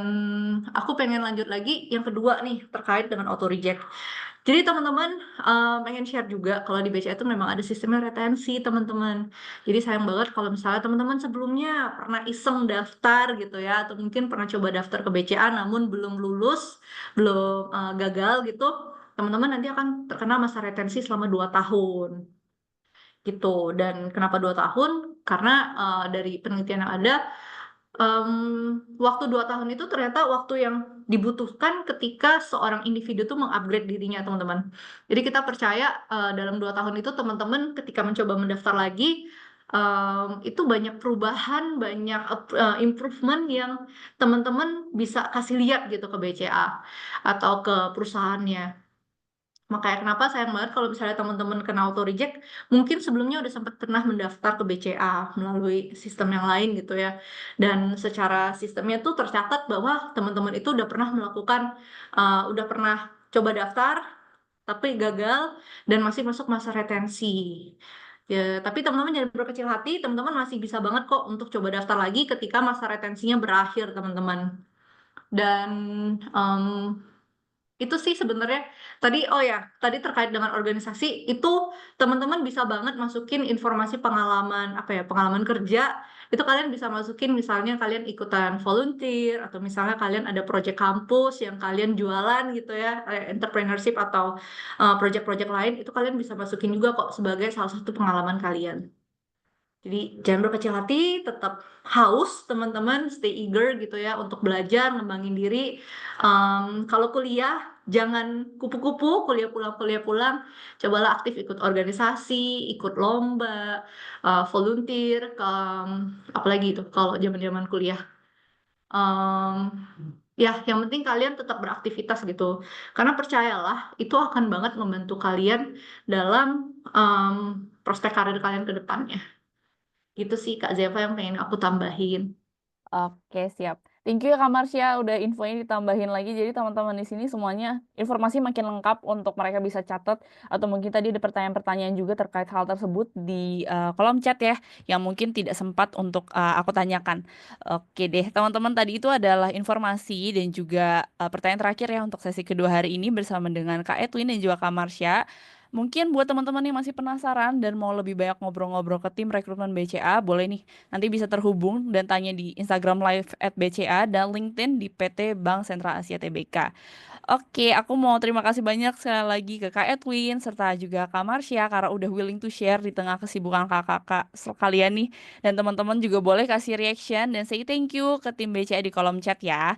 E: aku pengen lanjut lagi yang kedua nih terkait dengan auto reject. Jadi teman-teman pengen share juga kalau di BCA itu memang ada sistemnya retensi teman-teman. Jadi sayang banget kalau misalnya teman-teman sebelumnya pernah iseng daftar gitu ya, atau mungkin pernah coba daftar ke BCA namun belum lulus, belum gagal gitu, teman-teman nanti akan terkena masa retensi selama 2 tahun gitu. Dan kenapa 2 tahun? Karena dari penelitian yang ada, waktu 2 tahun itu ternyata waktu yang dibutuhkan ketika seorang individu tuh mengupgrade dirinya, teman-teman. Jadi kita percaya dalam 2 tahun itu teman-teman ketika mencoba mendaftar lagi, itu banyak perubahan, banyak improvement yang teman-teman bisa kasih lihat gitu ke BCA atau ke perusahaannya. Makanya kenapa sayang banget kalau misalnya teman-teman kena auto reject, mungkin sebelumnya udah sempat pernah mendaftar ke BCA melalui sistem yang lain gitu ya. Dan secara sistemnya tuh tercatat bahwa teman-teman itu udah pernah melakukan, udah pernah coba daftar, tapi gagal dan masih masuk masa retensi. Ya, tapi teman-teman jangan berkecil hati, teman-teman masih bisa banget kok untuk coba daftar lagi ketika masa retensinya berakhir, teman-teman. Dan em, itu sih sebenarnya tadi terkait dengan organisasi itu teman-teman bisa banget masukin informasi pengalaman pengalaman kerja itu kalian bisa masukin misalnya kalian ikutan volunteer atau misalnya kalian ada project kampus yang kalian jualan gitu ya entrepreneurship atau project-project lain itu kalian bisa masukin juga kok sebagai salah satu pengalaman kalian. Jadi jangan berkecil hati, tetap haus teman-teman, stay eager gitu ya untuk belajar, ngembangin diri. Kalau kuliah, jangan kupu-kupu, kuliah pulang. Cobalah aktif ikut organisasi, ikut lomba, volunteer, apalagi itu kalau zaman-zaman kuliah. Em, ya, yang penting kalian tetap beraktivitas gitu. Karena percayalah, itu akan banget membantu kalian dalam prospek karir kalian ke depannya. Gitu sih Kak Zeva yang pengen aku tambahin.
D: Oke, siap. Thank you ya Kak Marsha, udah infonya ditambahin lagi. Jadi teman-teman di sini semuanya informasi makin lengkap untuk mereka bisa catat. Atau mungkin tadi ada pertanyaan-pertanyaan juga terkait hal tersebut di kolom chat ya, yang mungkin tidak sempat untuk aku tanyakan. Oke deh, teman-teman tadi itu adalah informasi dan juga pertanyaan terakhir ya untuk sesi kedua hari ini bersama dengan Kak Edwin dan juga Kak Marsha. Mungkin buat teman-teman yang masih penasaran dan mau lebih banyak ngobrol-ngobrol ke tim rekrutmen BCA, boleh nih nanti bisa terhubung dan tanya di Instagram Live @BCA dan LinkedIn di PT Bank Sentral Asia Tbk. Oke, aku mau terima kasih banyak sekali lagi ke Kak Edwin serta juga Kak Marsha karena udah willing to share di tengah kesibukan kakak-kakak sekalian nih. Dan teman-teman juga boleh kasih reaction dan say thank you ke tim BCA di kolom chat ya.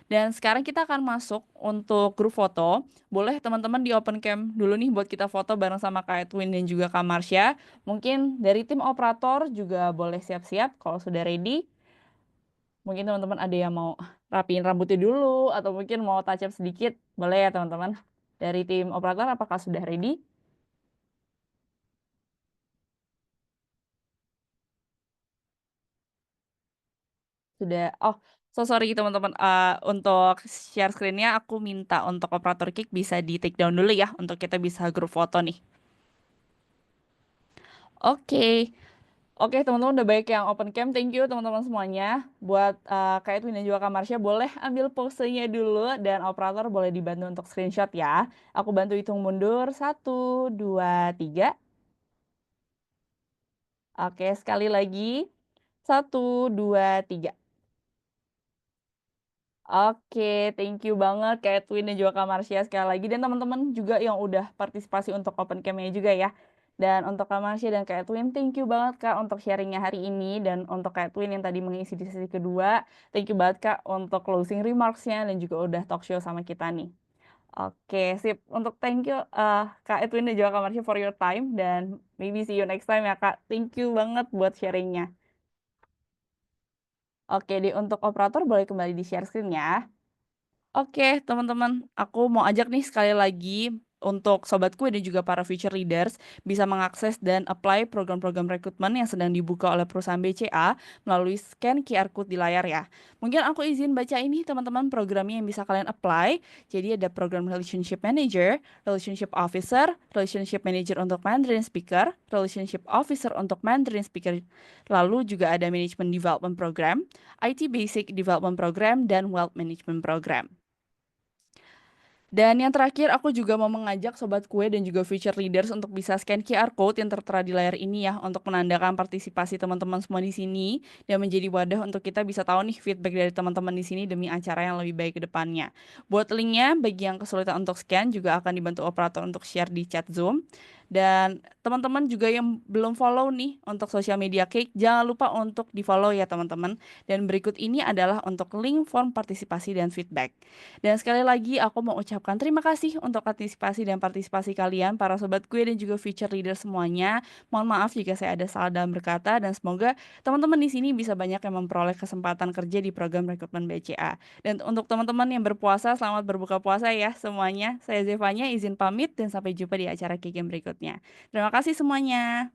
D: Dan sekarang kita akan masuk untuk grup foto. Boleh teman-teman di open cam dulu nih buat kita foto bareng sama Kak Edwin dan juga Kak Marsha. Mungkin dari tim operator juga boleh siap-siap kalau sudah ready. Mungkin teman-teman ada yang mau rapiin rambutnya dulu atau mungkin mau touch up sedikit. Boleh ya teman-teman. Dari tim operator apakah sudah ready? Sudah. Oh, so sorry teman-teman. Untuk share screen-nya aku minta untuk operator kick bisa di take down dulu ya untuk kita bisa grup foto nih. Oke. Oke teman-teman udah baik yang open cam, thank you teman-teman semuanya. Buat Kak Edwin dan juga Kak Marsha boleh ambil posenya dulu dan operator boleh dibantu untuk screenshot ya. Aku bantu hitung mundur, 1, 2, 3. Oke sekali lagi, 1, 2, 3. Oke, thank you banget Kak Edwin dan juga Kak Marsha sekali lagi. Dan teman-teman juga yang udah partisipasi untuk open cam-nya juga ya. Dan untuk Kak Marsha dan Kak Edwin, thank you banget Kak untuk sharingnya hari ini. Dan untuk Kak Edwin yang tadi mengisi di sesi kedua, thank you banget Kak untuk closing remarks-nya dan juga udah talk show sama kita nih. Oke, sip. Untuk thank you Kak Edwin dan juga Kak Marsha for your time dan maybe see you next time ya Kak. Thank you banget buat sharingnya. Oke, untuk operator boleh kembali di share screen ya. Oke, teman-teman, aku mau ajak nih sekali lagi untuk sobatku dan juga para future leaders bisa mengakses dan apply program-program rekrutmen yang sedang dibuka oleh perusahaan BCA melalui scan QR code di layar ya. Mungkin aku izin baca ini teman-teman programnya yang bisa kalian apply. Jadi ada program Relationship Manager, Relationship Officer, Relationship Manager untuk Mandarin Speaker, Relationship Officer untuk Mandarin Speaker, lalu juga ada Management Development Program, IT Basic Development Program, dan Wealth Management Program. Dan yang terakhir, aku juga mau mengajak Sobat Kue dan juga future leaders untuk bisa scan QR code yang tertera di layar ini ya, untuk menandakan partisipasi teman-teman semua di sini, dan menjadi wadah untuk kita bisa tahu nih feedback dari teman-teman di sini demi acara yang lebih baik ke depannya. Buat linknya, bagi yang kesulitan untuk scan, juga akan dibantu operator untuk share di chat Zoom. Dan teman-teman juga yang belum follow nih untuk sosial media Cake, jangan lupa untuk di-follow ya teman-teman. Dan berikut ini adalah untuk link form partisipasi dan feedback. Dan sekali lagi aku mau ucapkan terima kasih untuk antisipasi dan partisipasi kalian para sobat gue dan juga future leader semuanya. Mohon maaf jika saya ada salah dalam berkata dan semoga teman-teman di sini bisa banyak yang memperoleh kesempatan kerja di program rekrutmen BCA. Dan untuk teman-teman yang berpuasa, selamat berbuka puasa ya semuanya. Saya Zevanya izin pamit dan sampai jumpa di acara Cake yang berikutnya. Terima kasih semuanya.